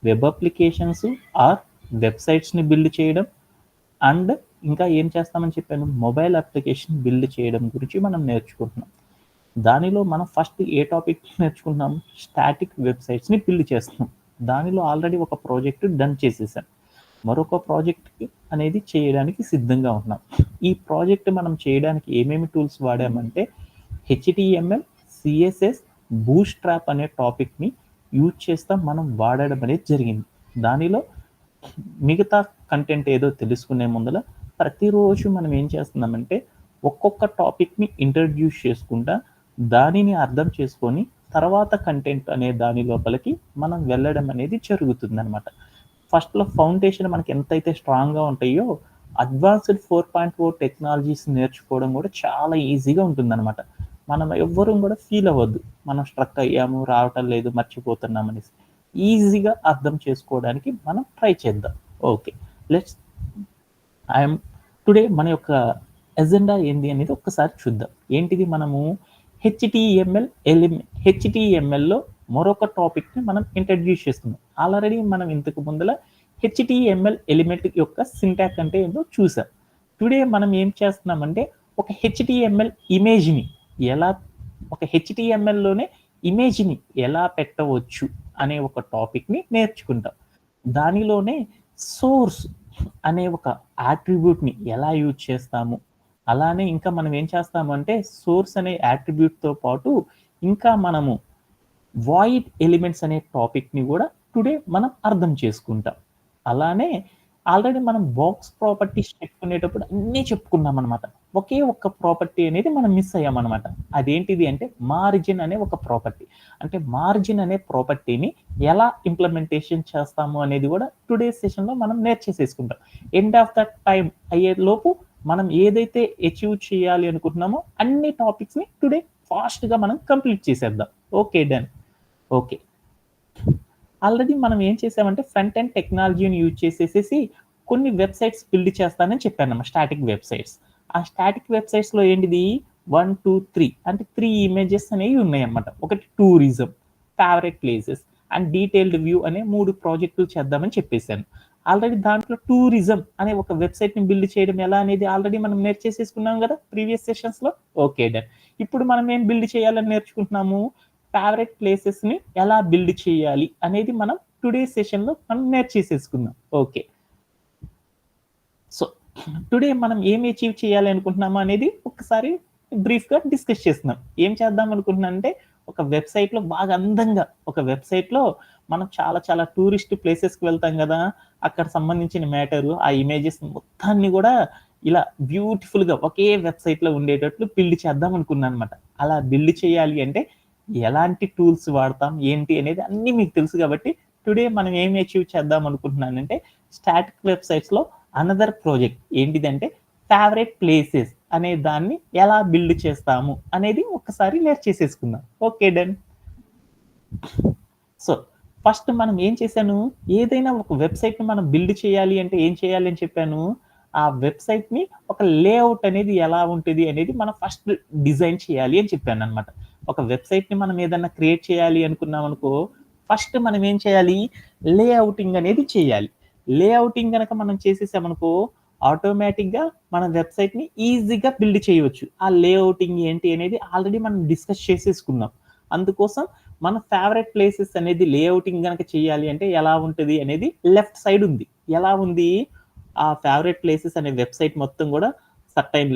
Web applications are వెబ్సైట్స్ని build చేయడం, and ఇంకా ఏం చేస్తామని చెప్పాను, మొబైల్ అప్లికేషన్ బిల్డ్ చేయడం గురించి మనం నేర్చుకుంటున్నాం. దానిలో మనం ఫస్ట్ ఏ టాపిక్ నేర్చుకుంటున్నాం, స్టాటిక్ వెబ్సైట్స్ని బిల్డ్ చేస్తున్నాం. దానిలో ఆల్రెడీ ఒక ప్రాజెక్ట్ డన్ చేసేసాం, మరొక ప్రాజెక్ట్ అనేది చేయడానికి సిద్ధంగా ఉన్నాం. ఈ ప్రాజెక్ట్ మనం చేయడానికి ఏమేమి టూల్స్ వాడామంటే HTML, CSS, బూస్ట్ ట్రాప్ అనే టాపిక్ని యూజ్ చేస్తాం, మనం వాడడం అనేది జరిగింది. దానిలో మిగతా కంటెంట్ ఏదో తెలుసుకునే ముందర ప్రతిరోజు మనం ఏం చేస్తున్నామంటే ఒక్కొక్క టాపిక్ని ఇంట్రడ్యూస్ చేసుకుంటా దానిని అర్థం చేసుకొని తర్వాత కంటెంట్ అనే దాని లోపలికి మనం వెళ్ళడం అనేది జరుగుతుంది అనమాట. ఫస్ట్లో ఫౌండేషన్ మనకి ఎంతైతే స్ట్రాంగ్గా ఉంటాయో అడ్వాన్స్డ్ 4.0 టెక్నాలజీస్ నేర్చుకోవడం కూడా చాలా ఈజీగా ఉంటుందన్నమాట. మనం ఎవ్వరూ కూడా ఫీల్ అవ్వద్దు మనం స్ట్రక్ అయ్యాము, రావటం లేదు, మర్చిపోతున్నాం అనేసి. ఈజీగా అర్థం చేసుకోవడానికి మనం ట్రై చేద్దాం. ఓకే, లెట్స్ ఐఎమ్ టుడే మన యొక్క ఎజెండా ఏంది అనేది ఒక్కసారి చూద్దాం. ఏంటిది, మనము హెచ్టిఎంఎల్లో మరొక టాపిక్ని మనం ఇంట్రడ్యూస్ చేస్తున్నాం. ఆల్రెడీ మనం ఇంతకు ముందర హెచ్టిఎంఎల్ ఎలిమెంట్ యొక్క సింటాక్స్ అంటే ఏంటో చూసాం. టుడే మనం ఏం చేస్తున్నామంటే ఒక హెచ్టిఎంఎల్ ఇమేజ్ని ఎలా, ఒక హెచ్టిఎంఎల్లోనే ఇమేజ్ని ఎలా పెట్టవచ్చు అనే ఒక టాపిక్ని నేర్చుకుంటాం. దానిలోనే సోర్స్ అనే ఒక యాట్రిబ్యూట్ని ఎలా యూజ్ చేస్తాము, అలానే ఇంకా మనం ఏం చేస్తామంటే సోర్స్ అనే యాట్రిబ్యూట్తో పాటు ఇంకా మనము వాయిడ్ ఎలిమెంట్స్ అనే టాపిక్ని కూడా టుడే మనం అర్థం చేసుకుంటాం. అలానే ఆల్రెడీ మనం బాక్స్ ప్రాపర్టీస్ చెప్పుకునేటప్పుడు అన్నీ చెప్పుకున్నాం అనమాట. ఒకే ఒక్క ప్రాపర్టీ అనేది మనం మిస్ అయ్యామన్నమాట. అదేంటిది అంటే మార్జిన్ అనే ఒక ప్రాపర్టీ. అంటే మార్జిన్ అనే ప్రాపర్టీని ఎలా ఇంప్లిమెంటేషన్ చేస్తాము అనేది కూడా టుడే సెషన్లో మనం నేర్చేసేసుకుంటాం. ఎండ్ ఆఫ్ ద టైం అయ్యే లోపు మనం ఏదైతే అచీవ్ చేయాలి అనుకుంటున్నామో అన్ని టాపిక్స్ని టుడే ఫాస్ట్గా మనం కంప్లీట్ చేసేద్దాం. Okay, done. ఓకే, ఆల్రెడీ మనం ఏం చేసామంటే ఫ్రంట్ ఎండ్ టెక్నాలజీని యూజ్ చేసేసి కొన్ని వెబ్సైట్స్ బిల్డ్ చేస్తానని చెప్పాను, స్టాటిక్ వెబ్సైట్స్. ఆ స్టాటిక్ వెబ్సైట్స్లో ఏంటిది 1, 2, 3 అంటే 3 ఇమేజెస్ అనేవి ఉన్నాయన్నమాట. ఒకటి tourism, favourite places and detailed view అనే 3 ప్రాజెక్టులు చేద్దామని చెప్పేశాను. ఆల్రెడీ దాంట్లో టూరిజం అనే ఒక వెబ్సైట్ని బిల్డ్ చేయడం ఎలా అనేది ఆల్రెడీ మనం నేర్చేసేసుకున్నాం కదా ప్రీవియస్ సెషన్స్లో. Okay, done. ఇప్పుడు మనం ఏం బిల్డ్ చేయాలని నేర్చుకుంటున్నాము, ఫేవరెట్ ప్లేసెస్ని ఎలా బిల్డ్ చేయాలి అనేది మనం టుడే సెషన్లో మనం నేర్చేసేసుకుందాం. ఓకే, సో టుడే మనం ఏం అచీవ్ చేయాలి అనుకుంటున్నాము అనేది ఒకసారి బ్రీఫ్గా డిస్కస్ చేస్తున్నాం. ఏం చేద్దాం అనుకుంటున్నాం అంటే ఒక వెబ్సైట్లో బాగా అందంగా, ఒక వెబ్సైట్లో మనం చాలా చాలా టూరిస్ట్ ప్లేసెస్కి వెళ్తాం కదా, అక్కడ సంబంధించిన మ్యాటరు, ఆ ఇమేజెస్ మొత్తాన్ని కూడా ఇలా బ్యూటిఫుల్గా ఒకే వెబ్సైట్లో ఉండేటట్లు బిల్డ్ చేద్దాం అనుకున్నాను అనమాట. అలా బిల్డ్ చేయాలి అంటే ఎలాంటి టూల్స్ వాడతాం ఏంటి అనేది అన్నీ మీకు తెలుసు కాబట్టి టుడే మనం ఏం అచీవ్ చేద్దాం అనుకుంటున్నానంటే స్టాటిక్ వెబ్సైట్స్లో అనదర్ ప్రాజెక్ట్ ఏంటిదంటే ఫేవరెట్ ప్లేసెస్ అనే దాన్ని ఎలా బిల్డ్ చేస్తాము అనేది ఒకసారి నేర్చేసేసుకుందాం. Okay, done. సో ఫస్ట్ మనం ఏం చేశాను, ఏదైనా ఒక వెబ్సైట్ని మనం బిల్డ్ చేయాలి అంటే ఏం చేయాలి అని చెప్పాను, ఆ వెబ్సైట్ని ఒక లేఅవుట్ అనేది ఎలా ఉంటుంది అనేది మనం ఫస్ట్ డిజైన్ చేయాలి అని చెప్పాను అనమాట. ఒక వెబ్సైట్ని మనం ఏదన్నా క్రియేట్ చేయాలి అనుకున్నాం అనుకో, ఫస్ట్ మనం ఏం చేయాలి, లేఅవుటింగ్ అనేది చేయాలి. లేఅవుటింగ్ కనుక మనం చేసేసామనుకో ఆటోమేటిక్గా మన వెబ్సైట్ని ఈజీగా బిల్డ్ చేయవచ్చు. ఆ లేఅవుటింగ్ ఏంటి అనేది ఆల్రెడీ మనం డిస్కస్ చేసేసుకున్నాం. అందుకోసం మన ఫేవరెట్ ప్లేసెస్ అనేది లేఅవుటింగ్ కనుక చేయాలి అంటే ఎలా ఉంటుంది అనేది లెఫ్ట్ సైడ్ ఉంది. ఎలా ఉంది, ఆ ఫేవరెట్ ప్లేసెస్ అనే వెబ్సైట్ మొత్తం కూడా సర్టైన్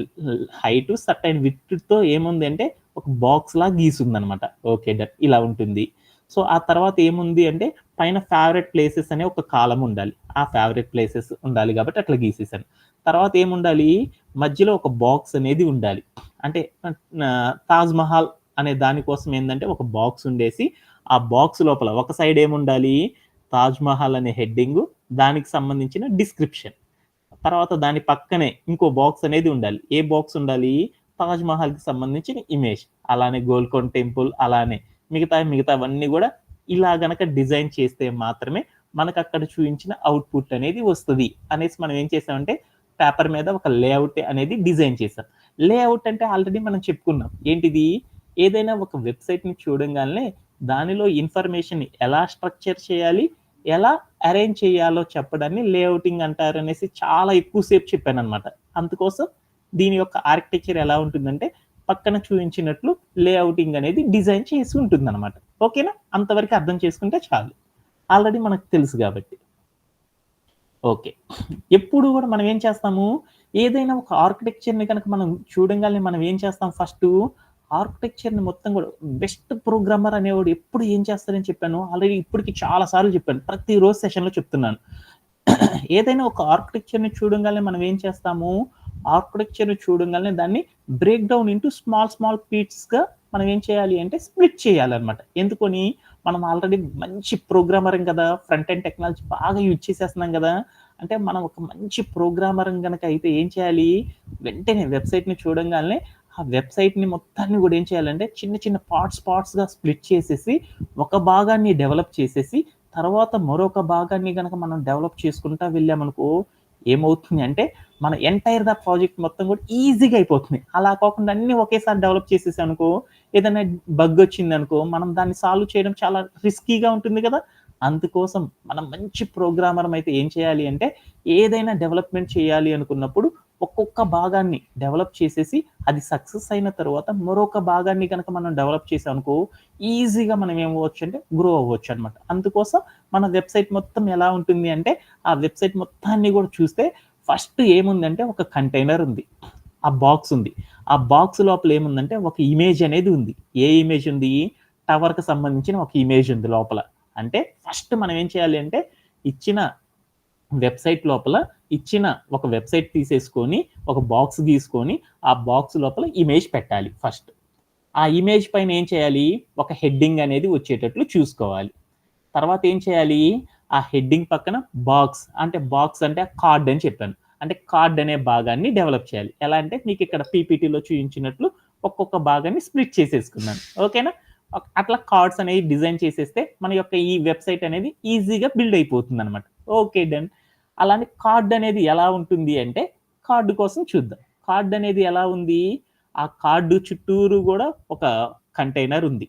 హైట్ సర్టైన్ విడ్త్తో ఏముంది అంటే ఒక బాక్స్ లా గీసుంది అనమాట. Okay, done. ఇలా ఉంటుంది. సో ఆ తర్వాత ఏముంది అంటే పైన ఫేవరెట్ ప్లేసెస్ అనే ఒక కాలం ఉండాలి, ఆ ఫేవరెట్ ప్లేసెస్ ఉండాలి కాబట్టి అట్లా గీసేసాను. తర్వాత ఏముండాలి, మధ్యలో ఒక బాక్స్ అనేది ఉండాలి. అంటే తాజ్ మహల్ అనే దానికోసం ఏంటంటే ఒక బాక్స్ ఉండేసి ఆ బాక్స్ లోపల ఒక సైడ్ ఏముండాలి, తాజ్ మహల్ అనే హెడ్డింగ్, దానికి సంబంధించిన డిస్క్రిప్షన్. తర్వాత దాని పక్కనే ఇంకో బాక్స్ అనేది ఉండాలి. ఏ బాక్స్ ఉండాలి, తాజ్ మహల్కి సంబంధించిన ఇమేజ్, అలానే గోల్కొండ టెంపుల్, అలానే మిగతావన్నీ కూడా ఇలా గనక డిజైన్ చేస్తే మాత్రమే మనకు అక్కడ చూపించిన అవుట్పుట్ అనేది వస్తుంది అనేసి మనం ఏం చేసామంటే పేపర్ మీద ఒక లేఅవుట్ అనేది డిజైన్ చేసాం. లేఅవుట్ అంటే ఆల్రెడీ మనం చెప్పుకున్నాం, ఏంటిది, ఏదైనా ఒక వెబ్సైట్ని చూడంగానే దానిలో ఇన్ఫర్మేషన్ ఎలా స్ట్రక్చర్ చేయాలి, ఎలా అరేంజ్ చేయాలో చెప్పడాన్ని లేఅవుటింగ్ అంటారు అనేసి చాలా ఎక్కువ సేపు చెప్పాననమాట. అందుకోసం దీని యొక్క ఆర్కిటెక్చర్ ఎలా ఉంటుందంటే పక్కన చూపించినట్లు లేఅవుటింగ్ అనేది డిజైన్ చేసి ఉంటుందన్నమాట. ఓకేనా? అంతవరకు అర్థం చేసుకుంటే చాలు. ఆల్రెడీ మనకు తెలుసు కాబట్టి. ఓకే. ఎప్పుడు కూడా మనం ఏం చేస్తాము, ఏదైనా ఒక ఆర్కిటెక్చర్‌ని కనుక మనం చూడంగానే మనం ఏం చేస్తాం ఫస్టు, ఆర్కిటెక్చర్‌ని మొత్తం కూడా బెస్ట్ ప్రోగ్రామర్ అనేవాడు ఎప్పుడు ఏం చేస్తారని చెప్పాను. ఆల్రెడీ ఇప్పటికి చాలా సార్లు చెప్పాను. ప్రతిరోజు సెషన్‌లో చెప్తున్నాను. ఏదైనా ఒక ఆర్కిటెక్చర్‌ని చూడంగానే మనం ఏం చేస్తాము, ఆర్కిటెక్చర్‌ని చూడంగానే దాన్ని break down into small small పీట్స్‌గా మనం ఏం చేయాలి అంటే స్ప్లిట్ చేయాలన్నమాట. ఎందుకని మనం ఆల్రెడీ మంచి ప్రోగ్రామరం కదా! ఫ్రంట్ ఎండ్ టెక్నాలజీ బాగా యూజ్ చేసేస్తున్నాం కదా! అంటే మనం ఒక మంచి ప్రోగ్రామరం గనక అయితే ఏం చేయాలి, వెంటనే వెబ్‌సైట్‌ని చూడంగాల్నే ఆ వెబ్‌సైట్‌ని మొత్తాన్ని కూడా ఏం చేయాలంటే చిన్న చిన్న పార్ట్స్‌గా స్ప్లిట్ చేసేసి, ఒక భాగాన్ని డెవలప్ చేసేసి, తర్వాత మరొక భాగాన్ని గనక మనం డెవలప్ చేసుకుంటా వెళ్ళామనుకో, ఏమవుతుంది అంటే మన ఎంటైర్ ద ప్రాజెక్ట్ మొత్తం కూడా ఈజీగా అయిపోతుంది. అలా కాకుండా అన్నీ ఒకేసారి డెవలప్ చేసేసామనుకో, ఏదైనా బగ్ వచ్చిందనుకో, మనం దాన్ని సాల్వ్ చేయడం చాలా రిస్కీగా ఉంటుంది కదా! అందుకోసం మనం మంచి ప్రోగ్రామర్ అయితే ఏం చేయాలి అంటే, ఏదైనా డెవలప్‌మెంట్ చేయాలి అనుకున్నప్పుడు ఒక్కొక్క భాగాన్ని డెవలప్ చేసేసి, అది సక్సెస్ అయిన తర్వాత మరొక భాగాన్ని గనక మనం డెవలప్ చేసామనుకో, ఈజీగా మనం ఏమవ్వచ్చంటే గ్రో అవ్వచ్చనమాట. అందుకోసం మన వెబ్‌సైట్ మొత్తం ఎలా ఉంటుంది అంటే, ఆ వెబ్‌సైట్ మొత్తాన్ని కూడా చూస్తే ఫస్ట్ ఏముందంటే ఒక కంటైనర్ ఉంది. ఆ బాక్స్ ఉంది. ఆ బాక్స్ లోపల ఏముందంటే ఒక ఇమేజ్ అనేది ఉంది. ఏ ఇమేజ్ ఉంది? టవర్‌కి సంబంధించిన ఒక ఇమేజ్ ఉంది లోపల. అంటే ఫస్ట్ మనం ఏం చేయాలి అంటే ఇచ్చిన వెబ్‌సైట్ లోపల ఇచ్చిన ఒక వెబ్‌సైట్ తీసేసుకొని, ఒక బాక్స్ గీసుకొని, ఆ బాక్స్ లోపల ఇమేజ్ పెట్టాలి ఫస్ట్. ఆ ఇమేజ్ పైన ఏం చేయాలి? ఒక హెడ్డింగ్ అనేది వచ్చేటట్లు చూసుకోవాలి. తర్వాత ఏం చేయాలి? ఆ హెడ్డింగ్ పక్కన బాక్స్ అంటే కార్డ్ అని చెప్పాను. అంటే కార్డ్ అనే భాగాన్ని డెవలప్ చేయాలి. ఎలా అంటే మీకిక్కడ పీపీటీలో చూయించినట్లు ఒక్కొక్క భాగాన్ని స్ప్లిట్ చేసేసుకున్నాను. ఓకేనా? అట్లా కార్డ్స్ అనేవి డిజైన్ చేసేస్తే మన యొక్క ఈ వెబ్‌సైట్ అనేది ఈజీగా బిల్డ్ అయిపోతుందనమాట. ఓకే. డన్. అలానే కార్డ్ అనేది ఎలా ఉంటుంది అంటే కార్డ్ కోసం చూద్దాం. కార్డ్ అనేది ఎలా ఉంది? ఆ కార్డ్ చుట్టూరు గూడా ఒక కంటైనర్ ఉంది.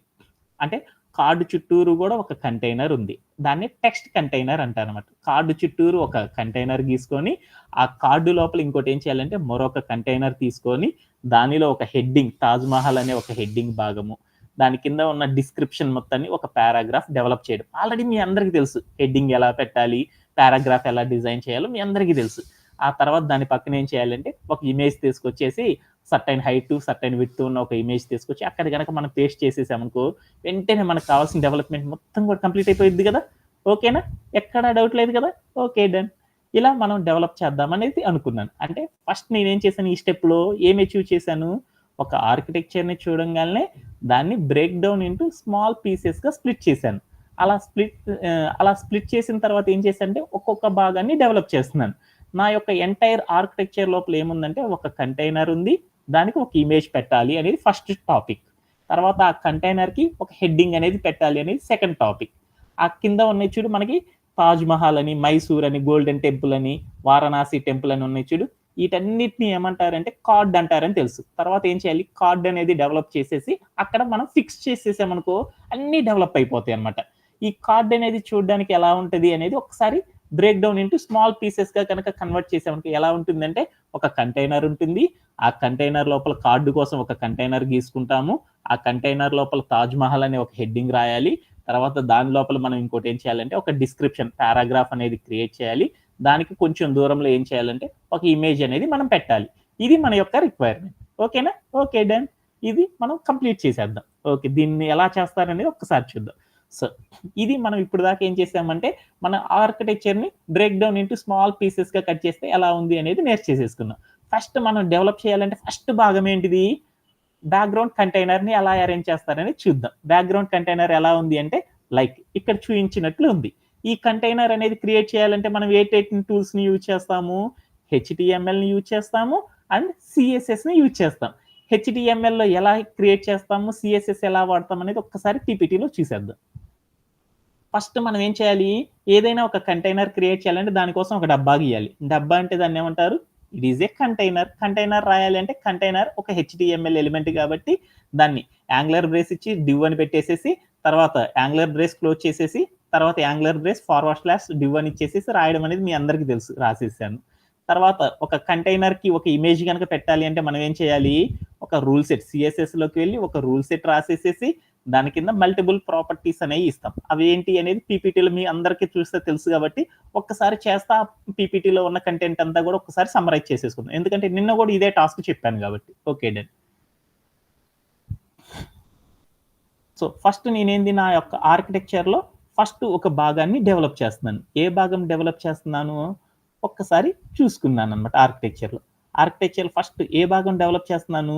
అంటే కార్డ్ చుట్టూరు గూడా ఒక కంటైనర్ ఉంది. దాన్ని టెక్స్ట్ కంటైనర్ అంటారనమాట. కార్డ్ చుట్టూరు ఒక కంటైనర్ గీసుకొని, ఆ కార్డ్ లోపల ఇంకోటి ఏం చేయాలంటే మరొక కంటైనర్ తీసుకొని, దానిలో ఒక హెడ్డింగ్ 'తాజ్‌మహల్' అనే ఒక హెడ్డింగ్ భాగము, దాని కింద ఉన్న డిస్క్రిప్షన్ మొత్తాన్ని ఒక పారాగ్రాఫ్ డెవలప్ చేయడం. ఆల్రెడీ మీ అందరికి తెలుసు. హెడ్డింగ్ ఎలా పెట్టాలి, పారాగ్రాఫ్ ఎలా డిజైన్ చేయాలో మీ అందరికీ తెలుసు. ఆ తర్వాత దాని పక్కన ఏం చేయాలంటే ఒక ఇమేజ్ తీసుకొచ్చేసి సర్టెన్ హైట్, సర్టెన్ విడ్త్ ఉన్న ఒక ఇమేజ్ తీసుకొచ్చి అక్కడ గనక మనం పేస్ట్ చేసేసామనుకో, వెంటనే మనకు కావాల్సిన డెవలప్‌మెంట్ మొత్తం కూడా కంప్లీట్ అయిపోయిద్ది గదా! ఓకేనా? ఎక్కడ డౌట్ లేదు కదా! ఓకే. డన్. ఇలా మనం డెవలప్ చేద్దామనేది అనుకున్నాను. అంటే ఫస్ట్ నేనేం చేశాను ఈ స్టెప్‌లో ఏం అచీవ్ చేశాను? ఒక ఆర్కిటెక్చర్‌ని చూడంగాల్నే దాన్ని బ్రేక్ డౌన్ ఇంటూ స్మాల్ పీసెస్‌గా స్ప్లిట్ చేశాను. అలా స్ప్లిట్ చేసిన తర్వాత ఏం చేశానంటే ఒక్కొక్క భాగాన్ని డెవలప్ చేస్తున్నాను. నా యొక్క ఎంటైర్ ఆర్కిటెక్చర్ లోపల ఏముందంటే ఒక కంటైనర్ ఉంది. దానికి ఒక ఇమేజ్ పెట్టాలి అనేది ఫస్ట్ టాపిక్. తర్వాత ఆ కంటైనర్‌కి ఒక హెడ్డింగ్ అనేది పెట్టాలి అనేది సెకండ్ టాపిక్. ఆ కింద ఉన్నాయి చూడు మనకి 'తాజ్ మహల్' అని, 'మైసూర్' అని, 'గోల్డెన్ టెంపుల్' అని, 'వారణాసి టెంపుల్' అని ఉన్నాయి చూడు. ఈటన్నిటిని ఏమంటారంటే కార్డ్ అంటారని తెలుసు. తర్వాత ఏం చేయాలి? కార్డ్ అనేది డెవలప్ చేసేసి అక్కడ మనం ఫిక్స్ చేసేసామనుకో అన్నీ డెవలప్ అయిపోతాయన్నమాట. ఈ కార్డ్ అనేది చూడ్డానికి ఎలా ఉంటది అనేది ఒకసారి బ్రేక్ డౌన్ ఇంటూ స్మాల్ పీసెస్‌గా కనుక కన్వర్ట్ చేసామనుకో ఎలా ఉంటుందంటే ఒక కంటైనర్ ఉంటుంది. ఆ కంటైనర్ లోపల కార్డ్ కోసం ఒక కంటైనర్ గీసుకుంటాము. ఆ కంటైనర్ లోపల 'తాజ్ మహల్' అనే ఒక హెడ్డింగ్ రాయాలి. తర్వాత దాని లోపల మనం ఇంకోటి ఏం చేయాలంటే ఒక డిస్క్రిప్షన్ పారాగ్రాఫ్ అనేది క్రియేట్ చేయాలి. దానికి కొంచెం దూరంలో ఏం చేయాలంటే ఒక ఇమేజ్ అనేది మనం పెట్టాలి. ఇది మన యొక్క రిక్వైర్మెంట్. ఓకేనా? ఓకే. డన్. ఇది మనం కంప్లీట్ చేసేద్దాం. ఓకే. దీన్ని ఎలా చేస్తారనేది ఒక్కసారి చూద్దాం. సో, ఇది మనం ఇప్పటిదాకా ఏం చేసామంటే మన ఆర్కిటెక్చర్‌ని బ్రేక్ డౌన్ ఇంటూ స్మాల్ పీసెస్‌గా కట్ చేస్తే ఎలా ఉంది అనేది నేర్చేసేసుకున్నాం. ఫస్ట్ మనం డెవలప్ చేయాలంటే ఫస్ట్ భాగం ఏంటిది? బ్యాక్‌గ్రౌండ్ కంటైనర్‌ని ఎలా అరేంజ్ చేస్తారనేది చూద్దాం. బ్యాక్‌గ్రౌండ్ కంటైనర్ ఎలా ఉంది అంటే లైక్ ఇక్కడ చూయించినట్లు ఉంది. ఈ కంటైనర్ అనేది క్రియేట్ చేయాలంటే మనం ఏ టూల్స్‌ని యూజ్ చేస్తాము? హెచ్‌టీఎంఎల్‌ని యూజ్ చేస్తాము అండ్ సీఎస్ఎస్‌ని యూజ్ చేస్తాం. హెచ్‌టీఎంఎల్‌లో ఎలా క్రియేట్ చేస్తాము? సీఎస్ఎస్ ఎలా వాడతాం అనేది ఒక్కసారి పీపీటీలో చూసేద్దాం. ఫస్ట్ మనం ఏం చేయాలి? ఏదైనా ఒక కంటైనర్ క్రియేట్ చేయాలంటే దానికోసం ఒక డబ్బా గీయాలి. డబ్బా అంటే దాన్నేమంటారు? It is a container. Container రాయాలి అంటే కంటైనర్ ఒక హెచ్‌టీఎంఎల్ ఎలిమెంట్ కాబట్టి దాన్ని యాంగులర్ బ్రేస్ ఇచ్చి డివ్ అని పెట్టేసేసి తర్వాత యాంగులర్ బ్రేస్ క్లోజ్ చేసేసి తర్వాత angular brace forward slash div అని ఇచ్చేసేసి రాయడం అనేది మీ అందరికీ తెలుసు, రాసేసాను. తర్వాత ఒక కంటైనర్‌కి ఒక ఇమేజ్ గనక పెట్టాలి అంటే మనం ఏం చేయాలి, ఒక రూల్ సెట్ CSSలోకి వెళ్ళి ఒక రూల్ సెట్ రాసేసేసి దాని కింద మల్టిపుల్ ప్రాపర్టీస్ అనేవి ఇస్తాం. అవి ఏంటి అనేది పీపీటీలో మీ అందరికీ చూస్తే తెలుసు కాబట్టి ఒక్కసారి చేస్తా పీపీటీలో ఉన్న కంటెంట్ అంతా కూడా ఒక్కసారి సమ్మరైజ్ చేసేసుకుందాం. ఎందుకంటే నిన్న కూడా ఇదే టాస్క్ చెప్పాను కాబట్టి. Okay done. సో ఫస్ట్ నేనేంది నా యొక్క ఆర్కిటెక్చర్లో ఫస్ట్ ఒక భాగాన్ని డెవలప్ చేస్తున్నాను. ఏ భాగం డెవలప్ చేస్తున్నాను ఒక్కసారి చూసుకున్నాను అనమాట. ఆర్కిటెక్చర్ ఫస్ట్ ఏ భాగం డెవలప్ చేస్తున్నాను,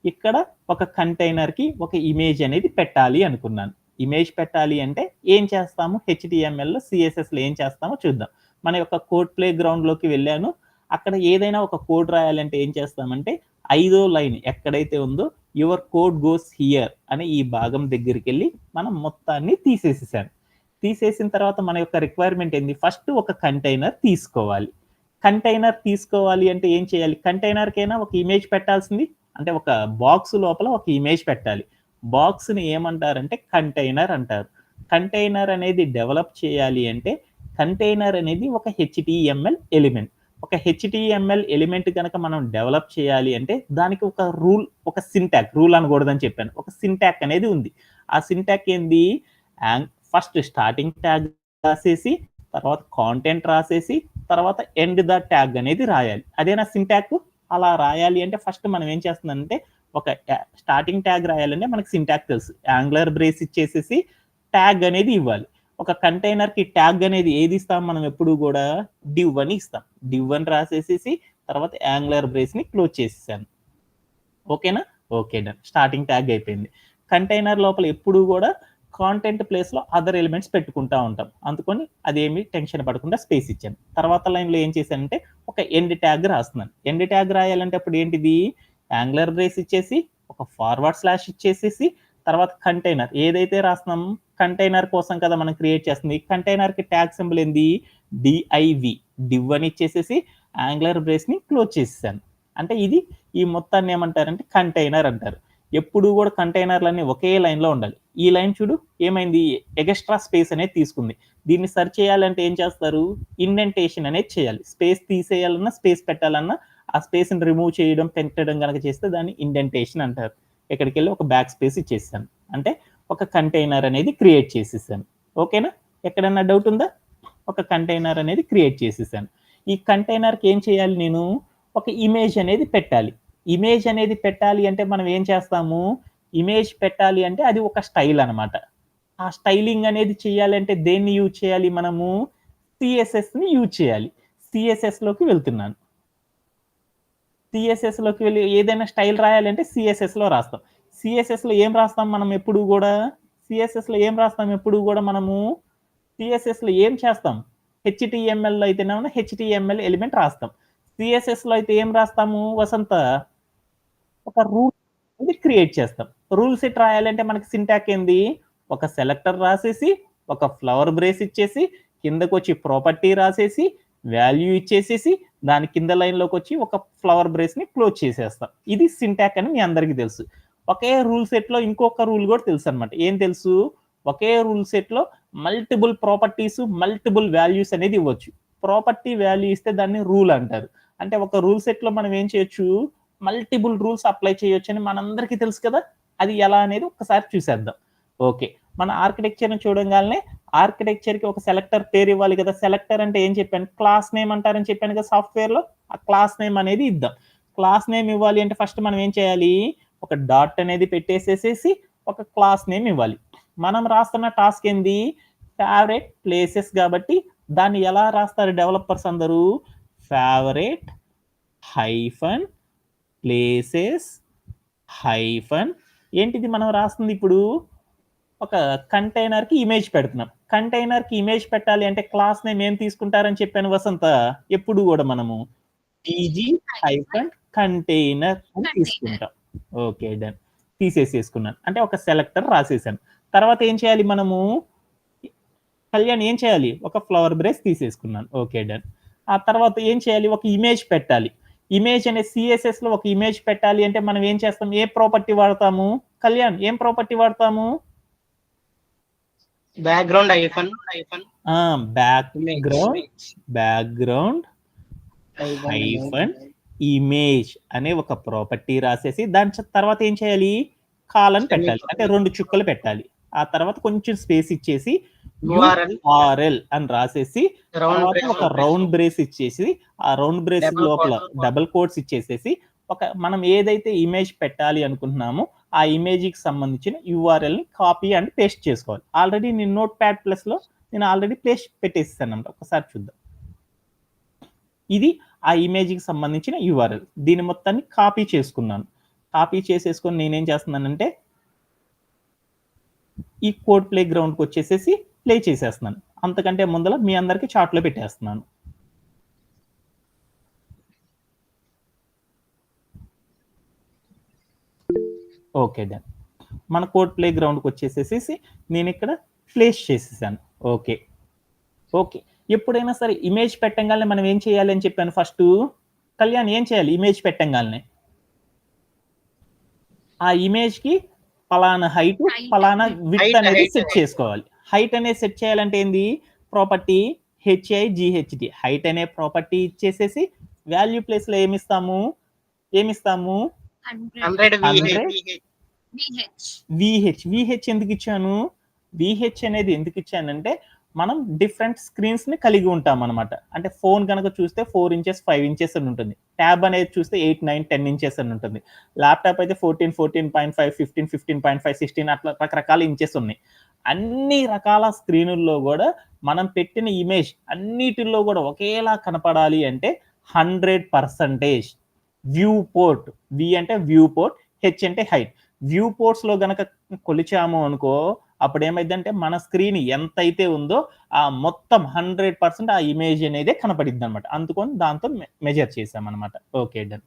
ఇక్కడ ఒక కంటైనర్కి ఒక ఇమేజ్ అనేది పెట్టాలి అనుకున్నాను. ఇమేజ్ పెట్టాలి అంటే ఏం చేస్తాము, HTMLలో CSSలో ఏం చేస్తామో చూద్దాం. మన యొక్క కోడ్ ప్లే గ్రౌండ్లోకి వెళ్ళాను. అక్కడ ఏదైనా ఒక కోడ్ రాయాలంటే ఏం చేస్తామంటే 5వ లైన్ ఎక్కడైతే ఉందో యువర్ కోడ్ గోస్ హియర్ అనే ఈ భాగం దగ్గరికి వెళ్ళి మనం మొత్తాన్ని తీసేసేసాను. తీసేసిన తర్వాత మన యొక్క రిక్వైర్మెంట్ ఏంది, ఫస్ట్ ఒక కంటైనర్ తీసుకోవాలి. కంటైనర్ తీసుకోవాలి అంటే ఏం చేయాలి, కంటైనర్కైనా ఒక ఇమేజ్ పెట్టాల్సింది, అంటే ఒక బాక్స్ లోపల ఒక ఇమేజ్ పెట్టాలి. బాక్స్ని ఏమంటారంటే కంటైనర్ అంటారు. కంటైనర్ అనేది డెవలప్ చేయాలి అంటే కంటైనర్ అనేది ఒక HTML ఎలిమెంట్. ఒక HTML ఎలిమెంట్ కనుక మనం డెవలప్ చేయాలి అంటే దానికి ఒక రూల్, ఒక సింటాక్, రూల్ అనకూడదని చెప్పాను, ఒక సింటాక్ అనేది ఉంది. ఆ సింటాక్ ఏంది, ఫస్ట్ స్టార్టింగ్ ట్యాగ్ రాసేసి తర్వాత కాంటెంట్ రాసేసి తర్వాత ఎండ్ ద ట్యాగ్ అనేది రాయాలి. అదేనా సింటాక్. అలా రాయాలి అంటే ఫస్ట్ మనం ఏం చేస్తుందంటే ఒక స్టార్టింగ్ ట్యాగ్ రాయాలంటే మనకి సింటాక్ తెలుసు, యాంగులర్ బ్రేస్ ఇచ్చేసేసి ట్యాగ్ అనేది ఇవ్వాలి. ఒక కంటైనర్కి ట్యాగ్ అనేది ఏది ఇస్తాం మనం ఎప్పుడు కూడా, div అని ఇస్తాం. div అని రాసేసేసి తర్వాత యాంగులర్ బ్రేస్ని క్లోజ్ చేసేసాను. ఓకేనా, ఓకే డన్. స్టార్టింగ్ ట్యాగ్ అయిపోయింది. కంటైనర్ లోపల ఎప్పుడు కూడా కాంటెంట్ ప్లేస్లో అదర్ ఎలిమెంట్స్ పెట్టుకుంటా ఉంటాం, అందుకని అదేమి టెన్షన్ పడకుండా స్పేస్ ఇచ్చాను. తర్వాత లైన్లో ఏం చేశానంటే ఒక ఎండ్ ట్యాగ్ రాస్తున్నాను. ఎండ్ ట్యాగ్ రాయాలంటే అప్పుడు ఏంటిది, యాంగులర్ బ్రేస్ ఇచ్చేసి ఒక ఫార్వర్డ్ స్లాష్ ఇచ్చేసేసి తర్వాత కంటైనర్ ఏదైతే రాస్తున్నాం కంటైనర్ కోసం కదా మనం క్రియేట్ చేస్తుంది, కంటైనర్కి ట్యాగ్ సింబల్ ఏంది div అని ఇచ్చేసేసి యాంగులర్ బ్రేస్ని క్లోజ్ చేసేసాను. అంటే ఇది ఈ మొత్తాన్ని ఏమంటారంటే కంటైనర్ అంటారు. ఎప్పుడు కూడా కంటైనర్లన్నీ ఒకే లైన్లో ఉండాలి. ఈ లైన్ చూడు ఏమైంది, ఎక్స్ట్రా స్పేస్ అనేది తీసుకుంది. దీన్ని సెర్చ్ చేయాలంటే ఏం చేస్తారు, ఇండెంటేషన్ అనేది చేయాలి. స్పేస్ తీసేయాలన్నా స్పేస్ పెట్టాలన్నా ఆ స్పేస్ని రిమూవ్ చేయడం పెట్టడం కనుక చేస్తే దాన్ని ఇండెంటేషన్ అంటారు. ఇక్కడికి వెళ్ళి ఒక బ్యాక్ స్పేస్ ఇచ్చేసాను, అంటే ఒక కంటైనర్ అనేది క్రియేట్ చేసేసాను. ఓకేనా, ఎక్కడన్నా డౌట్ ఉందా, ఒక కంటైనర్ అనేది క్రియేట్ చేసేసాను. ఈ కంటైనర్కి ఏం చేయాలి, నేను ఒక ఇమేజ్ అనేది పెట్టాలి. ఇమేజ్ అనేది పెట్టాలి అంటే మనం ఏం చేస్తాము, ఇమేజ్ పెట్టాలి అంటే అది ఒక స్టైల్ అనమాట. ఆ స్టైలింగ్ అనేది చేయాలంటే దేన్ని యూజ్ చేయాలి, మనము CSSని యూజ్ చేయాలి. CSSలోకి వెళ్తున్నాను. CSSలోకి వెళ్ళి ఏదైనా స్టైల్ రాయాలంటే CSSలో రాస్తాం. CSSలో ఏం రాస్తాం మనం ఎప్పుడు కూడా, CSSలో ఏం రాస్తాం ఎప్పుడు కూడా మనము, CSSలో ఏం చేస్తాం, HTMLలో అయితేనేమో HTML ఎలిమెంట్ రాస్తాం. CSSలో అయితే ఏం రాస్తాము వసంత, ఒక రూల్ అనేది క్రియేట్ చేస్తాం. రూల్ సెట్ రాయాలంటే మనకి సింటాక్ ఏంది, ఒక సెలెక్టర్ రాసేసి ఒక ఫ్లవర్ బ్రేస్ ఇచ్చేసి కిందకు వచ్చి ప్రాపర్టీ రాసేసి వాల్యూ ఇచ్చేసేసి దాని కింద లైన్లోకి వచ్చి ఒక ఫ్లవర్ బ్రేస్ని క్లోజ్ చేసేస్తాం. ఇది సింటాక్ అని మీ అందరికీ తెలుసు. ఒకే రూల్ సెట్లో ఇంకొక రూల్ కూడా తెలుసు అనమాట. ఏం తెలుసు, ఒకే రూల్ సెట్లో మల్టిపుల్ ప్రాపర్టీస్ మల్టిపుల్ వాల్యూస్ అనేది ఇవ్వచ్చు. ప్రాపర్టీ వాల్యూ ఇస్తే దాన్ని రూల్ అంటారు. అంటే ఒక రూల్ సెట్లో మనం ఏం చేయొచ్చు, మల్టిపుల్ రూల్స్ అప్లై చేయొచ్చు అని మనందరికీ తెలుసు కదా. అది ఎలా అనేది ఒకసారి చూసేద్దాం. ఓకే, మన ఆర్కిటెక్చర్ని చూడగానే ఆర్కిటెక్చర్కి ఒక సెలెక్టర్ పేరు ఇవ్వాలి కదా. సెలెక్టర్ అంటే ఏం చెప్పాను, క్లాస్ నేమ్ అంటారని చెప్పాను కదా సాఫ్ట్వేర్లో. ఆ క్లాస్ నేమ్ అనేది ఇద్దాం. క్లాస్ నేమ్ ఇవ్వాలి అంటే ఫస్ట్ మనం ఏం చేయాలి, ఒక డాట్ అనేది పెట్టేసేసేసి ఒక క్లాస్ నేమ్ ఇవ్వాలి. మనం రాస్తున్న టాస్క్ ఏంది, ఫేవరెట్ ప్లేసెస్ కాబట్టి దాన్ని ఎలా రాస్తారు డెవలపర్స్ అందరూ, ఫేవరెట్ హైఫన్ ప్లేసెస్ హైఫన్ ఏంటిది మనం రాస్తుంది ఇప్పుడు, ఒక కంటైనర్కి ఇమేజ్ పెడుతున్నాం. కంటైనర్కి ఇమేజ్ పెట్టాలి అంటే క్లాస్ నేమ్ ఏం తీసుకుంటారని చెప్పాను వసంత, ఎప్పుడు కూడా మనము pg హైఫన్ కంటైనర్ అని తీసుకుంటాం. ఓకే డన్, తీసేసేసుకున్నాను. అంటే ఒక సెలెక్టర్ రాసేసాను. తర్వాత ఏం చేయాలి మనము, కళ్యాణ్ ఏం చేయాలి, ఒక ఫ్లవర్ బ్రేస్ తీసేసుకున్నాను. Okay done. ఆ తర్వాత ఏం చేయాలి, ఒక ఇమేజ్ పెట్టాలి. ఇమేజ్ అనే CSSలో ఒక ఇమేజ్ పెట్టాలి అంటే మనం ఏం చేస్తాం, ఏ ప్రాపర్టీ వాడతాము కళ్యాణ్, ఏం ప్రాపర్టీ వాడతాము, background hyphen background hyphen image అనే ఒక ప్రాపర్టీ రాసేసి దాని తర్వాత ఏం చేయాలి, కాలన్ పెట్టాలి, అంటే 2 చుక్కలు పెట్టాలి. ఆ తర్వాత కొంచెం స్పేస్ ఇచ్చేసి URL అని రాసేసి తర్వాత ఒక రౌండ్ బ్రేస్ ఇచ్చేసి ఆ రౌండ్ బ్రేస్ లోపల డబుల్ కోట్స్ ఇచ్చేసేసి మనం ఏదైతే ఇమేజ్ పెట్టాలి అనుకుంటున్నామో ఆ ఇమేజ్ కి సంబంధించిన URL ని కాపీ అండ్ పేస్ట్ చేసుకోవాలి. ఆల్రెడీ నేను నోట్ ప్యాడ్ ప్లస్ లో నేను ఆల్రెడీ పేస్ట్ పెట్టేస్తాను అన్నమాట. ఒకసారి చూద్దాం. ఇది ఆ ఇమేజ్ కి సంబంధించిన URL. దీని మొత్తాన్ని కాపీ చేసుకున్నాను. కాపీ చేసేసుకొని నేనేం చేస్తున్నానంటే ఈ కోడ్ ప్లే గ్రౌండ్కి వచ్చేసేసి ప్లే చేసేస్తున్నాను. అంతకంటే ముందర మీ అందరికి చార్ట్లో పెట్టేస్తున్నాను. Okay done. మన కోడ్ ప్లే గ్రౌండ్కి వచ్చేసేసి నేను ఇక్కడ ప్లేస్ చేసేసాను. Okay okay. ఎప్పుడైనా సరే ఇమేజ్ పెట్టంగానే మనం ఏం చేయాలి అని చెప్పాను ఫస్ట్. కళ్యాణ్ ఏం చేయాలి ఇమేజ్ పెట్టంగానే? ఆ ఇమేజ్ కి పలానా హైట్ పలానా విడ్త్ అనేది సెట్ చేసుకోవాలి. హైట్ అనేది సెట్ చేయాలంటే ఏంది, ప్రాపర్టీ HIGHT హైట్ అనే ప్రాపర్టీ ఇచ్చేసేసి వాల్యూ ప్లేస్ లో ఏమిస్తాము 100 VH ఎందుకు ఇచ్చాను? VH అనేది ఎందుకు ఇచ్చానంటే మనం డిఫరెంట్ స్క్రీన్స్ ని కలిగి ఉంటాం అనమాట. అంటే ఫోన్ కనుక చూస్తే 4 ఇంచెస్ 5 ఇంచెస్ అని ఉంటుంది. ట్యాబ్ అనేది చూస్తే 8, 9, 10 ఇంచెస్ అని ఉంటుంది. ల్యాప్టాప్ అయితే 14, 14.5, 15, 15.5, 16 అట్లా రకరకాల ఇంచెస్ ఉన్నాయి. అన్ని రకాల స్క్రీనుల్లో కూడా మనం పెట్టిన ఇమేజ్ అన్నిటిలో కూడా ఒకేలా కనపడాలి అంటే 100% వ్యూ పోర్ట్, వి అంటే వ్యూ పోర్ట్, హెచ్ అంటే హైట్. వ్యూ పోర్ట్స్ లో గనక కొలిచాము అనుకో అప్పుడు ఏమైందంటే మన స్క్రీన్ ఎంత అయితే ఉందో ఆ మొత్తం 100% ఆ ఇమేజ్ అనేది కనపడిద్ది అనమాట. అందుకొని దాంతో మెజర్ చేసామన్నమాట. Okay done.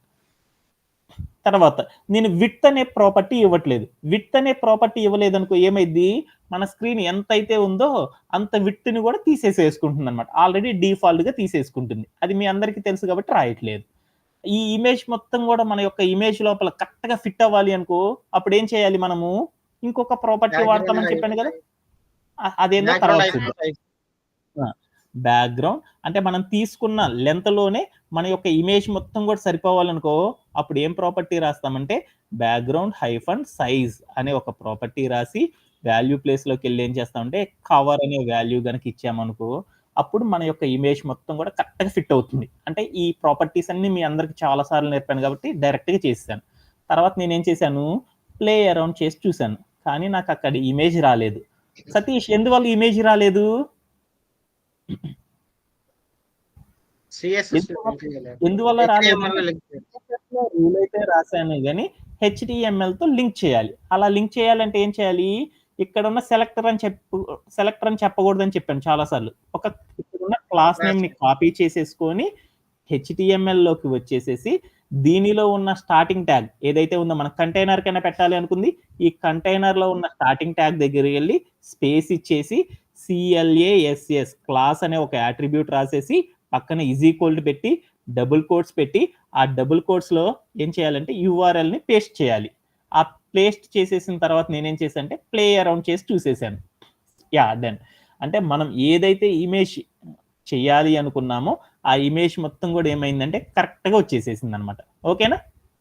తర్వాత నేను విడ్త్ అనే ప్రాపర్టీ ఇవ్వట్లేదు. విడ్త్ అనే ప్రాపర్టీ ఇవ్వలేదు అనుకో ఏమైంది, మన స్క్రీన్ ఎంత అయితే ఉందో అంత విడ్త్ ని కూడా తీసేసుకుంటుంది అనమాట. ఆల్రెడీ డిఫాల్ట్ గా తీసేసుకుంటుంది. అది మీ అందరికీ తెలుసు కాబట్టి రాయట్లేదు. ఈ ఇమేజ్ మొత్తం కూడా మన యొక్క ఇమేజ్ లోపల కరెక్ట్ గా ఫిట్ అవ్వాలి అనుకో అప్పుడు ఏం చేయాలి, మనము ఇంకొక ప్రాపర్టీ వాడతామని చెప్పాను కదా, అదేందో తర్వాత చూద్దాం. బ్యాక్గ్రౌండ్ అంటే మనం తీసుకున్న లెంత్ లోనే మన యొక్క ఇమేజ్ మొత్తం కూడా సరిపోవాలనుకో అప్పుడు ఏం ప్రాపర్టీ రాస్తామంటే బ్యాక్గ్రౌండ్ హైఫన్ సైజ్ అనే ఒక ప్రాపర్టీ రాసి వాల్యూ ప్లేస్ లోకి వెళ్ళి ఏం చేస్తామంటే కవర్ అనే వాల్యూ కనుక ఇచ్చామనుకో అప్పుడు మన యొక్క ఇమేజ్ మొత్తం కూడా కరెక్ట్ గా ఫిట్ అవుతుంది. అంటే ఈ ప్రాపర్టీస్ అన్ని మీ అందరికి చాలా సార్లు నేర్పాను కాబట్టి డైరెక్ట్ గా చేసాను. తర్వాత నేనేం చేశాను, ప్లే అరౌండ్ చేసి చూశాను, కానీ నాకు అక్కడ ఇమేజ్ రాలేదు. సతీష్ ఎందువల్ల ఇమేజ్ రాలేదు? ఎందువల్ల రాలేదు? రూల్ అయితే రాశాను కానీ HTML తో లింక్ చేయాలి. అలా లింక్ చేయాలంటే ఏం చేయాలి, ఇక్కడ ఉన్న సెలెక్టర్ అని చెప్పకూడదని చెప్పాను చాలా సార్లు. ఇక్కడ ఉన్న క్లాస్ నేమ్ ని కాపీ చేసేసుకొని HTML లోకి వచ్చేసేసి దీనిలో ఉన్న స్టార్టింగ్ ట్యాగ్ ఏదైతే ఉందో మన కంటైనర్ కైనా పెట్టాలి అనుకుంది, ఈ కంటైనర్ లో ఉన్న స్టార్టింగ్ ట్యాగ్ దగ్గరికి వెళ్ళి స్పేస్ ఇచ్చేసి CLASS క్లాస్ అనే ఒక అట్రిబ్యూట్ రాసేసి పక్కన ఈక్వల్ పెట్టి డబుల్ కోట్స్ పెట్టి ఆ డబుల్ కోట్స్ లో ఏం చేయాలంటే URL ని పేస్ట్ చేయాలి. ఆ పేస్ట్ చేసేసిన తర్వాత నేనేం చేశాను అంటే ప్లే అరౌండ్ చేసి చూసేసాను. Yeah done. అంటే మనం ఏదైతే ఇమేజ్ చేయాలి అనుకున్నామో ఆ ఇమేజ్ మొత్తం కూడా ఏమైందంటే కరెక్ట్ గా వచ్చేసేసింది అనమాట. ఓకేనా?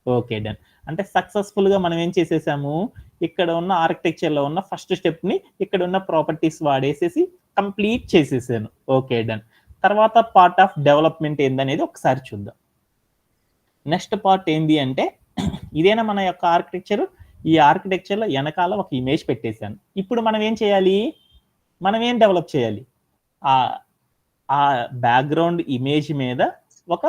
Okay done. అంటే సక్సెస్ఫుల్ గా మనం ఏం చేసేసాము, ఇక్కడ ఉన్న ఆర్కిటెక్చర్ లో ఉన్న ఫస్ట్ స్టెప్ ని ఇక్కడ ఉన్న ప్రాపర్టీస్ వాడేసేసి కంప్లీట్ చేసేసాను. Okay done. తర్వాత పార్ట్ ఆఫ్ డెవలప్మెంట్ ఏందనేది ఒకసారి చూద్దాం. నెక్స్ట్ పార్ట్ ఏంది అంటే ఇదేనా మన యొక్క ఆర్కిటెక్చర్. ఈ ఆర్కిటెక్చర్ లో వెనకాల ఒక ఇమేజ్ పెట్టేశాను. ఇప్పుడు మనం ఏం చేయాలి, మనం ఏం డెవలప్ చేయాలి, ఆ బ్యాక్గ్రౌండ్ ఇమేజ్ మీద ఒక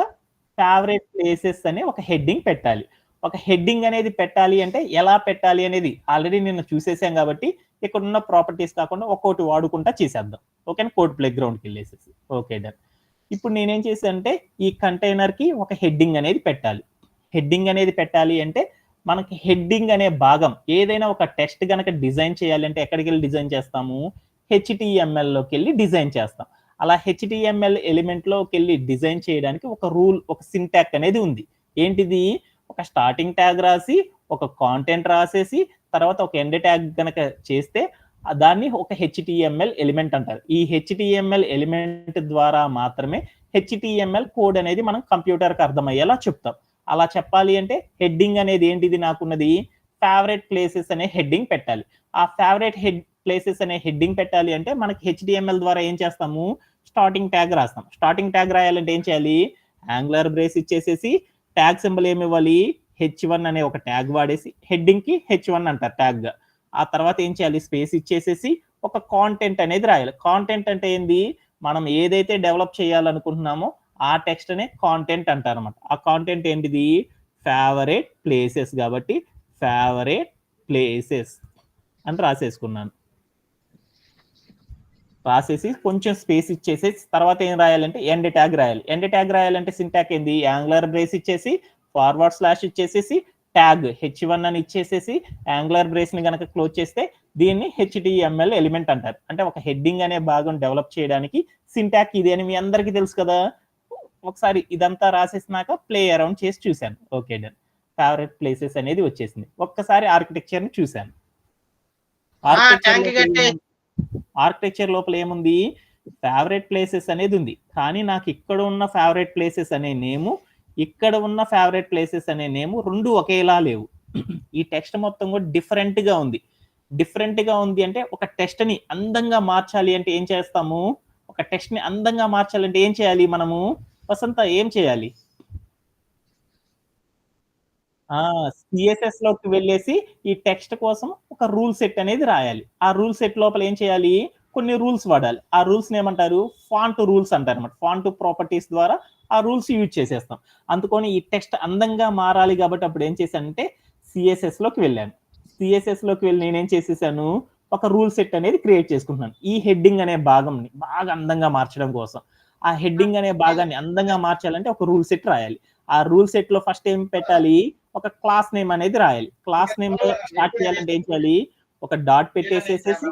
ఫేవరెట్ ప్లేసెస్ అనే ఒక హెడ్డింగ్ పెట్టాలి. ఒక హెడ్డింగ్ అనేది పెట్టాలి అంటే ఎలా పెట్టాలి అనేది ఆల్రెడీ నేను చూసేసాం కాబట్టి ఇక్కడ ఉన్న ప్రాపర్టీస్ కాకుండా ఒక్కొక్కటి వాడుకుంటా చేసేద్దాం. ఓకేనా? కోడ్ ప్లే గ్రౌండ్కి వెళ్ళేసేసి ఓకే డన్. ఇప్పుడు నేనేం చేశానంటే ఈ కంటైనర్ కి ఒక హెడ్డింగ్ అనేది పెట్టాలి. హెడ్డింగ్ అనేది పెట్టాలి అంటే మనకి హెడ్డింగ్ అనే భాగం ఏదైనా ఒక టెక్స్ట్ కనుక డిజైన్ చేయాలంటే ఎక్కడికి వెళ్ళి డిజైన్ చేస్తాము, HTML లోకి వెళ్ళి డిజైన్ చేస్తాం. అలా HTML ఎలిమెంట్ లోకి వెళ్ళి డిజైన్ చేయడానికి ఒక రూల్, ఒక సింటాక్ అనేది ఉంది. ఏంటిది, ఒక స్టార్టింగ్ ట్యాగ్ రాసి ఒక కాంటెంట్ రాసేసి తర్వాత ఒక ఎండ్ ట్యాగ్ కనుక చేస్తే దాన్ని ఒక హెచ్టిఎంఎల్ ఎలిమెంట్ అంటారు. ఈ హెచ్టిఎంఎల్ ఎలిమెంట్ ద్వారా మాత్రమే హెచ్టిఎంఎల్ కోడ్ అనేది మనం కంప్యూటర్కి అర్థమయ్యేలా చెప్తాం. అలా చెప్పాలి అంటే హెడ్డింగ్ అనేది ఏంటిది, నాకున్నది ఫేవరెట్ ప్లేసెస్ అనే హెడ్డింగ్ పెట్టాలి. ఆ ఫేవరెట్ ప్లేసెస్ అనే హెడ్డింగ్ పెట్టాలి అంటే మనకి హెచ్టిఎంఎల్ ద్వారా ఏం చేస్తాము, స్టార్టింగ్ ట్యాగ్ రాస్తాం. స్టార్టింగ్ ట్యాగ్ రాయాలంటే ఏం చేయాలి, యాంగులర్ బ్రేస్ ఇచ్చేసేసి ట్యాగ్ సింబల్ ఏమి ఇవ్వాలి, H1 అనే ఒక ట్యాగ్ వాడేసి హెడ్డింగ్ కి H1 అంటారు ట్యాగ్ గా. ఆ తర్వాత ఏం చేయాలి, స్పేస్ ఇచ్చేసేసి ఒక కాంటెంట్ అనేది రాయాలి. కాంటెంట్ అంటే ఏంది, మనం ఏదైతే డెవలప్ చేయాలనుకుంటున్నామో ఆ టెక్స్ట్ అనే కాంటెంట్ అంటారు అనమాట. ఆ కాంటెంట్ ఏంటిది, ఫేవరెట్ ప్లేసెస్ కాబట్టి ఫేవరెట్ ప్లేసెస్ అని రాసేసుకున్నాను. రాసేసి కొంచెం స్పేస్ ఇచ్చేసి తర్వాత ఏం రాయాలంటే ఎండ్ ట్యాగ్ రాయాలి. ఎండ్ ట్యాగ్ రాయాలంటే సింటాక్ ఏంది, యాంగులర్ బ్రేస్ ఇచ్చేసి ఫార్వర్డ్ స్లాష్ ఇచ్చేసేసి ట్యాగ్ H1 అని ఇచ్చేసేసి యాంగులర్ బ్రేస్ ని కనుక క్లోజ్ చేస్తే దీన్ని HTML ఎలిమెంట్ అంటారు. అంటే ఒక హెడ్డింగ్ అనే భాగం డెవలప్ చేయడానికి సింటాక్ ఇది అని మీ అందరికీ తెలుసు కదా. ఒకసారి ఇదంతా రాసేసినాక ప్లే అరౌండ్ చేసి చూశాను. ఓకే డన్, ఫేవరెట్ ప్లేసెస్ అనేది వచ్చేసింది. ఒక్కసారి ఆర్కిటెక్చర్ ని చూశాను. ఆర్కిటెక్చర్ లోపల ఏముంది, ఫేవరెట్ ప్లేసెస్ అనేది ఉంది. కానీ నాకు ఇక్కడ ఉన్న ఫేవరెట్ ప్లేసెస్ అనే నేము, ఇక్కడ ఉన్న ఫేవరెట్ ప్లేసెస్ అనే నేము రెండు ఒకేలా లేవు. ఈ టెక్స్ట్ మొత్తం కూడా డిఫరెంట్ గా ఉంది. డిఫరెంట్ గా ఉంది అంటే ఒక టెక్స్ట్ ని అందంగా మార్చాలి అంటే ఏం చేస్తాము, ఒక టెక్స్ట్ ని అందంగా మార్చాలంటే ఏం చేయాలి మనము, వసంత ఏం చేయాలి, సిఎస్ఎస్ లోకి వెళ్ళేసి ఈ టెక్స్ట్ కోసం ఒక రూల్ సెట్ అనేది రాయాలి. ఆ రూల్ సెట్ లోపల ఏం చేయాలి, కొన్ని రూల్స్ వాడాలి. ఆ రూల్స్ ఏమంటారు, ఫాంట్ రూల్స్ అంటారు అనమాట. ఫాంట్ ప్రాపర్టీస్ ద్వారా ఆ రూల్స్ యూజ్ చేసేస్తాం. అందుకని ఈ టెక్స్ట్ అందంగా మారాలి కాబట్టి అప్పుడు ఏం చేశానంటే సిఎస్ఎస్ లోకి వెళ్ళాను. సిఎస్ఎస్ లోకి వెళ్ళి నేనేం చేసేసాను, ఒక రూల్ సెట్ అనేది క్రియేట్ చేసుకుంటున్నాను. ఈ హెడ్డింగ్ అనే భాగంని బాగా అందంగా మార్చడం కోసం. ఆ హెడ్డింగ్ అనే భాగాన్ని అందంగా మార్చాలంటే ఒక రూల్ సెట్ రాయాలి. ఆ రూల్ సెట్ లో ఫస్ట్ ఏం పెట్టాలి, ఒక క్లాస్ నేమ్ అనేది రాయాలి. క్లాస్ నేమ్ లో స్టార్ట్ చేయాలంటే ఏం చేయాలి, ఒక డాట్ పెట్టేసేసేసి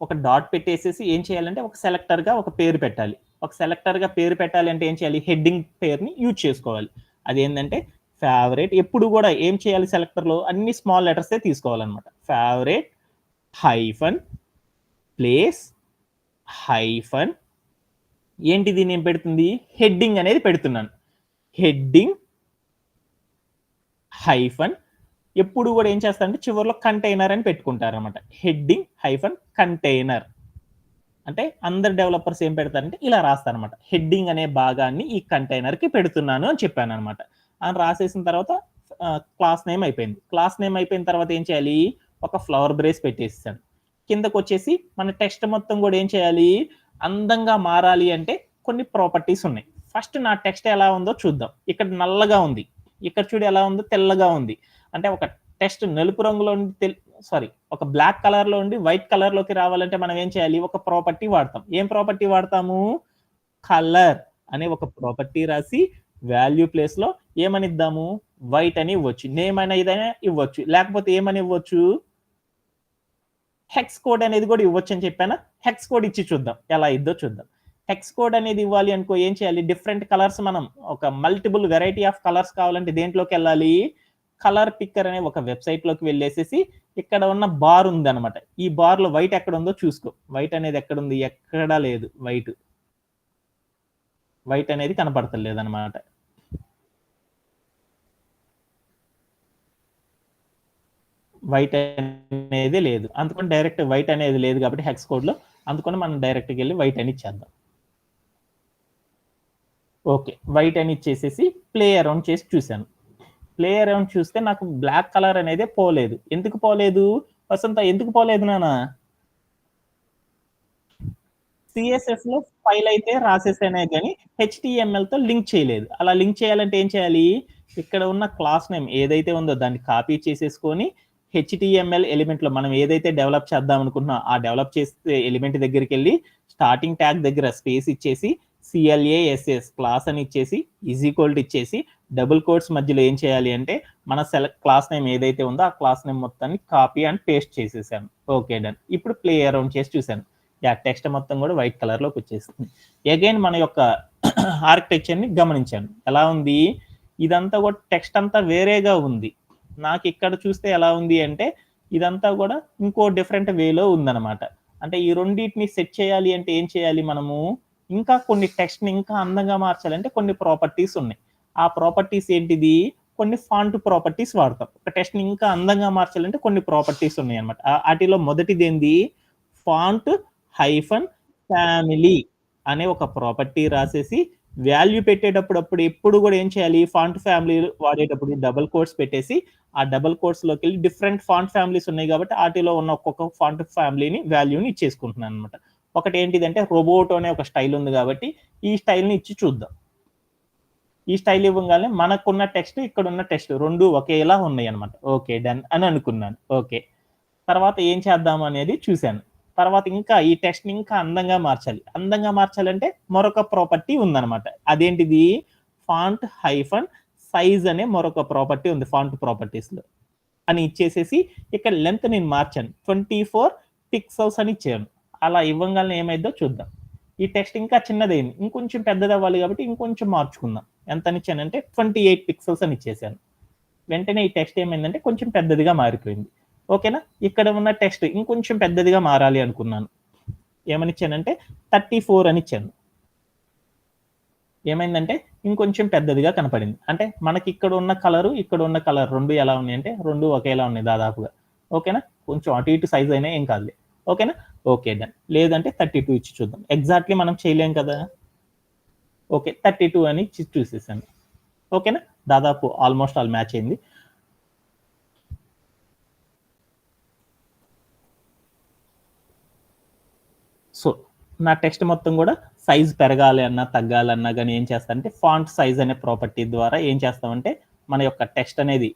ఒక డాట్ పెట్టేసేసి ఏం చేయాలంటే ఒక సెలెక్టర్ గా ఒక పేరు పెట్టాలి. ఒక సెలెక్టర్ గా పేరు పెట్టాలి అంటే ఏం చేయాలి, హెడ్డింగ్ పేరుని యూజ్ చేసుకోవాలి. అదేంటంటే ఫేవరెట్. ఎప్పుడు కూడా ఏం చేయాలి, సెలెక్టర్ లో అన్ని స్మాల్ లెటర్స్ తీసుకోవాలన్నమాట. ఫేవరెట్ హైఫన్ ప్లేస్ హైఫన్ ఏంటిది నేను పెడుతుంది, హెడ్డింగ్ అనేది పెడుతున్నాను. హెడ్డింగ్ హైఫన్ ఎప్పుడు కూడా ఏం చేస్తారంటే చివరిలో కంటైనర్ అని పెట్టుకుంటారు అనమాట. హెడ్డింగ్ హైఫన్ కంటైనర్ అంటే అందరు డెవలపర్స్ ఏం పెడతారంటే ఇలా రాస్తారనమాట. హెడ్డింగ్ అనే భాగాన్ని ఈ కంటైనర్ కి పెడుతున్నాను అని చెప్పాను అనమాట. అని రాసేసిన తర్వాత క్లాస్ నేమ్ అయిపోయింది. క్లాస్ నేమ్ అయిపోయిన తర్వాత ఏం చేయాలి, ఒక ఫ్లవర్ బ్రేస్ పెట్టేసాను. కిందకు వచ్చేసి మన టెక్స్ట్ మొత్తం కూడా ఏం చేయాలి, అందంగా మారాలి అంటే కొన్ని ప్రాపర్టీస్ ఉన్నాయి. ఫస్ట్ నా టెక్స్ట్ ఎలా ఉందో చూద్దాం. ఇక్కడ నల్లగా ఉంది, ఇక్కడ చూడు ఎలా ఉందో తెల్లగా ఉంది. అంటే ఒక టెక్స్ట్ నలుపు రంగులో ఒక బ్లాక్ కలర్ లో ఉండి వైట్ కలర్ లోకి రావాలంటే మనం ఏం చేయాలి, ఒక ప్రాపర్టీ వాడతాం. ఏం ప్రాపర్టీ వాడతాము, కలర్ అనే ఒక ప్రాపర్టీ రాసి వాల్యూ ప్లేస్ లో ఏమని ఇద్దాము, వైట్ అని ఇవ్వచ్చు. నేమ్ అయినా ఏదైనా ఇవ్వచ్చు, లేకపోతే ఏమని ఇవ్వచ్చు, హెక్స్ కోడ్ అనేది కూడా ఇవ్వచ్చు అని చెప్పాను. హెక్స్ కోడ్ ఇచ్చి చూద్దాం ఎలా ఇద్దో చూద్దాం. హెక్స్ కోడ్ అనేది ఇవ్వాలి అనుకో ఏం చేయాలి, డిఫరెంట్ కలర్స్, మనం ఒక మల్టిపుల్ వెరైటీ ఆఫ్ కలర్స్ కావాలంటే దేంట్లోకి వెళ్ళాలి, కలర్ పిక్కర్ అనే ఒక వెబ్సైట్ లోకి వెళ్ళేసేసి ఇక్కడ ఉన్న బార్ ఉంది అనమాట. ఈ బార్ లో వైట్ ఎక్కడ ఉందో చూసుకో. వైట్ అనేది ఎక్కడ ఉంది, ఎక్కడా లేదు. వైట్ అనేది కనపడతలేదు అనమాట. వైట్ అనేది లేదు, అందుకని డైరెక్ట్ వైట్ అనేది లేదు కాబట్టి హెక్స్ కోడ్ లో, అందుకని మనం డైరెక్ట్గా వెళ్ళి వైట్ అని ఇచ్చేద్దాం. ఓకే, వైట్ అని ఇచ్చేసేసి ప్లే అరౌండ్ చేసి చూశాను. ప్లే అరౌండ్ చూస్తే నాకు బ్లాక్ కలర్ అనేది పోలేదు. ఎందుకు పోలేదు వసంత, ఎందుకు పోలేదు నాన్న, సిఎస్ఎస్ లో ఫైల్ అయితే రాసేసానే కానీ హెచ్టిఎంఎల్ తో లింక్ చేయలేదు. అలా లింక్ చేయాలంటే ఏం చేయాలి, ఇక్కడ ఉన్న క్లాస్ నేమ్ ఏదైతే ఉందో దాన్ని కాపీ చేసేసుకొని హెచ్టిఎంఎల్ ఎలిమెంట్ లో మనం ఏదైతే డెవలప్ చేద్దాం అనుకుంటున్నా ఆ డెవలప్ చేసే ఎలిమెంట్ దగ్గరికి వెళ్ళి స్టార్టింగ్ ట్యాగ్ దగ్గర స్పేస్ ఇచ్చేసి CLASS క్లాస్ అని ఇచ్చేసి ఈక్వల్ టు ఇచ్చేసి డబుల్ కోట్స్ మధ్యలో ఏం చేయాలి అంటే మన క్లాస్ నేమ్ ఏదైతే ఉందో ఆ క్లాస్ నేమ్ మొత్తాన్ని కాపీ అండ్ పేస్ట్ చేసేసాను. Okay done. ఇప్పుడు ప్లే అరౌండ్ చేసి చూసాను. టెక్స్ట్ మొత్తం కూడా వైట్ కలర్లోకి వచ్చేస్తుంది. అగైన్ మన యొక్క ఆర్కిటెక్చర్ని గమనించాను. ఎలా ఉంది, ఇదంతా కూడా టెక్స్ట్ అంతా వేరేగా ఉంది. నాకు ఇక్కడ చూస్తే ఎలా ఉంది అంటే ఇదంతా కూడా ఇంకో డిఫరెంట్ వేలో ఉందన్నమాట. అంటే ఈ రెండింటిని సెట్ చేయాలి అంటే ఏం చేయాలి మనము, ఇంకా కొన్ని టెక్స్ట్ని ఇంకా అందంగా మార్చాలంటే కొన్ని ప్రాపర్టీస్ ఉన్నాయి. ఆ ప్రాపర్టీస్ ఏంటిది, కొన్ని ఫాంట్ ప్రాపర్టీస్ వాడతాం. ఒక టెక్స్ట్ని ఇంకా అందంగా మార్చాలంటే కొన్ని ప్రాపర్టీస్ ఉన్నాయి అనమాట. వాటిలో మొదటిది ఏంది, ఫాంట్ హైఫన్ ఫ్యామిలీ అనే ఒక ప్రాపర్టీ రాసేసి వాల్యూ పెట్టేటప్పుడు ఎప్పుడు కూడా ఏం చేయాలి, ఫాంట్ ఫ్యామిలీ వాడేటప్పుడు డబుల్ కోట్స్ పెట్టేసి ఆ డబుల్ కోట్స్ లోకి వెళ్ళి డిఫరెంట్ ఫాంట్ ఫ్యామిలీస్ ఉన్నాయి కాబట్టి వాటిలో ఉన్న ఒక్కొక్క ఫాంట్ ఫ్యామిలీని వాల్యూని ఇచ్చేసుకుంటున్నాను అనమాట. ఒకటి ఏంటిదంటే రోబోటో అనే ఒక స్టైల్ ఉంది కాబట్టి ఈ స్టైల్ని ఇచ్చి చూద్దాం. ఈ స్టైల్ ఇవ్వగానే మనకున్న టెక్స్ట్ ఇక్కడ ఉన్న టెక్స్ట్ రెండు ఒకేలా ఉన్నాయి అనమాట. ఓకే డన్ అని అనుకున్నాను. ఓకే, తర్వాత ఏం చేద్దాము అనేది చూశాను. తర్వాత ఇంకా ఈ టెక్స్ట్ ని ఇంకా అందంగా మార్చాలి. అందంగా మార్చాలంటే మరొక ప్రాపర్టీ ఉందన్నమాట. అదేంటిది, ఫాంట్ హైఫన్ సైజ్ అనే మరొక ప్రాపర్టీ ఉంది ఫాంట్ ప్రాపర్టీస్ లో అని ఇచ్చేసేసి ఇక్కడ లెంత్ నేను మార్చాను, 24 పిక్సెల్స్ అని ఇచ్చాను. అలా ఇవ్వగానే ఏమైందో చూద్దాం. ఈ టెక్స్ట్ ఇంకా చిన్నదైంది, ఇంకొంచెం పెద్దది అవ్వాలి కాబట్టి ఇంకొంచెం మార్చుకుందాం. ఎంత అని ఇచ్చానంటే 28 పిక్సెల్స్ అని ఇచ్చేసాను. వెంటనే ఈ టెక్స్ట్ ఏమైందంటే కొంచెం పెద్దదిగా మారిపోయింది. ఓకేనా, ఇక్కడ ఉన్న టెక్స్ట్ ఇంకొంచెం పెద్దదిగా మారాలి అనుకున్నాను. ఏమని ఇచ్చానంటే 34 అని ఇచ్చాను. ఏమైందంటే ఇంకొంచెం పెద్దదిగా కనపడింది. అంటే మనకి ఇక్కడ ఉన్న కలరు ఇక్కడ ఉన్న కలర్ రెండు ఎలా ఉన్నాయి అంటే రెండు ఒకేలా ఉన్నాయి దాదాపుగా. ఓకేనా, కొంచెం అటు ఇటు సైజ్ అయినా ఏం కాదులే. ఓకేనా, ఓకే డన్. లేదంటే 32 ఇచ్చి చూద్దాం. ఎగ్జాక్ట్లీ మనం చేయలేం కదా. ఓకే, 32 అని చూసేసాను. ఓకేనా, దాదాపు ఆల్మోస్ట్ ఆల్ మ్యాచ్ అయింది. సో నా టెక్స్ట్ మొత్తం కూడా సైజ్ పెరగాలి అన్నా తగ్గాలన్నా కానీ ఏం చేస్తానంటే ఫాంట్ సైజ్ అనే ప్రాపర్టీ ద్వారా ఏం చేస్తామంటే మన యొక్క టెక్స్ట్ అనేది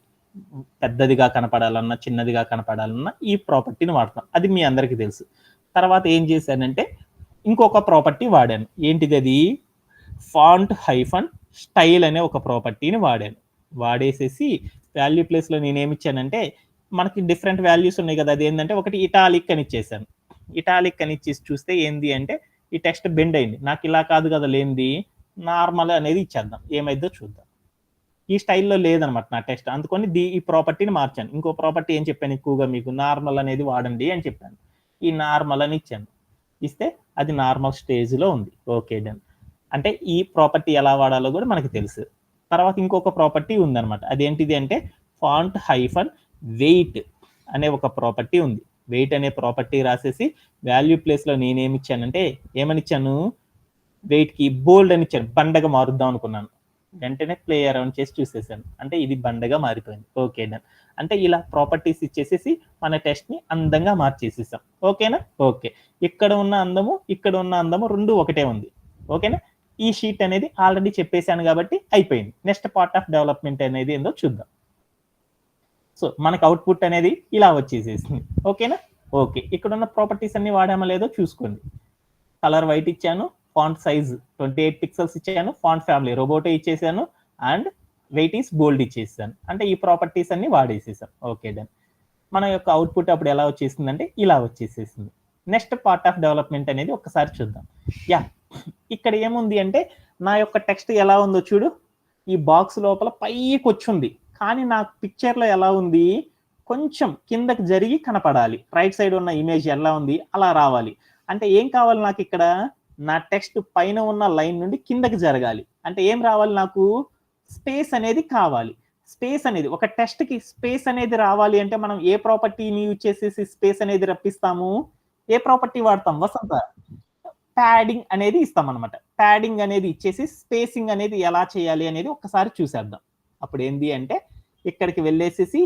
పెద్దదిగా కనపడాలన్నా చిన్నదిగా కనపడాలన్నా ఈ ప్రాపర్టీని వాడతాం. అది మీ అందరికీ తెలుసు. తర్వాత ఏం చేశానంటే ఇంకొక ప్రాపర్టీ వాడాను. ఏంటిది అది, ఫాంట్ హైఫన్ స్టైల్ అనే ఒక ప్రాపర్టీని వాడాను. వాడేసేసి వాల్యూ ప్లేస్లో నేనేమి ఇచ్చానంటే మనకి డిఫరెంట్ వాల్యూస్ ఉన్నాయి కదా, అది ఏంటంటే ఒకటి ఇటాలిక్ అని ఇచ్చేసాను. ఇటాలిక్ అని ఇచ్చేసి చూస్తే ఏంది అంటే ఈ టెక్స్ట్ బెండ్ అయింది. నాకు ఇలా కాదు కదా లేనిది, నార్మల్ అనేది ఇచ్చేద్దాం, ఏమైందో చూద్దాం. ఈ స్టైల్లో లేదనమాట నా టెక్స్ట్, అందుకని ఈ ప్రాపర్టీని మార్చాను. ఇంకో ప్రాపర్టీ ఏం చెప్పాను ఎక్కువగా మీకు, నార్మల్ అనేది వాడండి అని చెప్పాను. ఈ నార్మల్ అని ఇచ్చాను. ఇస్తే అది నార్మల్ స్టేజ్లో ఉంది. Okay done. అంటే ఈ ప్రాపర్టీ ఎలా వాడాలో కూడా మనకి తెలుసు. తర్వాత ఇంకొక ప్రాపర్టీ ఉందన్నమాట. అదేంటిది అంటే ఫాంట్ హైఫన్ వెయిట్ అనే ఒక ప్రాపర్టీ ఉంది. వెయిట్ అనే ప్రాపర్టీ రాసేసి వాల్యూ ప్లేస్లో నేనేమి ఇచ్చానంటే ఏమని ఇచ్చాను, వెయిట్కి బోల్డ్ అని ఇచ్చాను. బండగా మారుద్దాం అనుకున్నాను. వెంటనే ప్లే అరౌండ్ చేసి చూసేసాను, అంటే ఇది బండగా మారిపోయింది. Okay done. అంటే ఇలా ప్రాపర్టీస్ ఇచ్చేసేసి మన టెక్స్ట్ని అందంగా మార్చేసేసాం. ఓకేనా, ఓకే. ఇక్కడ ఉన్న అందము ఇక్కడ ఉన్న అందము రెండు ఒకటే ఉంది. ఓకేనా, ఈ షీట్ అనేది ఆల్రెడీ చెప్పేశాను కాబట్టి అయిపోయింది. నెక్స్ట్ పార్ట్ ఆఫ్ డెవలప్మెంట్ అనేది ఏందో చూద్దాం. సో మనకు అవుట్పుట్ అనేది ఇలా వచ్చేసేసింది. ఓకేనా, ఓకే. ఇక్కడ ఉన్న ప్రాపర్టీస్ అన్ని వాడామో లేదో చూసుకోండి. కలర్ వైట్ ఇచ్చాను, ఫాంట్ సైజ్ 28 పిక్సెల్స్ ఇచ్చాను, ఫాంట్ ఫ్యామిలీ రోబోటో ఇచ్చేసాను, అండ్ వెయిట్ ఈస్ బోల్డ్ ఇచ్చేసాను. అంటే ఈ ప్రాపర్టీస్ అన్ని వాడేసేసాం. Okay done. మన యొక్క అవుట్పుట్ అప్పుడు ఎలా వచ్చేసిందంటే ఇలా వచ్చేసేసింది. నెక్స్ట్ పార్ట్ ఆఫ్ డెవలప్మెంట్ అనేది ఒకసారి చూద్దాం. ఇక్కడ ఏముంది అంటే నా యొక్క టెక్స్ట్ ఎలా ఉందో చూడు. ఈ బాక్స్ లోపల పైకి వచ్చింది, కానీ నాకు పిక్చర్లో ఎలా ఉంది, కొంచెం కిందకి జరిగి కనపడాలి. రైట్ సైడ్ ఉన్న ఇమేజ్ ఎలా ఉంది అలా రావాలి. అంటే ఏం కావాలి నాకు, ఇక్కడ నా టెక్స్ట్ పైన ఉన్న లైన్ నుండి కిందకి జరగాలి. అంటే ఏం రావాలి నాకు, స్పేస్ అనేది కావాలి. స్పేస్ అనేది ఒక టెక్స్ట్కి స్పేస్ అనేది రావాలి అంటే మనం ఏ ప్రాపర్టీని యూజ్ చేసేసి స్పేస్ అనేది రప్పిస్తాము, ఏ ప్రాపర్టీ వాడతాం వసంత, ప్యాడింగ్ అనేది ఇస్తాం అనమాట. ప్యాడింగ్ అనేది ఇచ్చేసి స్పేసింగ్ అనేది ఎలా చేయాలి అనేది ఒక్కసారి చూసేద్దాం. అప్పుడు ఏంది అంటే ఇక్కడికి వెళ్ళేసేసి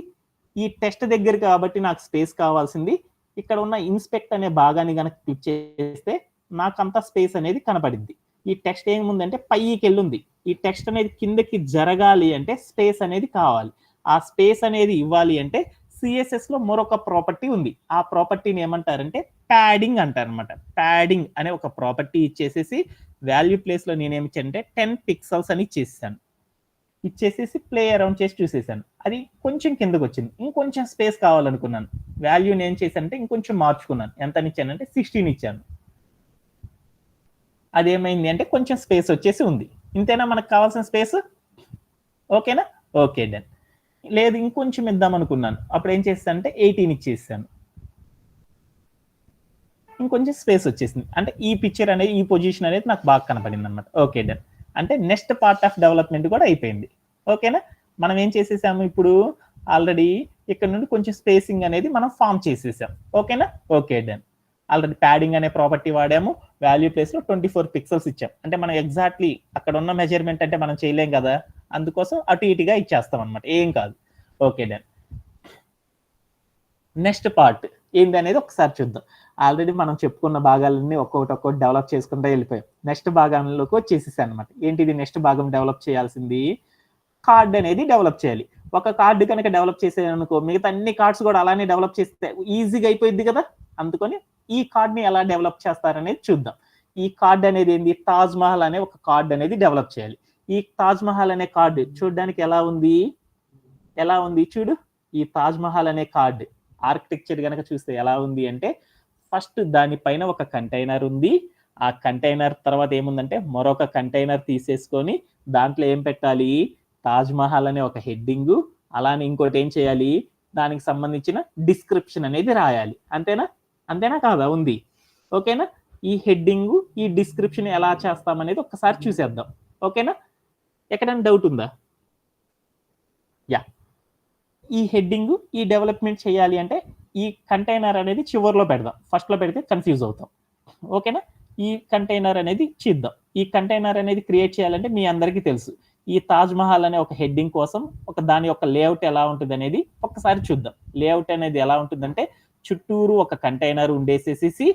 ఈ టెక్స్ట్ దగ్గర కాబట్టి నాకు స్పేస్ కావాల్సింది, ఇక్కడ ఉన్న ఇన్స్పెక్ట్ అనే భాగాన్ని కనుక క్లిక్ చేస్తే నాకు అంత స్పేస్ అనేది కనపడింది. ఈ టెక్స్ట్ ఏముందంటే పైకి వెళ్ళుంది. ఈ టెక్స్ట్ అనేది కిందకి జరగాలి అంటే స్పేస్ అనేది కావాలి. ఆ స్పేస్ అనేది ఇవ్వాలి అంటే సిఎస్ఎస్ లో మరొక ప్రాపర్టీ ఉంది. ఆ ప్రాపర్టీని ఏమంటారంటే ప్యాడింగ్ అంటారనమాట. ప్యాడింగ్ అనే ఒక ప్రాపర్టీ ఇచ్చేసేసి వాల్యూ ప్లేస్ లో నేనేమి ఇచ్చానంటే 10 పిక్సెల్స్ అని ఇచ్చేసాను. ఇచ్చేసేసి ప్లే అరౌండ్ చేసి చూసేసాను. అది కొంచెం కిందకు వచ్చింది. ఇంకొంచెం స్పేస్ కావాలనుకున్నాను. వాల్యూని ఏం చేశానంటే ఇంకొంచెం మార్చుకున్నాను. ఎంత ఇచ్చానంటే 16 ఇచ్చాను. అదేమైంది అంటే కొంచెం స్పేస్ వచ్చేసి ఉంది. ఇంతేనా మనకు కావాల్సిన స్పేస్? ఓకేనా? Okay done. లేదు ఇంకొంచెం ఇద్దాం అనుకున్నాను. అప్పుడు ఏం చేస్తానంటే 18 ఇచ్చేసాను. ఇంకొంచెం స్పేస్ వచ్చేసింది. అంటే ఈ పిక్చర్ అనేది, ఈ పొజిషన్ అనేది నాకు బాగా కనపడింది అనమాట. Okay done. అంటే నెక్స్ట్ పార్ట్ ఆఫ్ డెవలప్మెంట్ కూడా అయిపోయింది. ఓకేనా? మనం ఏం చేసేసాము ఇప్పుడు ఆల్రెడీ ఇక్కడ నుండి కొంచెం స్పేసింగ్ అనేది మనం ఫామ్ చేసేసాం. ఓకేనా? Okay done. ఆల్రెడీ ప్యాడింగ్ అనే ప్రాపర్టీ వాడాము. వాల్యూ ప్లేస్ లో 24 పిక్సెల్స్ ఇచ్చాం. అంటే మనం ఎగ్జాక్ట్లీ అక్కడ ఉన్న మెజర్మెంట్ అంటే మనం చేయలేం కదా, అందుకోసం అటు ఇటుగా ఇచ్చేస్తాం అనమాట. ఏం కాదు. Okay done. నెక్స్ట్ పార్ట్ ఏంది అనేది ఒకసారి చూద్దాం. ఆల్రెడీ మనం చెప్పుకున్న భాగాలన్నీ ఒక్కొక్కటి డెవలప్ చేసుకుంటూ వెళ్ళిపోయాం. నెక్స్ట్ భాగంలోకి వచ్చేసేసాను అనమాట. ఏంటిది నెక్స్ట్ భాగం డెవలప్ చేయాల్సింది? కార్డ్ అనేది డెవలప్ చేయాలి. ఒక కార్డు కనుక డెవలప్ చేసేదనుకో మిగతా అన్ని కార్డ్స్ కూడా అలానే డెవలప్ చేస్తే ఈజీగా అయిపోయింది కదా. అందుకని ఈ కార్డ్ ని ఎలా డెవలప్ చేస్తారనేది చూద్దాం. ఈ కార్డ్ అనేది ఏంది? తాజ్ మహల్ అనే ఒక కార్డ్ అనేది డెవలప్ చేయాలి. ఈ తాజ్ మహల్ అనే కార్డు చూడడానికి ఎలా ఉంది? ఎలా ఉంది చూడు. ఈ తాజ్ మహల్ అనే కార్డు ఆర్కిటెక్చర్ కనుక చూస్తే ఎలా ఉంది అంటే, ఫస్ట్ దానిపైన ఒక కంటైనర్ ఉంది. ఆ కంటైనర్ తర్వాత ఏముందంటే మరొక కంటైనర్ తీసేసుకొని దాంట్లో ఏం పెట్టాలి? తాజ్ మహల్ అనే ఒక హెడ్డింగ్, అలానే ఇంకోటి ఏం చేయాలి? దానికి సంబంధించిన డిస్క్రిప్షన్ అనేది రాయాలి. అంతేనా? అంతేనా కాదా? ఉంది. ఓకేనా? ఈ హెడ్డింగ్, ఈ డిస్క్రిప్షన్ ఎలా చేస్తామనేది ఒక్కసారి చూసేద్దాం. ఓకేనా? ఎక్కడైనా డౌట్ ఉందా? యా. ఈ హెడ్డింగ్, ఈ డెవలప్మెంట్ చేయాలి అంటే ఈ కంటైనర్ అనేది చివరిలో పెడదాం. ఫస్ట్ లో పెడితే కన్ఫ్యూజ్ అవుతాం. ఓకేనా? ఈ కంటైనర్ అనేది చేద్దాం. ఈ కంటైనర్ అనేది క్రియేట్ చేయాలంటే మీ అందరికీ తెలుసు, ఈ తాజ్ మహల్ అనే ఒక హెడ్డింగ్ కోసం దాని యొక్క లేఅవుట్ ఎలా ఉంటుంది అనేది ఒక్కసారి చూద్దాం. లేఅవుట్ అనేది ఎలా ఉంటుందంటే చుట్టూరు ఒక కంటైనర్ ఉండేసేసి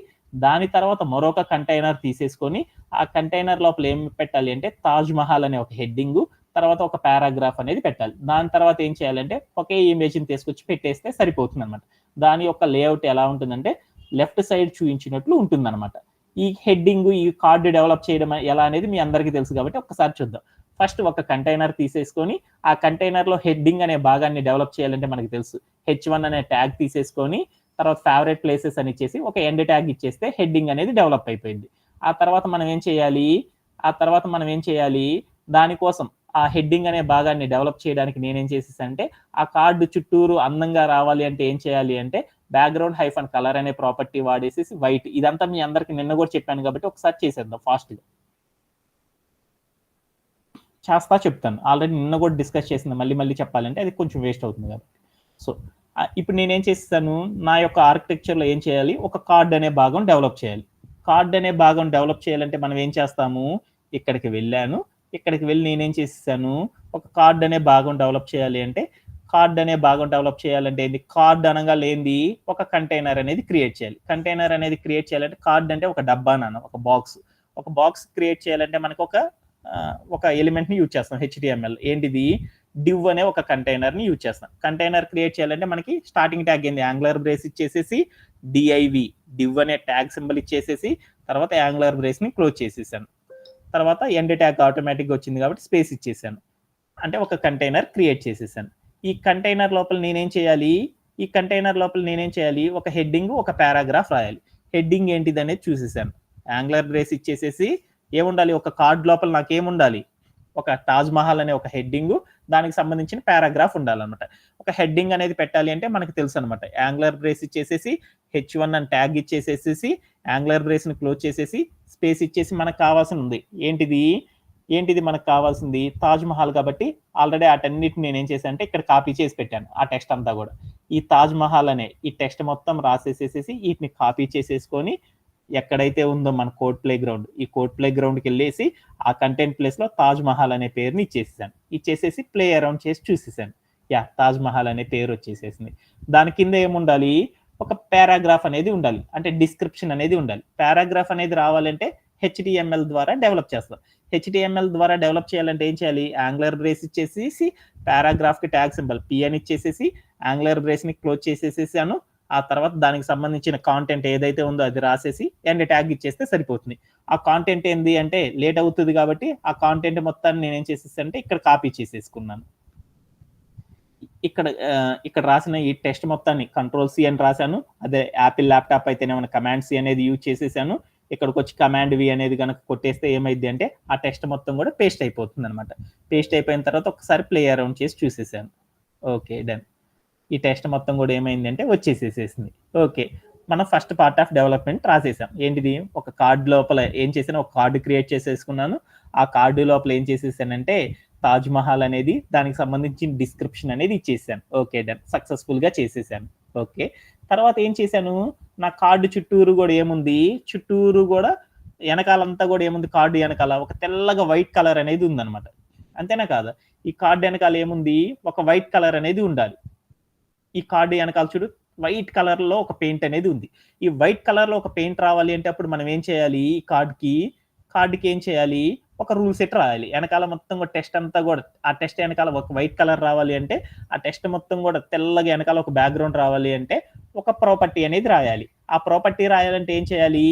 దాని తర్వాత మరొక కంటైనర్ తీసేసుకొని ఆ కంటైనర్ లోపల ఏం పెట్టాలి అంటే తాజ్ మహల్ అనే ఒక హెడ్డింగ్, తర్వాత ఒక పారాగ్రాఫ్ అనేది పెట్టాలి. దాని తర్వాత ఏం చేయాలంటే ఒకే ఇమేజ్ ని తీసుకొచ్చి పెట్టేస్తే సరిపోతుంది అనమాట. దాని యొక్క లేఅవుట్ ఎలా ఉంటుందంటే లెఫ్ట్ సైడ్ చూపించినట్లు ఉంటుంది అనమాట. ఈ హెడ్డింగ్, ఈ కార్డు డెవలప్ చేయడం ఎలా అనేది మీ అందరికీ తెలుసు కాబట్టి ఒక్కసారి చూద్దాం. ఫస్ట్ ఒక కంటైనర్ తీసేసుకొని ఆ కంటైనర్ లో హెడ్డింగ్ అనే భాగాన్ని డెవలప్ చేయాలంటే మనకి తెలుసు, H1 అనే ట్యాగ్ తీసేసుకొని తర్వాత ఫేవరెట్ ప్లేసెస్ అని ఇచ్చేసి ఒక ఎండ్ ట్యాగ్ ఇచ్చేస్తే హెడ్డింగ్ అనేది డెవలప్ అయిపోయింది. ఆ తర్వాత మనం ఏం చేయాలి? దానికోసం ఆ హెడ్డింగ్ అనే భాగాన్ని డెవలప్ చేయడానికి నేనేం చేసేసానంటే ఆ కార్డు చుట్టూరు అందంగా రావాలి అంటే ఏం చేయాలి అంటే బ్యాక్గ్రౌండ్ హైఫన్ కలర్ అనే ప్రాపర్టీ వాడేసేసి వైట్. ఇదంతా మీ అందరికి నిన్న కూడా చెప్పాను కాబట్టి ఒకసారి చేసేద్దాం ఫాస్ట్ గా. చెప్తాను. ఆల్రెడీ నిన్న కూడా డిస్కస్ చేసింది, మళ్ళీ చెప్పాలంటే అది కొంచెం వేస్ట్ అవుతుంది కాబట్టి. సో ఇప్పుడు నేనేం చేస్తాను, నా యొక్క ఆర్కిటెక్చర్ లో ఏం చేయాలి? ఒక కార్డ్ అనే భాగం డెవలప్ చేయాలి. కార్డ్ అనే భాగం డెవలప్ చేయాలంటే మనం ఏం చేస్తాము? ఇక్కడికి వెళ్ళి నేనేం చేసేసాను, ఒక కార్డ్ అనే భాగం డెవలప్ చేయాలి అంటే ఏంది? కార్డ్ అనగా లేనిది ఒక కంటైనర్ అనేది క్రియేట్ చేయాలి. కంటైనర్ అనేది క్రియేట్ చేయాలంటే కార్డ్ అంటే ఒక డబ్బా నాన్న, ఒక బాక్స్ క్రియేట్ చేయాలంటే మనకు ఒక ఎలిమెంట్ ని యూజ్ చేస్తాం. HTML ఏంటిది? div అనే ఒక కంటైనర్ ని యూజ్ చేస్తాం. కంటైనర్ క్రియేట్ చేయాలంటే మనకి స్టార్టింగ్ ట్యాగ్ ఏంది? యాంగులర్ బ్రేస్ ఇచ్చేసేసి div అనే ట్యాగ్ సింబల్ ఇచ్చేసేసి తర్వాత యాంగులర్ బ్రేస్ ని క్లోజ్ చేసేసాను. తర్వాత ఎండ్ ట్యాగ్ ఆటోమేటిక్ గా వచ్చింది కాబట్టి స్పేస్ ఇచ్చేసాను. అంటే ఒక కంటైనర్ క్రియేట్ చేసేసాను. ఈ కంటైనర్ లోపల నేనేం చేయాలి? ఒక హెడ్డింగ్, ఒక పారాగ్రాఫ్ రాయాలి. హెడ్డింగ్ ఏంటిది అనేది చూసేసాను. యాంగులర్ బ్రేస్ ఇచ్చేసేసి ఏముండాలి? ఒక కార్డ్ లోపల నాకు ఏముండాలి? ఒక తాజ్ మహల్ అనే ఒక హెడ్డింగ్, దానికి సంబంధించిన పారాగ్రాఫ్ ఉండాలన్నమాట. ఒక హెడ్డింగ్ అనేది పెట్టాలి అంటే మనకి తెలుసు అనమాట. యాంగులర్ బ్రేస్ ఇచ్చేసేసి H1 అని ట్యాగ్ ఇచ్చేసేసి యాంగులర్ బ్రేస్ ని క్లోజ్ చేసేసి స్పేస్ ఇచ్చేసి మనకు కావాల్సింది ఉంది. ఏంటిది మనకు కావాల్సింది? తాజ్ మహల్ కాబట్టి ఆల్రెడీ వాటన్నిటిని నేనేం చేశాను అంటే ఇక్కడ కాపీ చేసి పెట్టాను. ఆ టెక్స్ట్ అంతా కూడా ఈ తాజ్ మహల్ అనే ఈ టెక్స్ట్ మొత్తం రాసేసేసి వీటిని కాపీ చేసేసుకొని ఎక్కడైతే ఉందో మన కోడ్ ప్లే గ్రౌండ్, ఈ కోడ్ ప్లే గ్రౌండ్కి వెళ్ళేసి ఆ కంటెంట్ ప్లేస్ లో తాజ్ మహల్ అనే పేరుని ఇచ్చేసేసి ప్లే అరౌండ్ చేసి చూసేసాను. తాజ్ మహల్ అనే పేరు వచ్చేసేసింది. దాని కింద ఏముండాలి? ఒక పారాగ్రాఫ్ అనేది ఉండాలి, అంటే డిస్క్రిప్షన్ అనేది ఉండాలి. పారాగ్రాఫ్ అనేది రావాలంటే HTML ద్వారా డెవలప్ చేస్తాం. HTML ద్వారా డెవలప్ చేయాలంటే ఏం చేయాలి? యాంగులర్ బ్రేస్ ఇచ్చేసేసి పారాగ్రాఫ్ కి ట్యాగ్ సింబల్ P అని ఇచ్చేసేసి యాంగులర్ బ్రేస్ ని క్లోజ్ చేసేసేసాను. ఆ తర్వాత దానికి సంబంధించిన కాంటెంట్ ఏదైతే ఉందో అది రాసేసి ఎండ్ ట్యాగ్ ఇచ్చేస్తే సరిపోతుంది. ఆ కాంటెంట్ ఏంది అంటే లేట్ అవుతుంది కాబట్టి ఆ కాంటెంట్ మొత్తాన్ని నేనేం చేసేసానంటే ఇక్కడ కాపీ చేసేసుకున్నాను. ఇక్కడ రాసిన ఈ టెక్స్ట్ మొత్తాన్ని Ctrl+C అని రాశాను. అదే యాపిల్ ల్యాప్టాప్ అయితేనేమన్నా Command+C అనేది యూజ్ చేసేసాను. ఇక్కడికి వచ్చి కమాండ్ వి అనేది కనుక కొట్టేస్తే ఏమైంది అంటే ఆ టెక్స్ట్ మొత్తం కూడా పేస్ట్ అయిపోతుంది అనమాట. పేస్ట్ అయిపోయిన తర్వాత ఒకసారి ప్లే అరౌండ్ చేసి చూసేసాను. Okay, done. ఈ టెక్స్ట్ మొత్తం కూడా ఏమైంది అంటే వచ్చేసేసేసింది. ఓకే, మనం ఫస్ట్ పార్ట్ ఆఫ్ డెవలప్మెంట్ రాసేసాం. ఏంటిది, ఒక కార్డు లోపల ఏం చేసాను, ఒక కార్డు క్రియేట్ చేసేసుకున్నాను. ఆ కార్డు లోపల ఏం చేసేసానంటే తాజ్ మహల్ అనేది దానికి సంబంధించిన డిస్క్రిప్షన్ అనేది ఇచ్చేసాను. Okay, done. సక్సెస్ఫుల్ గా చేసేసాను. ఓకే, తర్వాత ఏం చేశాను, నా కార్డు చుట్టూరు కూడా ఏముంది, చుట్టూరు కూడా వెనకాలంతా కూడా ఏముంది, కార్డు వెనకాల ఒక తెల్లగా వైట్ కలర్ అనేది ఉందన్నమాట. అంతేనా కాదా, ఈ కార్డు వెనకాల ఏముంది, ఒక వైట్ కలర్ అనేది ఉండాలి. ఈ కార్డు వెనకాల చూడు వైట్ కలర్ లో ఒక పెయింట్ అనేది ఉంది. ఈ వైట్ కలర్ లో ఒక పెయింట్ రావాలి అంటే అప్పుడు మనం ఏం చేయాలి, ఈ కార్డుకి ఏం చేయాలి, ఒక రూల్ సెట్ రాయాలి. వెనకాల మొత్తం కూడా టెస్ట్ అంతా కూడా ఆ టెస్ట్ వెనకాల ఒక వైట్ కలర్ రావాలి అంటే, ఆ టెస్ట్ మొత్తం కూడా తెల్లగా వెనకాల ఒక బ్యాక్గ్రౌండ్ రావాలి అంటే ఒక ప్రాపర్టీ అనేది రాయాలి. ఆ ప్రాపర్టీ రాయాలంటే ఏం చేయాలి,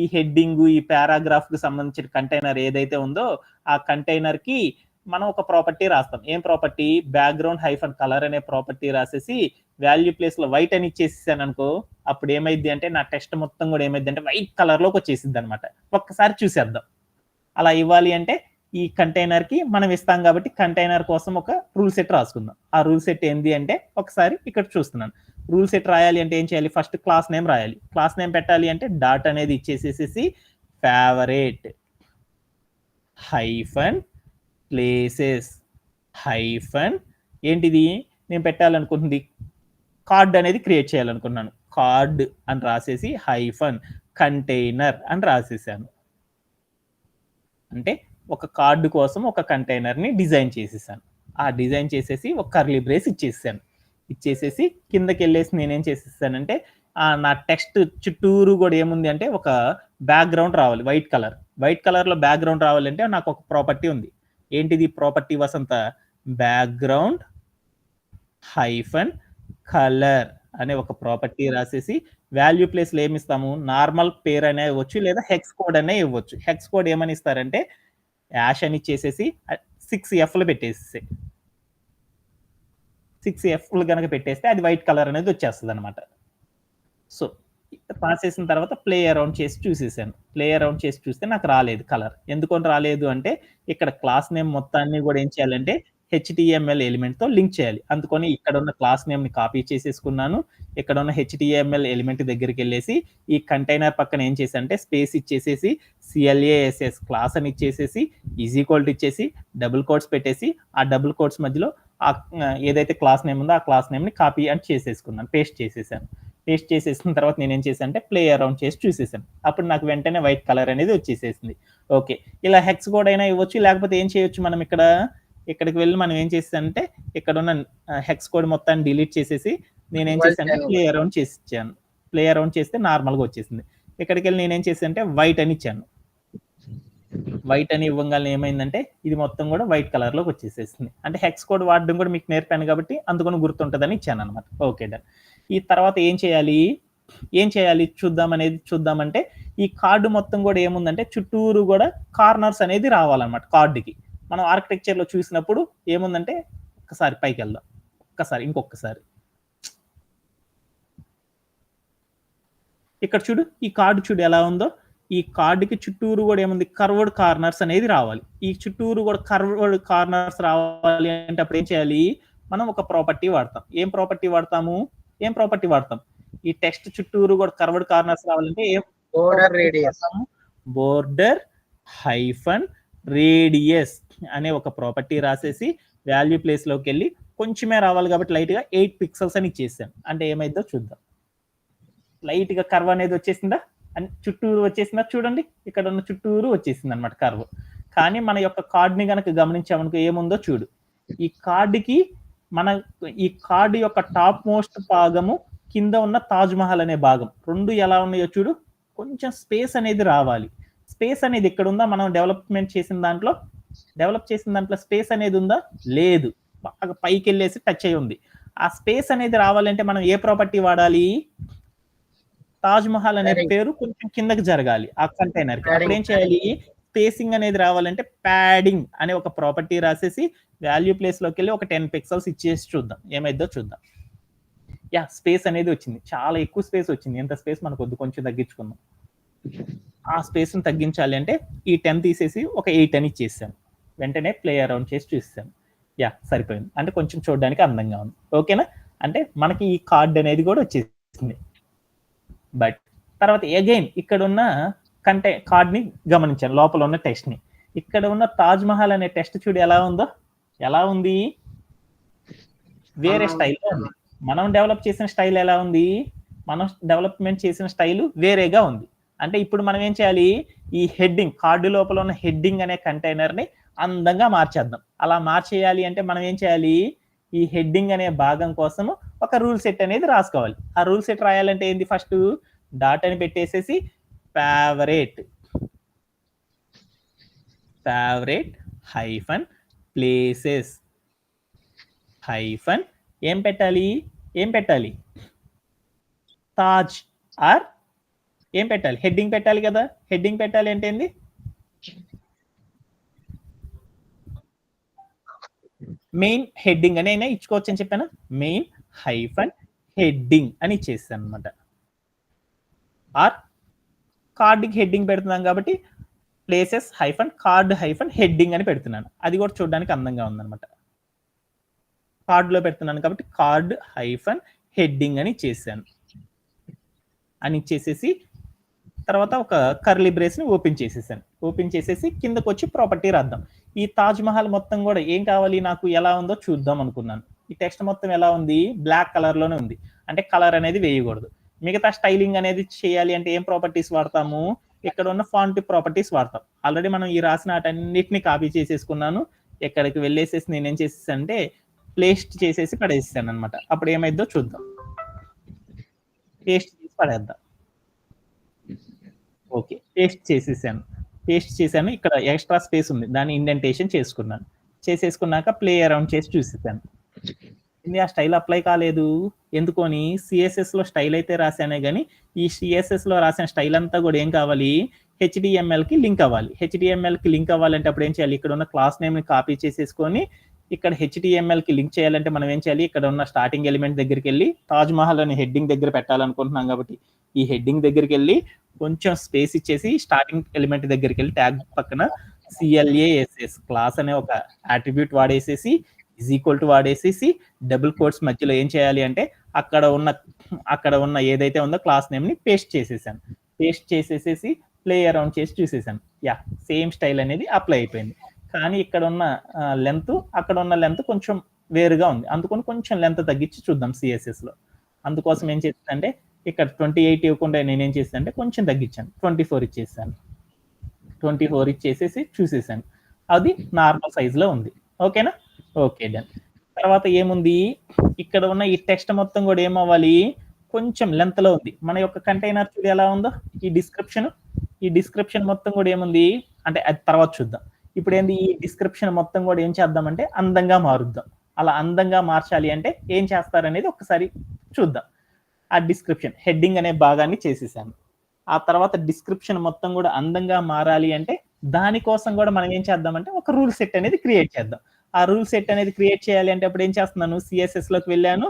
ఈ హెడ్డింగ్, ఈ పారాగ్రాఫ్ కి సంబంధించిన కంటైనర్ ఏదైతే ఉందో ఆ కంటైనర్ కి మనం ఒక ప్రాపర్టీ రాస్తాం. ఏం ప్రాపర్టీ, బ్యాక్గ్రౌండ్ హైఫన్ కలర్ అనే ప్రాపర్టీ రాసేసి వాల్యూ ప్లేస్ లో వైట్ అని ఇచ్చేసాను అనుకో, అప్పుడు ఏమైంది అంటే నా టెక్స్ట్ మొత్తం కూడా ఏమైంది అంటే వైట్ కలర్ లోకి వచ్చేసింది అనమాట. ఒక్కసారి చూసేద్దాం. అలా ఇవ్వాలి అంటే ఈ కంటైనర్ కి మనం ఇస్తాం కాబట్టి కంటైనర్ కోసం ఒక రూల్ సెట్ రాసుకుందాం. ఆ రూల్ సెట్ ఏంది అంటే ఒకసారి ఇక్కడ చూస్తున్నాను. రూల్ సెట్ రాయాలి అంటే ఏం చేయాలి, ఫస్ట్ క్లాస్ నేమ్ రాయాలి. క్లాస్ నేమ్ పెట్టాలి అంటే డాట్ అనేది ఇచ్చేసేసి ఫేవరెట్ హైఫన్ ప్లేసెస్ హైఫన్ ఏంటిది నేను పెట్టాలనుకుంటుంది, కార్డ్ అనేది క్రియేట్ చేయాలనుకున్నాను. కార్డ్ అని రాసేసి హైఫన్ కంటైనర్ అని రాసేసాను. అంటే ఒక కార్డు కోసం ఒక కంటైనర్ ని డిజైన్ చేసేసాను. ఆ డిజైన్ చేసేసి ఒక కర్లీ బ్రేస్ ఇచ్చేసాను. ఇచ్చేసేసి కిందకి వెళ్ళేసి నేనేం చేసేసానంటే నా టెక్స్ట్ చుట్టూరు కూడా ఏముంది అంటే ఒక బ్యాక్గ్రౌండ్ రావాలి, వైట్ కలర్. వైట్ కలర్ లో బ్యాక్గ్రౌండ్ రావాలంటే నాకు ఒక ప్రాపర్టీ ఉంది. ఏంటిది ప్రాపర్టీ వసంత, బ్యాక్గ్రౌండ్ హైఫన్ కలర్ అనే ఒక ప్రాపర్టీ రాసేసి వాల్యూ ప్లేస్ లో ఏమిస్తాము, నార్మల్ పేరు అనే ఇవ్వచ్చు లేదా హెక్స్ కోడ్ అనే ఇవ్వచ్చు. హెక్స్ కోడ్ ఏమని ఇస్తారంటే యాష్ అని ఇచ్చేసేసి 6F పెట్టేసి 6F కనుక పెట్టేస్తే అది వైట్ కలర్ అనేది వచ్చేస్తుంది అనమాట. సో రాసేసిన తర్వాత ప్లే అరౌండ్ చేసి చూసేసాను. ప్లే అరౌండ్ చేసి చూస్తే నాకు రాలేదు కలర్. ఎందుకొని రాలేదు అంటే ఇక్కడ క్లాస్ నేమ్ మొత్తాన్ని కూడా ఏం చేయాలంటే HTML ఎలిమెంట్ తో లింక్ చేయాలి. అందుకని ఇక్కడ ఉన్న క్లాస్ నేమ్ ని కాపీ చేసేసుకున్నాను. ఇక్కడ ఉన్న HTML ఎలిమెంట్ దగ్గరికి వెళ్ళేసి ఈ కంటైనర్ పక్కన ఏం చేశానంటే స్పేస్ ఇచ్చేసేసి CLASS క్లాస్ అని ఇచ్చేసేసి ఈజ్ ఈక్వల్ టు ఇచ్చేసి డబుల్ కోట్స్ పెట్టేసి ఆ డబుల్ కోట్స్ మధ్యలో ఏదైతే క్లాస్ నేమ్ ఉందో ఆ క్లాస్ నేమ్ ని కాపీ అని చేసేసుకున్నాను, పేస్ట్ చేసేసాను. పేస్ట్ చేసేసిన తర్వాత నేను ఏం చేశాను అంటే ప్లే అరౌండ్ చేసి చూసేసాను. అప్పుడు నాకు వెంటనే వైట్ కలర్ అనేది వచ్చేసేసింది. ఓకే, ఇలా హెక్స్ కోడ్ అయినా ఇవ్వచ్చు, లేకపోతే ఏం చేయొచ్చు మనం ఇక్కడికి వెళ్ళి మనం ఏం చేసానంటే ఇక్కడ ఉన్న హెక్స్ కోడ్ మొత్తాన్ని డిలీట్ చేసేసి నేనేం చేశాను ప్లే అరౌండ్ చేసి ఇచ్చాను. ప్లే అరౌండ్ చేస్తే నార్మల్గా వచ్చేసింది. ఇక్కడికి వెళ్ళి నేనేం చేశానంటే వైట్ అని ఇచ్చాను. వైట్ అని ఇవ్వగానే ఏమైందంటే ఇది మొత్తం కూడా వైట్ కలర్ లోకి వచ్చేసేసింది. అంటే హెక్స్ కోడ్ వాడడం కూడా మీకు నేర్పాను కాబట్టి అందుకని గుర్తుంటుందని ఇచ్చాను అనమాట. Okay done. ఈ తర్వాత ఏం చేయాలి చూద్దామంటే ఈ కార్డు మొత్తం కూడా ఏముందంటే చుట్టూరు కూడా కార్నర్స్ అనేది రావాలన్నమాట. కార్డుకి మనం ఆర్కిటెక్చర్ లో చూసినప్పుడు ఏముందంటే ఒక్కసారి పైకి వెళ్దాం, ఇంకొకసారి ఇక్కడ చూడు, ఈ కార్డు చూడు ఎలా ఉందో. ఈ కార్డుకి చుట్టూరు కూడా ఏముంది, కర్వర్డ్ కార్నర్స్ అనేది రావాలి. ఈ చుట్టూరు కూడా కర్వర్డ్ కార్నర్స్ రావాలి అంటే అప్పుడు ఏం చేయాలి, మనం ఒక ప్రాపర్టీ వాడతాం. ఏం ప్రాపర్టీ వాడతాం, ఈ టెక్స్ట్ చుట్టూరు కూడా కర్వర్డ్ కార్నర్స్ రావాలంటే బోర్డర్ హైఫన్ రేడియస్ అనే ఒక ప్రాపర్టీ రాసేసి వాల్యూ ప్లేస్ లోకి వెళ్ళి కొంచెమే రావాలి కాబట్టి లైట్ గా 8 పిక్సెల్స్ అని ఇచ్చేసాను. అంటే ఏమైందో చూద్దాం. లైట్ గా కర్వ్ అనేది వచ్చేసిందా, చుట్టూరు వచ్చేసిందా చూడండి, ఇక్కడ ఉన్న చుట్టూరు వచ్చేసింది అనమాట కర్వ్. కానీ మన యొక్క కార్డ్ ని కనుక గమనించామనుకో ఏముందో చూడు, ఈ కార్డు యొక్క టాప్ మోస్ట్ భాగము కింద ఉన్న తాజ్ మహల్ అనే భాగం రెండు ఎలా ఉన్నాయో చూడు. కొంచెం స్పేస్ అనేది రావాలి. స్పేస్ అనేది ఇక్కడ ఉందా, మనం డెవలప్ చేసిన దాంట్లో స్పేస్ అనేది ఉందా, లేదు, బాగా పైకి వెళ్ళేసి టచ్ అయి ఉంది. ఆ స్పేస్ అనేది రావాలంటే మనం ఏ ప్రాపర్టీ వాడాలి, తాజ్ మహల్ అనే పేరు కొంచెం కిందకి జరగాలి ఆ కంటైనర్ కి. అప్పుడు ఏం చేయాలి, స్పేసింగ్ అనేది రావాలంటే ప్యాడింగ్ అనే ఒక ప్రాపర్టీ రాసేసి వాల్యూ ప్లేస్ లోకి వెళ్ళి ఒక 10 పిక్సెల్స్ ఇచ్చేసి చూద్దాం ఏమైందో చూద్దాం. స్పేస్ అనేది వచ్చింది, చాలా ఎక్కువ స్పేస్ వచ్చింది. ఎంత స్పేస్ మనకు వద్దు, కొంచెం తగ్గించుకుందాం. ఆ స్పేస్ని తగ్గించాలి అంటే ఈ 10 తీసేసి ఒక 8 అని ఇచ్చేసాను. వెంటనే ప్లే అరౌండ్ చేసి చూస్తాను. యా సరిపోయింది. అంటే కొంచెం చూడడానికి అందంగా ఉంది. ఓకేనా? అంటే మనకి ఈ కార్డ్ అనేది కూడా వచ్చేసింది. బట్ తర్వాత అగైన్ ఇక్కడ ఉన్న కార్డ్ ని గమనించాను, లోపల ఉన్న టెక్స్ట్ ని. ఇక్కడ ఉన్న తాజ్ మహల్ అనే టెక్స్ట్ చూడు ఎలా ఉందో. ఎలా ఉంది? వేరే స్టైల్లో ఉంది. మనం డెవలప్ చేసిన స్టైల్ ఎలా ఉంది? మనం డెవలప్మెంట్ చేసిన స్టైల్ వేరేగా ఉంది. అంటే ఇప్పుడు మనం ఏం చేయాలి? ఈ హెడ్డింగ్, కార్డు లోపల ఉన్న హెడ్డింగ్ అనే కంటైనర్ ని అందంగా మార్చేద్దాం. అలా మార్చేయాలి అంటే మనం ఏం చేయాలి? ఈ హెడ్డింగ్ అనే భాగం కోసం ఒక రూల్ సెట్ అనేది రాసుకోవాలి. ఆ రూల్ సెట్ రాయాలంటే ఏంది? ఫస్ట్ డాట్ అని పెట్టేసేసి ఫేవరెట్ హైఫన్ ప్లేసెస్ హైఫన్ ఏం పెట్టాలి? తాజ్ ఆర్ ఏం పెట్టాలి? హెడ్డింగ్ పెట్టాలి కదా. హెడ్డింగ్ పెట్టాలి అంటే ఏంది? మెయిన్ హెడ్డింగ్ అని అయినా ఇచ్చుకోవచ్చు అని చెప్పాను. మెయిన్ హైఫన్ హెడ్డింగ్ అని ఇచ్చేస్తాను అనమాట. ఆర్ కార్డ్కి హెడ్డింగ్ పెడుతున్నాం కాబట్టి places hyphen card hyphen heading అని పెడుతున్నాను. అది కూడా చూడడానికి అందంగా ఉందన్నమాట. కార్డులో పెడుతున్నాను కాబట్టి కార్డ్ హైఫన్ హెడ్డింగ్ అని ఇచ్చేసాను. అని ఇచ్చేసేసి తర్వాత ఒక కర్లీ బ్రేస్ ని ఓపెన్ చేసేసాను. ఓపెన్ చేసేసి కిందకు వచ్చి ప్రాపర్టీ రాద్దాం. ఈ తాజ్ మహల్ మొత్తం కూడా ఏం కావాలి నాకు, ఎలా ఉందో చూద్దాం అనుకున్నాను. ఈ టెక్స్ట్ మొత్తం ఎలా ఉంది? బ్లాక్ కలర్ లోనే ఉంది. అంటే కలర్ అనేది వేయకూడదు. మిగతా స్టైలింగ్ అనేది చేయాలి అంటే ఏం ప్రాపర్టీస్ వాడతాము? ఇక్కడ ఉన్న ఫాంట్ ప్రాపర్టీస్ వాడతాం. ఆల్రెడీ మనం ఈ రాసిన వాటన్నిటిని కాపీ చేసేసుకున్నాను. ఎక్కడికి వెళ్ళేసేసి నేను ఏం చేసేసాను అంటే పేస్ట్ చేసేసి పడేసాను అనమాట. అప్పుడు ఏమైందో చూద్దాం. పేస్ట్ చేసి పడేద్దాం. ఓకే, పేస్ట్ చేశాను. ఇక్కడ ఎక్స్ట్రా స్పేస్ ఉంది, దాన్ని ఇండెంటేషన్ చేసుకున్నాను. చేసేసుకున్నాక ప్లే అరౌండ్ చేసి చూసేసాను. ఆ స్టైల్ అప్లై కాలేదు. ఎందుకని? సిఎస్ఎస్ లో స్టైల్ అయితే రాశానే కానీ ఈ సిఎస్ఎస్ లో రాసిన స్టైల్ అంతా కూడా ఏం కావాలి? HTML కి లింక్ అవ్వాలి. HTML కి లింక్ అవ్వాలంటే అప్పుడు ఏం చేయాలి? ఇక్కడ ఉన్న క్లాస్ నేమ్ ని కాపీ చేసేసుకొని ఇక్కడ HTML కి లింక్ చేయాలంటే మనం ఏం చేయాలి? ఇక్కడ ఉన్న స్టార్టింగ్ ఎలిమెంట్ దగ్గరికి వెళ్ళి తాజ్ మహల్ అనే హెడ్డింగ్ దగ్గర పెట్టాలనుకుంటున్నాం కాబట్టి ఈ హెడ్డింగ్ దగ్గరికి వెళ్ళి కొంచెం స్పేస్ ఇచ్చేసి స్టార్టింగ్ ఎలిమెంట్ దగ్గరికి వెళ్ళి ట్యాగ్ పక్కన CLASS క్లాస్ అనే ఒక అట్రిబ్యూట్ వాడేసేసి ఈక్వల్ టు వాడేసేసి డబుల్ కోట్స్ మధ్యలో ఏం చేయాలి అంటే అక్కడ ఉన్న ఏదైతే ఉందో క్లాస్ నేమ్ ని పేస్ట్ చేసేసాను. పేస్ట్ చేసేసేసి ప్లే అరౌండ్ చేసి చూసేసాను. యా, సేమ్ స్టైల్ అనేది అప్లై అయిపోయింది. కానీ ఇక్కడ ఉన్న లెంత్ అక్కడ ఉన్న లెంత్ కొంచెం వేరుగా ఉంది. అందుకని కొంచెం లెంత్ తగ్గించి చూద్దాం సిఎస్ఎస్ లో. అందుకోసం ఏం చేసిందంటే ఇక్కడ 28 ఇవ్వకుండా నేనేం చేశానంటే కొంచెం తగ్గించాను, 24 ఇచ్చేసాను. 24 ఇచ్చేసేసి చూసేసాను. అది నార్మల్ సైజ్ లో ఉంది. ఓకేనా? Okay done. తర్వాత ఏముంది? ఇక్కడ ఉన్న ఈ టెక్స్ట్ మొత్తం కూడా ఏమవ్వాలి? కొంచెం లెంత్ లో ఉంది. మన యొక్క కంటైనర్ చూడు ఎలా ఉందో. ఈ డిస్క్రిప్షన్ మొత్తం కూడా ఏముంది అంటే అది తర్వాత చూద్దాం. ఇప్పుడు ఏంది? ఈ డిస్క్రిప్షన్ మొత్తం కూడా ఏం చేద్దామంటే అందంగా మారుద్దాం. అలా అందంగా మార్చాలి అంటే ఏం చేస్తారనేది ఒకసారి చూద్దాం. ఆ డిస్క్రిప్షన్ హెడ్డింగ్ అనే భాగాన్ని చేసేసాను. ఆ తర్వాత డిస్క్రిప్షన్ మొత్తం కూడా అందంగా మారాలి అంటే దానికోసం కూడా మనం ఏం చేద్దామంటే ఒక రూల్ సెట్ అనేది క్రియేట్ చేద్దాం. ఆ రూల్ సెట్ అనేది క్రియేట్ చేయాలి అంటే అప్పుడు ఏం చేస్తున్నాను? సిఎస్ఎస్ లోకి వెళ్ళాను.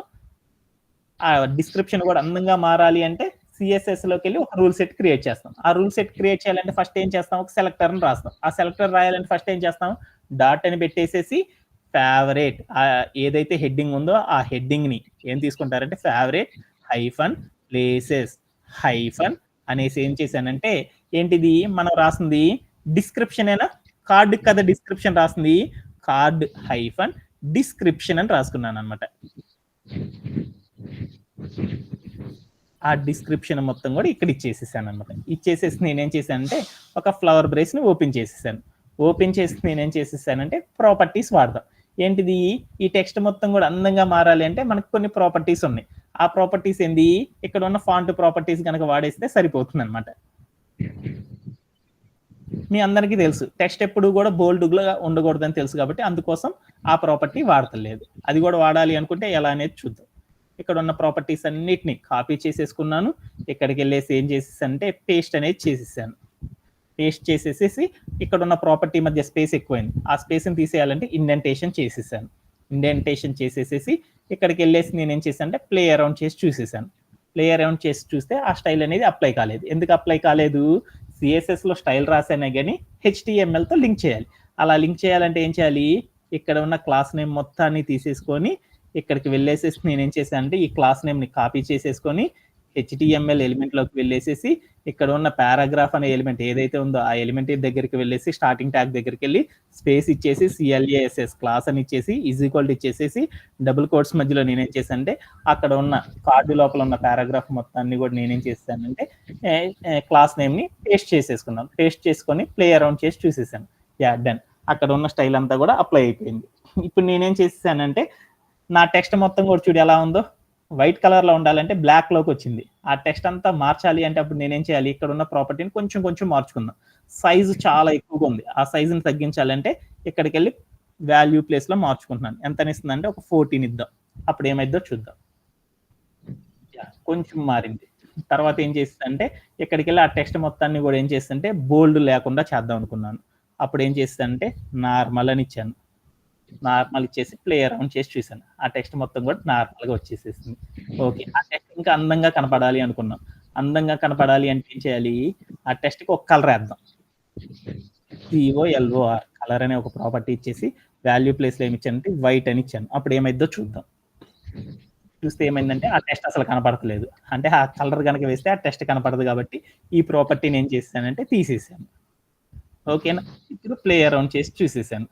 ఆ డిస్క్రిప్షన్ కూడా అందంగా మారాలి అంటే సిఎస్ఎస్ లోకి వెళ్ళి ఒక రూల్ సెట్ క్రియేట్ చేస్తాం. ఆ రూల్ సెట్ క్రియేట్ చేయాలంటే ఫస్ట్ ఏం చేస్తాం? ఒక సెలెక్టర్ అని రాస్తాం. ఆ సెలెక్టర్ రాయాలంటే ఫస్ట్ ఏం చేస్తాం? డాట్ అని పెట్టేసేసి ఫేవరెట్ ఏదైతే హెడ్డింగ్ ఉందో ఆ హెడ్డింగ్ ని ఏం తీసుకుంటారంటే ఫేవరెట్ హైఫన్ ప్లేసెస్ హైఫన్ అనేసి ఏం చేశానంటే ఏంటిది మనం రాసింది? డిస్క్రిప్షన్ అయినా కార్డు కదా డిస్క్రిప్షన్ రాసింది. కార్డ్ హైఫన్ డిస్క్రిప్షన్ అని రాసుకున్నాను అనమాట. ఆ డిస్క్రిప్షన్ మొత్తం కూడా ఇక్కడ ఇచ్చేసేసాను అనమాట. ఇచ్చేసేసి నేనేం చేశానంటే ఒక ఫ్లవర్ బ్రేస్ ని ఓపెన్ చేసేసాను. ఓపెన్ చేసి నేనేం చేసేసానంటే ప్రాపర్టీస్ వాడదాం. ఏంటిది? ఈ టెక్స్ట్ మొత్తం కూడా అందంగా మారాలి అంటే మనకు కొన్ని ప్రాపర్టీస్ ఉన్నాయి. ఆ ప్రాపర్టీస్ ఏంది? ఇక్కడ ఉన్న ఫాంట్ ప్రాపర్టీస్ కనుక వాడేస్తే సరిపోతుంది అనమాట. మీ అందరికీ తెలుసు టెక్స్ట్ ఎప్పుడు కూడా బోల్డ్గా ఉండకూడదని తెలుసు కాబట్టి అందుకోసం ఆ ప్రాపర్టీ వాడతలేదు. అది కూడా వాడాలి అనుకుంటే ఎలా అనేది చూద్దాం. ఇక్కడ ఉన్న ప్రాపర్టీస్ అన్నిటిని కాపీ చేసేసుకున్నాను. ఇక్కడికి వెళ్ళేసి ఏం చేసేసానంటే పేస్ట్ అనేది చేసేసాను. పేస్ట్ చేసేసేసి ఇక్కడ ఉన్న ప్రాపర్టీ మధ్య స్పేస్ ఎక్కువైంది. ఆ స్పేస్ని తీసేయాలంటే ఇండెంటేషన్ చేసేసాను. ఇండెంటేషన్ చేసేసేసి ఇక్కడికి వెళ్ళేసి నేను ఏం చేశానంటే ప్లే అరౌండ్ చేసి చూసేసాను. ప్లే అరౌండ్ చేసి చూస్తే ఆ స్టైల్ అనేది అప్లై కాలేదు. ఎందుకు అప్లై కాలేదు? సిఎస్ఎస్లో స్టైల్ రాసానే కానీ హెచ్టిఎంఎల్తో లింక్ చేయాలి. అలా లింక్ చేయాలంటే ఏం చేయాలి, ఇక్కడ ఉన్న క్లాస్ నేమ్ మొత్తాన్ని తీసేసుకొని ఇక్కడికి వెళ్ళేసేసి నేనేం చేశాను అంటే ఈ క్లాస్ నేమ్ని కాపీ చేసేసుకొని హెచ్టిఎంఎల్ ఎలిమెంట్లోకి వెళ్ళేసేసి ఇక్కడ ఉన్న పారాగ్రాఫ్ అనే ఎలిమెంట్ ఏదైతే ఉందో ఆ ఎలిమెంట్ దగ్గరికి వెళ్ళేసి స్టార్టింగ్ ట్యాగ్ దగ్గరికి వెళ్ళి స్పేస్ ఇచ్చేసి సిఎల్ఏఎస్ఎస్ క్లాస్ అని ఇచ్చేసి ఈక్వల్ ఇచ్చేసేసి డబుల్ కోట్స్ మధ్యలో నేనేం చేశానంటే అక్కడ ఉన్న కార్డు లోపల ఉన్న పారాగ్రాఫ్ మొత్తాన్ని కూడా నేనేం చేశానంటే క్లాస్ నేమ్ని పేస్ట్ చేసేసుకున్నాను. పేస్ట్ చేసుకొని ప్లే అరౌండ్ చేసి చూసేసాను. Yeah done. అక్కడ ఉన్న స్టైల్ అంతా కూడా అప్లై అయిపోయింది. ఇప్పుడు నేనేం చేసేసానంటే నా టెక్స్ట్ మొత్తం కూడా చూడు ఎలా ఉందో, వైట్ కలర్ లో ఉండాలంటే బ్లాక్ లోకి వచ్చింది. ఆ టెక్స్ట్ అంతా మార్చాలి అంటే అప్పుడు నేనేం చేయాలి, ఇక్కడ ఉన్న ప్రాపర్టీని కొంచెం కొంచెం మార్చుకుందాం. సైజు చాలా ఎక్కువగా ఉంది, ఆ సైజుని తగ్గించాలంటే ఇక్కడికి వెళ్ళి వాల్యూ ప్లేస్ లో మార్చుకుంటున్నాను. ఎంత ఇస్తుందంటే ఒక 14 ఇద్దాం. అప్పుడు ఏమైద్దో చూద్దాం. కొంచెం మారింది. తర్వాత ఏం చేస్తుందంటే ఇక్కడికి వెళ్ళి ఆ టెక్స్ట్ మొత్తాన్ని కూడా ఏం చేస్తుంటే బోల్డ్ లేకుండా చేద్దాం అనుకున్నాను. అప్పుడు ఏం చేస్తుందంటే నార్మల్ అని ఇచ్చాను. నార్మల్ ఇచ్చేసి ప్లే అరౌండ్ చేసి చూసాను. ఆ టెక్స్ట్ మొత్తం కూడా నార్మల్ గా వచ్చేసేసింది. ఓకే, ఆ టెక్స్ట్ ఇంకా అందంగా కనపడాలి అనుకున్నాం. అందంగా కనపడాలి అంటే ఏం చేయాలి, ఆ టెక్స్ట్ కి ఒక కలర్ వేద్దాం. COLOR కలర్ అనే ఒక ప్రాపర్టీ ఇచ్చేసి వాల్యూ ప్లేస్ లో ఏమి ఇచ్చానంటే వైట్ అని ఇచ్చాను. అప్పుడు ఏమైందో చూద్దాం. చూస్తే ఏమైందంటే ఆ టెక్స్ట్ అసలు కనపడతలేదు. అంటే ఆ కలర్ కనుక వేస్తే ఆ టెక్స్ట్ కనపడదు కాబట్టి ఈ ప్రాపర్టీని ఏం చేశానంటే తీసేసాను. ఓకేనా, ఇప్పుడు ప్లే అరౌండ్ చేసి చూసేసాను.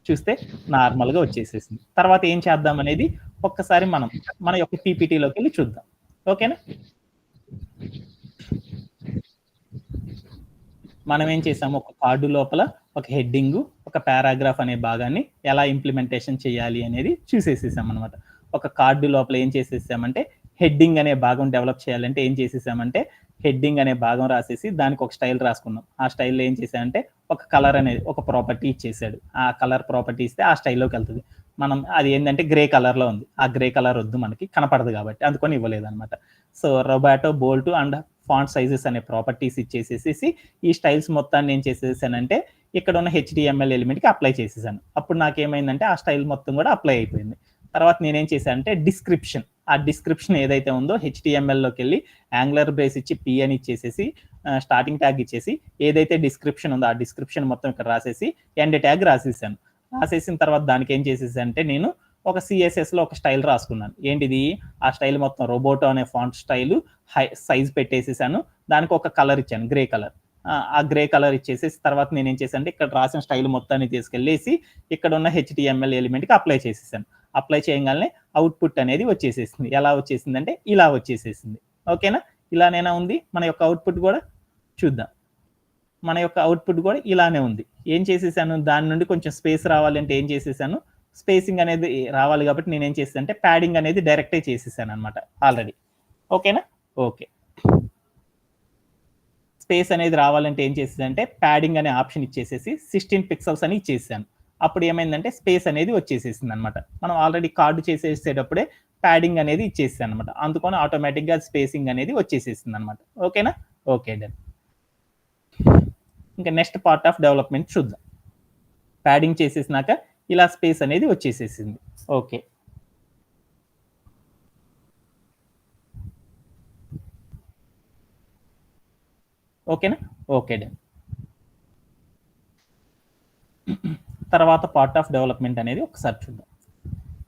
చూస్తే నార్మల్ గా వచ్చేసేసింది. తర్వాత ఏం చేద్దాం అనేది ఒక్కసారి మన యొక్క పీపీటీలోకి వెళ్ళి చూద్దాం. ఓకేనా, మనం ఏం చేసాము, ఒక కార్డు లోపల ఒక హెడ్డింగ్, ఒక పారాగ్రాఫ్ అనే భాగాన్ని ఎలా ఇంప్లిమెంటేషన్ చేయాలి అనేది చూసేసేసాం అనమాట. ఒక కార్డు లోపల ఏం చేసేసామంటే హెడ్డింగ్ అనే భాగం డెవలప్ చేయాలంటే ఏం చేసేసామంటే హెడ్డింగ్ అనే భాగం రాసేసి దానికి ఒక స్టైల్ రాసుకున్నాం. ఆ స్టైల్లో ఏం చేశానంటే ఒక కలర్ అనేది ఒక ప్రాపర్టీ ఇచ్చేసాడు. ఆ కలర్ ప్రాపర్టీ ఇస్తే ఆ స్టైల్లోకి వెళ్తుంది. మనం అది ఏంటంటే గ్రే కలర్ లో ఉంది, ఆ గ్రే కలర్ వద్దు, మనకి కనపడదు కాబట్టి అందుకొని ఇవ్వలేదు అనమాట. So Roboto bold and font sizes అనే ప్రాపర్టీస్ ఇచ్చేసేసి ఈ స్టైల్స్ మొత్తాన్ని ఏం చేసేసానంటే ఇక్కడ ఉన్న హెచ్డిఎంఎల్ ఎలిమెంట్కి అప్లై చేసేసాను. అప్పుడు నాకేమైందంటే ఆ స్టైల్ మొత్తం కూడా అప్లై అయిపోయింది. తర్వాత నేనేం చేశానంటే డిస్క్రిప్షన్, ఆ డిస్క్రిప్షన్ ఏదైతే ఉందో హెచ్డిఎంఎల్లోకి వెళ్ళి యాంగులర్ బ్రేస్ ఇచ్చి పి అని ఇచ్చేసేసి స్టార్టింగ్ ట్యాగ్ ఇచ్చేసి ఏదైతే డిస్క్రిప్షన్ ఉందో ఆ డిస్క్రిప్షన్ మొత్తం ఇక్కడ రాసేసి ఎండ్ ట్యాగ్ రాసేసాను. రాసేసిన తర్వాత దానికి ఏం చేసేసానంటే నేను ఒక సిఎస్ఎస్ లో ఒక స్టైల్ రాసుకున్నాను. ఏంటిది, ఆ స్టైల్ మొత్తం రోబోటో అనే ఫాంట్ స్టైల్ సైజ్ పెట్టేసేసాను. దానికి ఒక కలర్ ఇచ్చాను, గ్రే కలర్. ఆ గ్రే కలర్ ఇచ్చేసేసి తర్వాత నేను ఏం చేశాను అంటే ఇక్కడ రాసిన స్టైల్ మొత్తాన్ని తీసుకెళ్ళేసి ఇక్కడ ఉన్న హెచ్డిఎంఎల్ ఎలిమెంట్కి అప్లై చేసేసాను. అప్లై చేయగానే అవుట్పుట్ అనేది వచ్చేసేసింది. ఎలా వచ్చేసింది అంటే ఇలా వచ్చేసేసింది. ఓకేనా, ఇలానేనా ఉంది మన యొక్క అవుట్పుట్ కూడా. చూద్దాం, మన యొక్క అవుట్పుట్ కూడా ఇలానే ఉంది. ఏం చేసేసాను, దాని నుండి కొంచెం స్పేస్ రావాలంటే ఏం చేసేసాను, స్పేసింగ్ అనేది రావాలి కాబట్టి నేను ఏం చేసాను అంటే ప్యాడింగ్ అనేది డైరెక్టే చేసేసాను అనమాట ఆల్రెడీ. ఓకేనా, ఓకే. స్పేస్ అనేది రావాలంటే ఏం చేసేదంటే ప్యాడింగ్ అనే ఆప్షన్ ఇచ్చేసేసి 16 పిక్సెల్స్ అని ఇచ్చేసాను. అప్పుడు ఏమైందంటే స్పేస్ అనేది వచ్చేసేసింది అనమాట. మనం ఆల్రెడీ కార్డు చేసేసేటప్పుడే ప్యాడింగ్ అనేది ఇచ్చేసాను అనమాట. అందుకని ఆటోమేటిక్గా స్పేసింగ్ అనేది వచ్చేసేసింది అనమాట. ఓకేనా, ఓకే డన్. ఇంకా నెక్స్ట్ పార్ట్ ఆఫ్ డెవలప్మెంట్ చూద్దాం. ప్యాడింగ్ చేసేసినాక ఇలా స్పేస్ అనేది వచ్చేసేసింది. ఓకే, ఓకేనా, ఓకే డన్. తర్వాత పార్ట్ ఆఫ్ డెవలప్మెంట్ అనేది ఒకసారి చూద్దాం.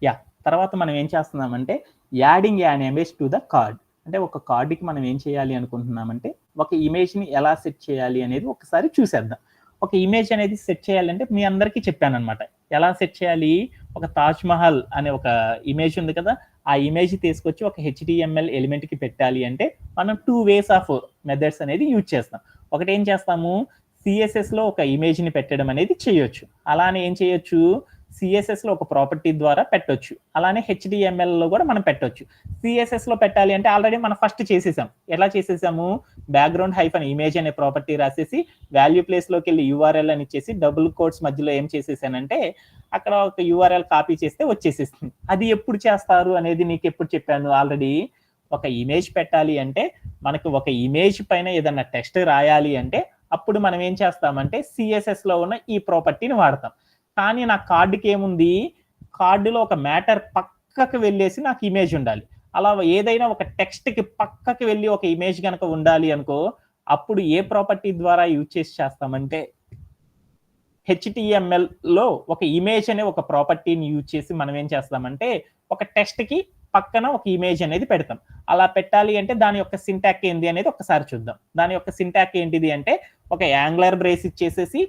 యా, తర్వాత మనం ఏం చేస్తున్నామంటే adding an image to the card. అంటే ఒక కార్డుకి మనం ఏం చేయాలి అనుకుంటున్నామంటే ఒక ఇమేజ్ని ఎలా సెట్ చేయాలి అనేది ఒకసారి చూసేద్దాం. ఒక ఇమేజ్ అనేది సెట్ చేయాలంటే మీ అందరికీ చెప్పాను అనమాట. ఎలా సెట్ చేయాలి, ఒక తాజ్ మహల్ అనే ఒక ఇమేజ్ ఉంది కదా, ఆ ఇమేజ్ తీసుకొచ్చి ఒక హెచ్డిఎంఎల్ ఎలిమెంట్కి పెట్టాలి అంటే మనం 2 ways ఆఫ్ మెథడ్స్ అనేది యూజ్ చేస్తాం. ఒకటి ఏం చేస్తాము, సిఎస్ఎస్లో ఒక ఇమేజ్ని పెట్టడం అనేది చేయొచ్చు. అలానే ఏం చేయొచ్చు, సిఎస్ఎస్లో ఒక ప్రాపర్టీ ద్వారా పెట్టొచ్చు. అలానే హెచ్డిఎంఎల్లో కూడా మనం పెట్టొచ్చు. సిఎస్ఎస్లో పెట్టాలి అంటే ఆల్రెడీ మనం ఫస్ట్ చేసేసాం. ఎలా చేసేసాము, బ్యాక్గ్రౌండ్ హైఫన్ ఇమేజ్ అనే ప్రాపర్టీ రాసేసి వాల్యూ ప్లేస్లోకి వెళ్ళి యూఆర్ఎల్ అని ఇచ్చేసి డబుల్ కోట్స్ మధ్యలో ఏం చేసేసానంటే అక్కడ ఒక యూఆర్ఎల్ కాపీ చేస్తే వచ్చేసేస్తుంది. అది ఎప్పుడు చేస్తారు అనేది నీకు ఎప్పుడు చెప్పాను ఆల్రెడీ. ఒక ఇమేజ్ పెట్టాలి అంటే మనకు ఒక ఇమేజ్ పైన ఏదన్నా టెక్స్ట్ రాయాలి అంటే అప్పుడు మనం ఏం చేస్తామంటే సిఎస్ఎస్లో ఉన్న ఈ ప్రాపర్టీని వాడతాం. కానీ నా కార్డుకి ఏముంది, కార్డులో ఒక మ్యాటర్ పక్కకి వెళ్ళేసి నాకు ఇమేజ్ ఉండాలి. అలా ఏదైనా ఒక టెక్స్ట్కి పక్కకి వెళ్ళి ఒక ఇమేజ్ కనుక ఉండాలి అనుకో అప్పుడు ఏ ప్రాపర్టీ ద్వారా యూజ్ చేసి చేస్తామంటే హెచ్టిఎంఎల్లో ఒక ఇమేజ్ అనే ఒక ప్రాపర్టీని యూజ్ చేసి మనం ఏం చేస్తామంటే ఒక టెక్స్ట్కి పక్కన ఒక ఇమేజ్ అనేది పెడతాం. అలా పెట్టాలి అంటే దాని యొక్క సింటాక్ ఏంది అనేది ఒకసారి చూద్దాం. దాని యొక్క సింటాక్ ఏంటిది అంటే ఒక యాంగులర్ బ్రేస్ ఇచ్చేసేసి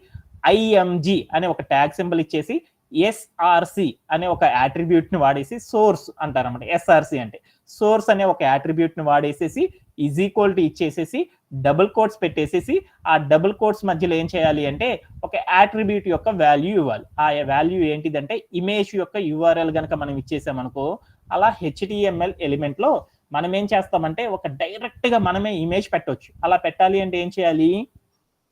ఐఎంజి అనే ఒక ట్యాగ్ సింబల్ ఇచ్చేసి ఎస్ఆర్సి అనే ఒక యాట్రిబ్యూట్ ని వాడేసి సోర్స్ అంటారన్నమాట. ఎస్ఆర్సి అంటే సోర్స్ అనే ఒక యాట్రిబ్యూట్ ని వాడేసేసి ఈజ్ ఈక్వల్ టు ఇచ్చేసేసి డబుల్ కోట్స్ పెట్టేసేసి ఆ డబుల్ కోట్స్ మధ్యలో ఏం చేయాలి అంటే ఒక యాట్రిబ్యూట్ యొక్క వాల్యూ ఇవ్వాలి. ఆ వాల్యూ ఏంటిదంటే ఇమేజ్ యొక్క యూఆర్ఎల్ కనుక మనం ఇచ్చేసామనుకో అలా హెచ్టిఎంఎల్ ఎలిమెంట్ లో మనం ఏం చేస్తామంటే ఒక డైరెక్ట్ గా మనమే ఇమేజ్ పెట్టవచ్చు. అలా పెట్టాలి అంటే ఏం చేయాలి,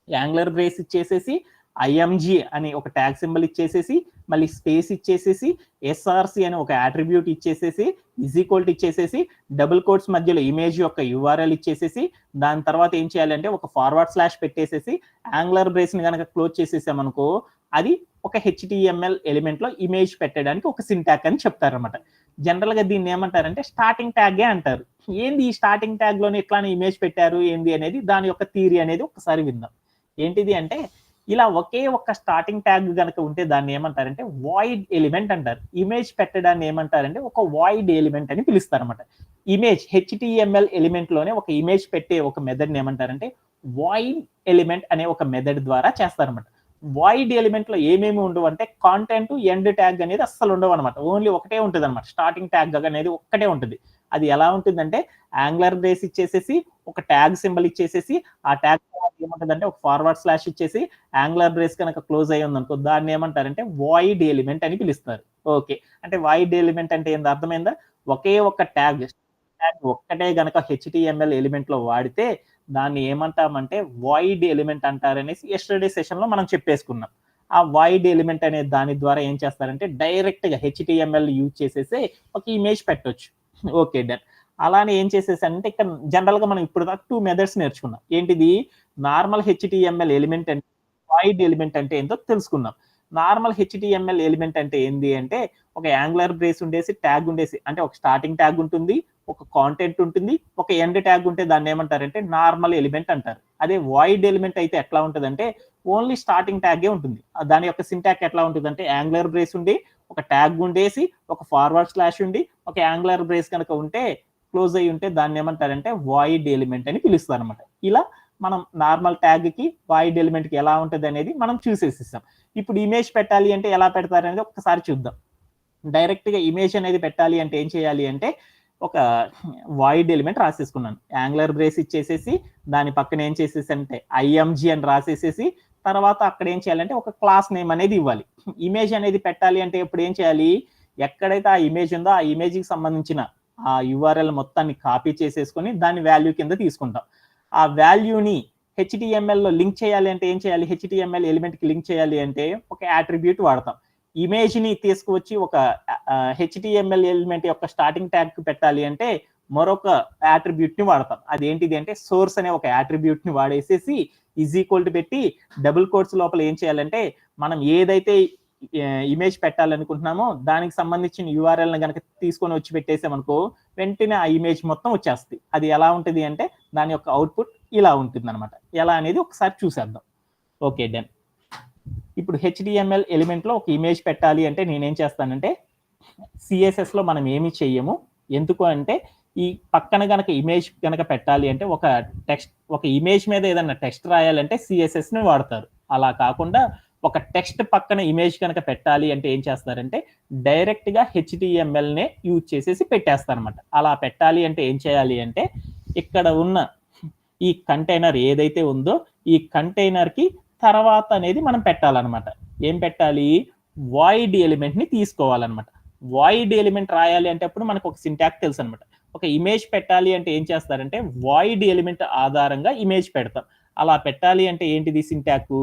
యాంగులర్ బ్రేస్ ఇచ్చేసేసి ఐఎంజి అని ఒక ట్యాగ్ సింబల్ ఇచ్చేసేసి మళ్ళీ స్పేస్ ఇచ్చేసేసి ఎస్ఆర్సి అని ఒక యాట్రిబ్యూట్ ఇచ్చేసేసి ఈజ్ ఈక్వల్ టు ఇచ్చేసేసి డబుల్ కోట్స్ మధ్యలో ఇమేజ్ యొక్క యూఆర్ఎల్ ఇచ్చేసేసి దాని తర్వాత ఏం చేయాలంటే ఒక ఫార్వర్డ్ స్లాష్ పెట్టేసేసి యాంగులర్ బ్రేస్ ని కనుక క్లోజ్ చేసేసామనుకో అది ఒక హెచ్టిఎంఎల్ ఎలిమెంట్ లో ఇమేజ్ పెట్టడానికి ఒక సింటాక్ అని చెప్తారన్నమాట. జనరల్ గా దీన్ని ఏమంటారంటే స్టార్టింగ్ ట్యాగే అంటారు. ఏంది ఈ స్టార్టింగ్ ట్యాగ్ లోనే ఇట్లానే ఇమేజ్ పెట్టారు ఏంది అనేది దాని యొక్క థియరీ అనేది ఒకసారి విందాం. ఏంటిది అంటే ఇలా ఒకే ఒక్క స్టార్టింగ్ ట్యాగ్ కనుక ఉంటే దాన్ని ఏమంటారంటే వాయిడ్ ఎలిమెంట్ అంటారు. ఇమేజ్ పెట్టడాన్ని ఏమంటారంటే ఒక వాయిడ్ ఎలిమెంట్ అని పిలుస్తారు అనమాట. ఇమేజ్ హెచ్టిఎంఎల్ ఎలిమెంట్ లోనే ఒక ఇమేజ్ పెట్టే ఒక మెథడ్ ఏమంటారంటే వాయిడ్ ఎలిమెంట్ అనే ఒక మెథడ్ ద్వారా చేస్తారనమాట. వాయిడ్ ఎలిమెంట్ లో ఏమేమి ఉండవు అంటే కాంటెంట్ ఎండ్ ట్యాగ్ అనేది అస్సలు ఉండవు అనమాట. ఓన్లీ ఒకటే ఉంటుంది అనమాట. స్టార్టింగ్ ట్యాగ్ అనేది ఒక్కటే ఉంటుంది. అది ఎలా ఉంటుందంటే యాంగులర్ బ్రేస్ ఇచ్చేసేసి ఒక ట్యాగ్ సింబల్ ఇచ్చేసేసి ఆ ట్యాగ్ ఏమంటుందంటే ఒక ఫార్వర్డ్ స్లాష్ ఇచ్చేసి యాంగులర్ బ్రేస్ కనుక క్లోజ్ అయ్యి ఉందనుకో దాన్ని ఏమంటారంటే వాయిడ్ ఎలిమెంట్ అని పిలుస్తారు. ఓకే, అంటే వాయిడ్ ఎలిమెంట్ అంటే ఏంది అర్థమైందా? ఒకే ఒక ట్యాగ్ ఒక్కటే గనక హెచ్టిఎంఎల్ ఎలిమెంట్ లో వాడితే దాన్ని ఏమంటామంటే వాయిడ్ ఎలిమెంట్ అంటారనేసి ఎస్టర్డే సెషన్ లో మనం చెప్పేసుకున్నాం. ఆ వాయిడ్ ఎలిమెంట్ అనే దాని ద్వారా ఏం చేస్తారంటే డైరెక్ట్ గా హెచ్టిఎంఎల్ యూజ్ చేసేసి ఒక ఇమేజ్ పెట్టొచ్చు. Okay done. అలానే ఏం చేసేసానంటే ఇక్కడ జనరల్ గా మనం ఇప్పుడు దాకా 2 మెథడ్స్ నేర్చుకున్నాం. ఏంటిది, నార్మల్ హెచ్టిఎంఎల్ ఎలిమెంట్ అంటే వాయిడ్ ఎలిమెంట్ అంటే ఏంటో తెలుసుకున్నాం. నార్మల్ హెచ్టిఎంఎల్ ఎలిమెంట్ అంటే ఏంది అంటే ఒక యాంగులర్ బ్రేస్ ఉండేసి ట్యాగ్ ఉండేసి అంటే ఒక స్టార్టింగ్ ట్యాగ్ ఉంటుంది, ఒక కాంటెంట్ ఉంటుంది, ఒక ఎండ్ ట్యాగ్ ఉంటే దాన్ని ఏమంటారంటే నార్మల్ ఎలిమెంట్ అంటారు. అదే వాయిడ్ ఎలిమెంట్ అయితే ఎట్లా ఉంటుందంటే ఓన్లీ స్టార్టింగ్ ట్యాగే ఉంటుంది. దాని యొక్క సింటాక్ ఎట్లా ఉంటుంది అంటే యాంగులర్ బ్రేస్ ఉండి ఒక ట్యాగ్ ఉండేసి ఒక ఫార్వర్డ్ స్లాష్ ఉండి ఒక యాంగులర్ బ్రేస్ కనుక ఉంటే క్లోజ్ అయ్యి ఉంటే దాన్ని ఏమంటారంటే వాయిడ్ ఎలిమెంట్ అని పిలుస్తారు అనమాట. ఇలా మనం నార్మల్ ట్యాగ్ కి వాయిడ్ ఎలిమెంట్ కి ఎలా ఉంటుంది అనేది మనం చూసేసిస్తాం. ఇప్పుడు ఇమేజ్ పెట్టాలి అంటే ఎలా పెడతారు అనేది ఒకసారి చూద్దాం. డైరెక్ట్ గా ఇమేజ్ అనేది పెట్టాలి అంటే ఏం చేయాలి అంటే ఒక వాయిడ్ ఎలిమెంట్ రాసేసుకున్నాను. యాంగులర్ బ్రేస్ ఇచ్చేసేసి దాని పక్కన ఏం చేసేసి అంటే ఐఎంజి అని రాసేసేసి తర్వాత అక్కడ ఏం చేయాలంటే ఒక క్లాస్ నేమ్ అనేది ఇవ్వాలి. ఇమేజ్ అనేది పెట్టాలి అంటే ఇప్పుడు ఏం చేయాలి, ఎక్కడైతే ఆ ఇమేజ్ ఉందో ఆ ఇమేజ్ కి సంబంధించిన ఆ యూఆర్ఎల్ మొత్తాన్ని కాపీ చేసేసుకొని దాని వాల్యూ కింద తీసుకుంటాం. ఆ వాల్యూని హెచ్టిఎంఎల్ లో లింక్ చేయాలి అంటే ఏం చేయాలి, హెచ్టిఎంఎల్ ఎలిమెంట్ కి లింక్ చేయాలి అంటే ఒక యాట్రిబ్యూట్ వాడతాం. ఇమేజ్ ని తీసుకువచ్చి ఒక హెచ్టిఎంఎల్ ఎలిమెంట్ యొక్క స్టార్టింగ్ ట్యాగ్ కి పెట్టాలి అంటే మరొక యాట్రిబ్యూట్ ని వాడతాం. అదేంటిది అంటే సోర్స్ అనే ఒక యాట్రిబ్యూట్ ని వాడేసేసి ఈజ్ ఈక్వల్ టు పెట్టి డబుల్ కోట్స్ లోపల ఏం చేయాలంటే మనం ఏదైతే ఇమేజ్ పెట్టాలనుకుంటున్నామో దానికి సంబంధించిన యూఆర్ఎల్ ని కనుక తీసుకొని వచ్చి పెట్టేసామనుకో వెంటనే ఆ ఇమేజ్ మొత్తం వచ్చేస్తుంది. అది ఎలా ఉంటుంది అంటే దాని యొక్క అవుట్పుట్ ఇలా ఉంటుంది అనమాట. ఎలా అనేది ఒకసారి చూసేద్దాం. Okay done. ఇప్పుడు హెచ్టిఎంఎల్ ఎలిమెంట్ లో ఒక ఇమేజ్ పెట్టాలి అంటే నేనేం చేస్తానంటే సిఎస్ఎస్ లో మనం ఏమి చెయ్యము. ఎందుకు అంటే ఈ పక్కన గనక ఇమేజ్ కనుక పెట్టాలి అంటే ఒక టెక్స్ట్ ఒక ఇమేజ్ మీద ఏదైనా టెక్స్ట్ రాయాలంటే సిఎస్ఎస్ ని వాడతారు. అలా కాకుండా ఒక టెక్స్ట్ పక్కన ఇమేజ్ కనుక పెట్టాలి అంటే ఏం చేస్తారంటే డైరెక్ట్ గా హెచ్టిఎంఎల్ నే యూజ్ చేసేసి పెట్టేస్తారనమాట. అలా పెట్టాలి అంటే ఏం చేయాలి అంటే ఇక్కడ ఉన్న ఈ కంటైనర్ ఏదైతే ఉందో ఈ కంటైనర్ కి తర్వాత అనేది మనం పెట్టాలన్నమాట. ఏం పెట్టాలి, వాయిడ్ ఎలిమెంట్ ని తీసుకోవాలన్నమాట. వాయిడ్ ఎలిమెంట్ రాయాలి అంటే అప్పుడు మనకు ఒక సింటాక్స్ తెలుసు అనమాట. ఒక ఇమేజ్ పెట్టాలి అంటే ఏం చేస్తారంటే వాయిడ్ ఎలిమెంట్ ఆధారంగా ఇమేజ్ పెడతాం. అలా పెట్టాలి అంటే ఏంటిది సింటాక్స్,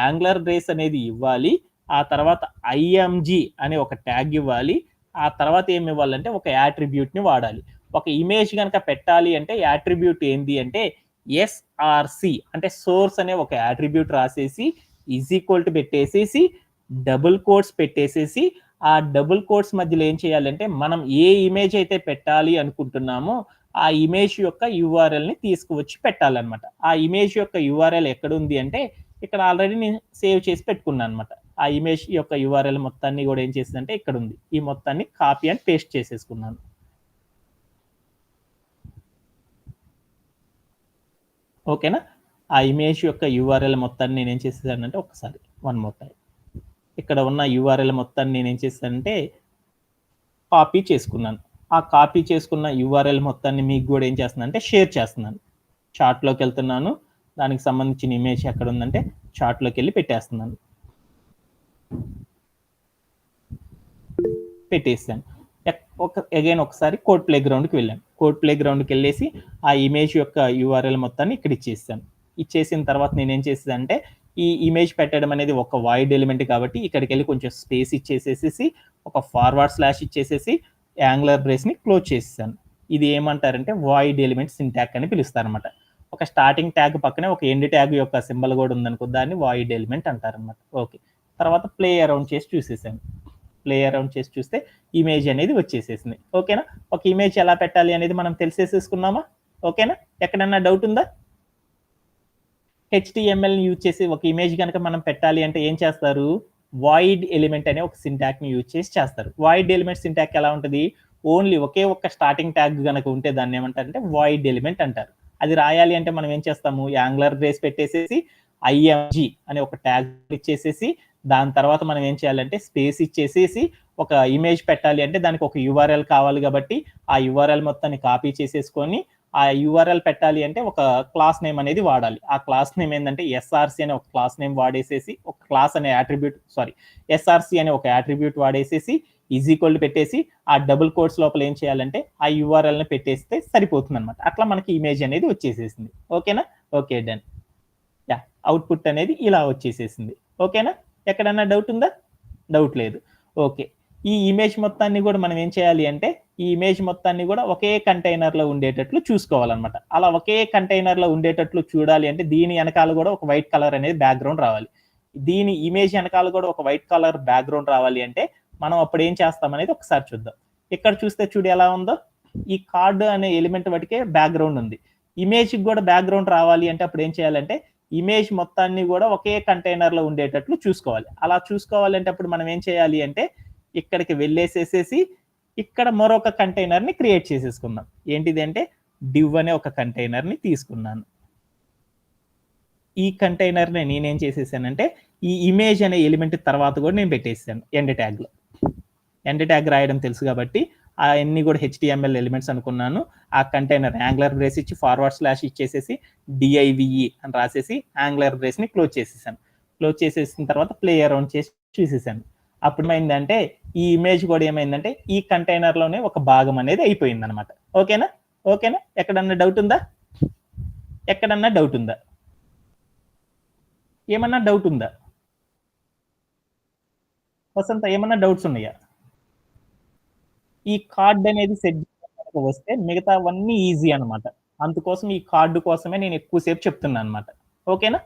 యాంగులర్ బ్రేస్ అనేది ఇవ్వాలి, ఆ తర్వాత ఐఎంజి అనే ఒక ట్యాగ్ ఇవ్వాలి, ఆ తర్వాత ఏమి ఇవ్వాలంటే ఒక యాట్రిబ్యూట్ ని వాడాలి. ఒక ఇమేజ్ కనుక పెట్టాలి అంటే యాట్రిబ్యూట్ ఏంది అంటే ఎస్ఆర్సి అంటే సోర్స్ అనే ఒక యాట్రిబ్యూట్ రాసేసి ఈజ్ ఈక్వల్ టు పెట్టేసేసి డబుల్ కోట్స్ పెట్టేసేసి ఆ డబుల్ కోట్స్ మధ్యలో ఏం చేయాలంటే మనం ఏ ఇమేజ్ అయితే పెట్టాలి అనుకుంటున్నామో ఆ ఇమేజ్ యొక్క యూఆర్ఎల్ని తీసుకువచ్చి పెట్టాలన్నమాట. ఆ ఇమేజ్ యొక్క యూఆర్ఎల్ ఎక్కడుంది అంటే ఇక్కడ ఆల్రెడీ నేను సేవ్ చేసి పెట్టుకున్నాను అనమాట. ఆ ఇమేజ్ యొక్క యూఆర్ఎల్ మొత్తాన్ని కూడా ఏం చేసిందంటే ఇక్కడ ఉంది. ఈ మొత్తాన్ని కాపీ అండ్ పేస్ట్ చేసేసుకున్నాను. ఓకేనా? ఆ ఇమేజ్ యొక్క యూఆర్ఎల్ మొత్తాన్ని నేనేం చేసేసానంటే ఒకసారి వన్ మోర్ టైం ఇక్కడ ఉన్న యూఆర్ఎల్ మొత్తాన్ని నేనేం చేస్తానంటే కాపీ చేసుకున్నాను. ఆ కాపీ చేసుకున్న యూఆర్ఎల్ మొత్తాన్ని మీకు కూడా ఏం చేస్తున్నానంటే షేర్ చేస్తున్నాను. చార్ట్లోకి వెళ్తున్నాను. దానికి సంబంధించిన ఇమేజ్ ఎక్కడ ఉందంటే చార్ట్లోకి వెళ్ళి పెట్టేస్తున్నాను. పెట్టేసాను. అగైన్ ఒకసారి కోడ్ ప్లే గ్రౌండ్కి వెళ్ళాను. కోడ్ ప్లే గ్రౌండ్కి వెళ్ళేసి ఆ ఇమేజ్ యొక్క యూఆర్ఎల్ మొత్తాన్ని ఇక్కడ ఇచ్చేసాను. ఇచ్చేసిన తర్వాత నేనేం చేసేదంటే ఈ ఇమేజ్ పెట్టడం అనేది ఒక వాయిడ్ ఎలిమెంట్ కాబట్టి ఇక్కడికి వెళ్ళి కొంచెం స్పేస్ ఇచ్చేసేసి ఒక ఫార్వర్డ్ స్లాష్ ఇచ్చేసేసి యాంగులర్ బ్రేస్ని క్లోజ్ చేసేసాను. ఇది ఏమంటారంటే వాయిడ్ ఎలిమెంట్ సింటాక్ అని పిలుస్తారనమాట. ఒక స్టార్టింగ్ ట్యాగ్ పక్కనే ఒక ఎండ్ ట్యాగ్ యొక్క సింబల్ కూడా ఉందనుకో దాన్ని వాయిడ్ ఎలిమెంట్ అంటారనమాట. ఓకే, తర్వాత ప్లే అరౌండ్ చేసి చూసేసాను. ప్లే అరౌండ్ చేసి చూస్తే ఇమేజ్ అనేది వచ్చేసేసింది. ఓకేనా? ఒక ఇమేజ్ ఎలా పెట్టాలి అనేది మనం తెలిసేసుకున్నామా? ఓకేనా? ఎక్కడన్నా డౌట్ ఉందా? HTML యూజ్ చేసి ఒక ఇమేజ్ కనుక మనం పెట్టాలి అంటే ఏం చేస్తారు? వాయిడ్ ఎలిమెంట్ అనే ఒక సింటాక్ ని యూజ్ చేసి చేస్తారు. వాయిడ్ ఎలిమెంట్ సింటాక్ ఎలా ఉంటుంది? ఓన్లీ ఒకే ఒక్క స్టార్టింగ్ ట్యాగ్ కనుక ఉంటే దాన్ని ఏమంటారంటే వాయిడ్ ఎలిమెంట్ అంటారు. అది రాయాలి అంటే మనం ఏం చేస్తాము? యాంగులర్ బ్రేస్ పెట్టేసేసి IMG అనే ఒక ట్యాగ్ ఇచ్చేసేసి దాని తర్వాత మనం ఏం చేయాలంటే స్పేస్ ఇచ్చేసేసి ఒక ఇమేజ్ పెట్టాలి అంటే దానికి ఒక యూఆర్ఎల్ కావాలి కాబట్టి ఆ యూఆర్ఎల్ మొత్తాన్ని కాపీ చేసేసుకొని ఆ యూఆర్ఎల్ పెట్టాలి అంటే ఒక క్లాస్ నేమ్ అనేది వాడాలి. ఆ క్లాస్ నేమ్ ఏంటంటే SRC అనే ఒక క్లాస్ నేమ్ వాడేసేసి ఒక క్లాస్ అనే యాట్రిబ్యూట్ SRC అనే ఒక యాట్రిబ్యూట్ వాడేసేసి ఈజ్ ఈక్వల్ పెట్టేసి ఆ డబుల్ కోట్స్ లోపల ఏం చేయాలంటే ఆ యూఆర్ఎల్ ని పెట్టేస్తే సరిపోతుంది అనమాట. అట్లా మనకి ఇమేజ్ అనేది వచ్చేసేసింది. ఓకేనా? Okay, done. యా, అవుట్పుట్ అనేది ఇలా వచ్చేసేసింది. ఓకేనా? ఎక్కడన్నా డౌట్ ఉందా? డౌట్ లేదు. ఓకే, ఈ ఇమేజ్ మొత్తాన్ని కూడా మనం ఏం చేయాలి అంటే ఈ ఇమేజ్ మొత్తాన్ని కూడా ఒకే కంటైనర్లో ఉండేటట్లు చూసుకోవాలన్నమాట. అలా ఒకే కంటైనర్లో ఉండేటట్లు చూడాలి అంటే దీని వెనకాల కూడా ఒక వైట్ కలర్ అనేది బ్యాక్గ్రౌండ్ రావాలి. దీని ఇమేజ్ వెనకాల కూడా ఒక వైట్ కలర్ బ్యాక్గ్రౌండ్ రావాలి అంటే మనం అప్పుడు ఏం చేస్తాం అనేది ఒకసారి చూద్దాం. ఇక్కడ చూస్తే చూడు ఎలా ఉందో, ఈ కార్డు అనే ఎలిమెంట్ వాటికే బ్యాక్గ్రౌండ్ ఉంది. ఇమేజ్ కూడా బ్యాక్గ్రౌండ్ రావాలి అంటే అప్పుడు ఏం చేయాలంటే ఇమేజ్ మొత్తాన్ని కూడా ఒకే కంటైనర్లో ఉండేటట్లు చూసుకోవాలి. అలా చూసుకోవాలంటే అప్పుడు మనం ఏం చేయాలి అంటే ఇక్కడికి వెళ్ళేసేసేసి ఇక్కడ మరొక కంటైనర్ని క్రియేట్ చేసేసుకుందాం. ఏంటిది అంటే div అనే ఒక కంటైనర్ని తీసుకున్నాను. ఈ కంటైనర్ని నేనేం చేసేసానంటే ఈ ఇమేజ్ అనే ఎలిమెంట్ తర్వాత కూడా నేను పెట్టేసాను ఎండ్ ట్యాగ్లో. ఎండ్ ట్యాగ్ రాయడం తెలుసు కాబట్టి అన్ని కూడా HTML ఎలిమెంట్స్ అనుకున్నాను. ఆ కంటైనర్ యాంగులర్ బ్రేస్ ఇచ్చి ఫార్వర్డ్ స్లాష్ ఇచ్చేసేసి DIVE అని రాసేసి యాంగులర్ బ్రేస్ని క్లోజ్ చేసేసాను. క్లోజ్ చేసేసిన తర్వాత ప్లే అరౌండ్ చేసి చూసేసాను. అప్పుడు ఏమైందంటే ఈ ఇమేజ్ కూడా ఏమైందంటే ఈ కంటైనర్లోనే ఒక భాగం అనేది అయిపోయింది అనమాట. ఓకేనా? ఓకేనా? ఎక్కడన్నా డౌట్ ఉందా? ఎక్కడన్నా డౌట్ ఉందా? ఏమన్నా డౌట్ ఉందా? వసంత, ఏమన్నా డౌట్స్ ఉన్నాయా? ఈ కార్డ్ అనేది సెట్ వస్తే మిగతావన్నీ ఈజీ అనమాట. అందుకోసం ఈ కార్డు కోసమే నేను ఎక్కువసేపు చెప్తున్నాను అనమాట. ఓకేనా?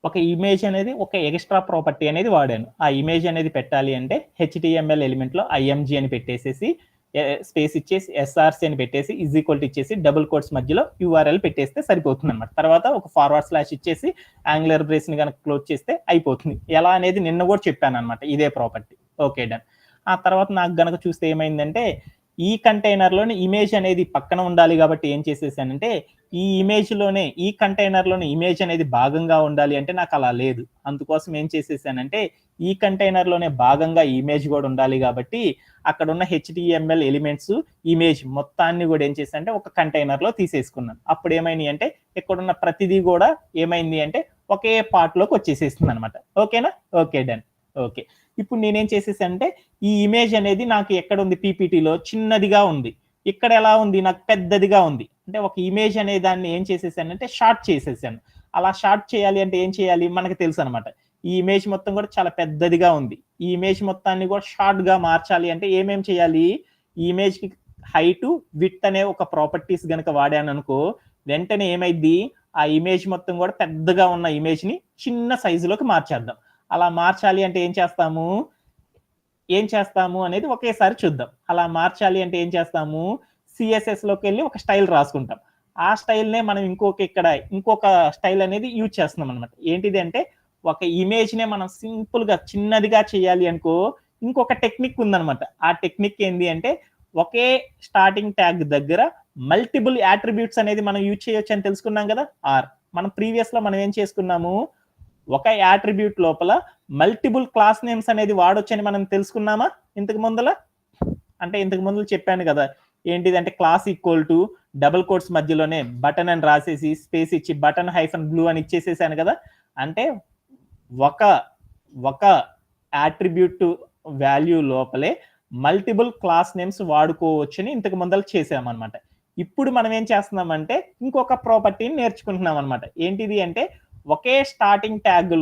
ఒక ఇమేజ్ అనేది ఒక ఎక్స్ట్రా ప్రాపర్టీ అనేది వాడాను. ఆ ఇమేజ్ అనేది పెట్టాలి అంటే HTML ఎలిమెంట్లో IMG అని పెట్టేసేసి స్పేస్ ఇచ్చేసి SRC అని పెట్టేసి ఈజ్ ఈక్వల్ టు ఇచ్చేసి డబుల్ కోట్స్ మధ్యలో URL పెట్టేస్తే సరిపోతుంది అనమాట. తర్వాత ఒక ఫార్వర్డ్ స్లాష్ ఇచ్చేసి యాంగులర్ బ్రేస్ని కనుక క్లోజ్ చేస్తే అయిపోతుంది. ఎలా అనేది నిన్న కూడా చెప్పాను అనమాట, ఇదే ప్రాపర్టీ. Okay, done. ఆ తర్వాత నాకు గనక చూస్తే ఏమైందంటే ఈ కంటైనర్లోనే ఇమేజ్ అనేది పక్కన ఉండాలి కాబట్టి ఏం చేసేసానంటే ఈ ఇమేజ్లోనే ఈ కంటైనర్లోనే ఇమేజ్ అనేది భాగంగా ఉండాలి అంటే నాకు అలా లేదు. అందుకోసం ఏం చేసేసానంటే ఈ కంటైనర్లోనే భాగంగా ఇమేజ్ కూడా ఉండాలి కాబట్టి అక్కడ ఉన్న HTML ఎలిమెంట్స్ ఇమేజ్ మొత్తాన్ని కూడా ఏం చేశానంటే ఒక కంటైనర్లో తీసేసుకున్నాను. అప్పుడు ఏమైంది అంటే ఇక్కడున్న ప్రతిదీ కూడా ఏమైంది అంటే ఒకే పార్ట్లోకి వచ్చేసేస్తుంది అనమాట. ఓకేనా? Okay, done. ఓకే, ఇప్పుడు నేనేం చేసేసానంటే ఈ ఇమేజ్ అనేది నాకు ఎక్కడ ఉంది PPTలో చిన్నదిగా ఉంది, ఇక్కడ ఎలా ఉంది నాకు పెద్దదిగా ఉంది. అంటే ఒక ఇమేజ్ అనే దాన్ని ఏం చేసేసానంటే షార్ట్ చేసేసాను. అలా షార్ట్ చేయాలి అంటే ఏం చేయాలి మనకు తెలుసు అనమాట. ఈ ఇమేజ్ మొత్తం కూడా చాలా పెద్దదిగా ఉంది. ఈ ఇమేజ్ మొత్తాన్ని కూడా షార్ట్ గా మార్చాలి అంటే ఏమేం చేయాలి? ఈ ఇమేజ్ కి హైట్ విడ్త్ అనే ఒక ప్రాపర్టీస్ గనక వాడాను అనుకో వెంటనే ఏమైంది ఆ ఇమేజ్ మొత్తం కూడా పెద్దగా ఉన్న ఇమేజ్ ని చిన్న సైజులోకి మార్చేద్దాం. అలా మార్చాలి అంటే ఏం చేస్తాము అనేది ఒకేసారి చూద్దాం. అలా మార్చాలి అంటే ఏం చేస్తాము? సిఎస్ఎస్లోకి వెళ్ళి ఒక స్టైల్ రాసుకుంటాం. ఆ స్టైల్నే మనం ఇంకొక స్టైల్ అనేది యూజ్ చేస్తున్నాం అనమాట. ఏంటిది అంటే ఒక ఇమేజ్నే మనం సింపుల్గా చిన్నదిగా చేయాలి అనుకో, ఇంకొక టెక్నిక్ ఉందనమాట. ఆ టెక్నిక్ ఏంటి అంటే ఒకే స్టార్టింగ్ ట్యాగ్ దగ్గర మల్టిపుల్ యాట్రిబ్యూట్స్ అనేది మనం యూజ్ చేయొచ్చు అని తెలుసుకున్నాం కదా. మనం ప్రీవియస్ లో మనం ఏం చేసుకున్నాము, ఒక యాట్రిబ్యూట్ లోపల మల్టిపుల్ క్లాస్ నేమ్స్ అనేది వాడొచ్చు అని మనం తెలుసుకున్నామా ఇంతకు ముందల. అంటే ఇంతకు ముందు చెప్పాను కదా, ఏంటిది అంటే class equal to double quotes మధ్యలోనే బటన్ అని రాసేసి స్పేస్ ఇచ్చి బటన్ హైఫన్ బ్లూ అని ఇచ్చేసేసాను కదా. అంటే ఒక ఒక యాట్రిబ్యూట్ వాల్యూ లోపలే మల్టిపుల్ క్లాస్ నేమ్స్ వాడుకోవచ్చని ఇంతకు ముందర చేసామన్నమాట. ఇప్పుడు మనం ఏం చేస్తున్నామంటే ఇంకొక ప్రాపర్టీని నేర్చుకుంటున్నాం అనమాట. ఏంటిది అంటే ఒకే స్టార్టింగ్ ట్యాగ్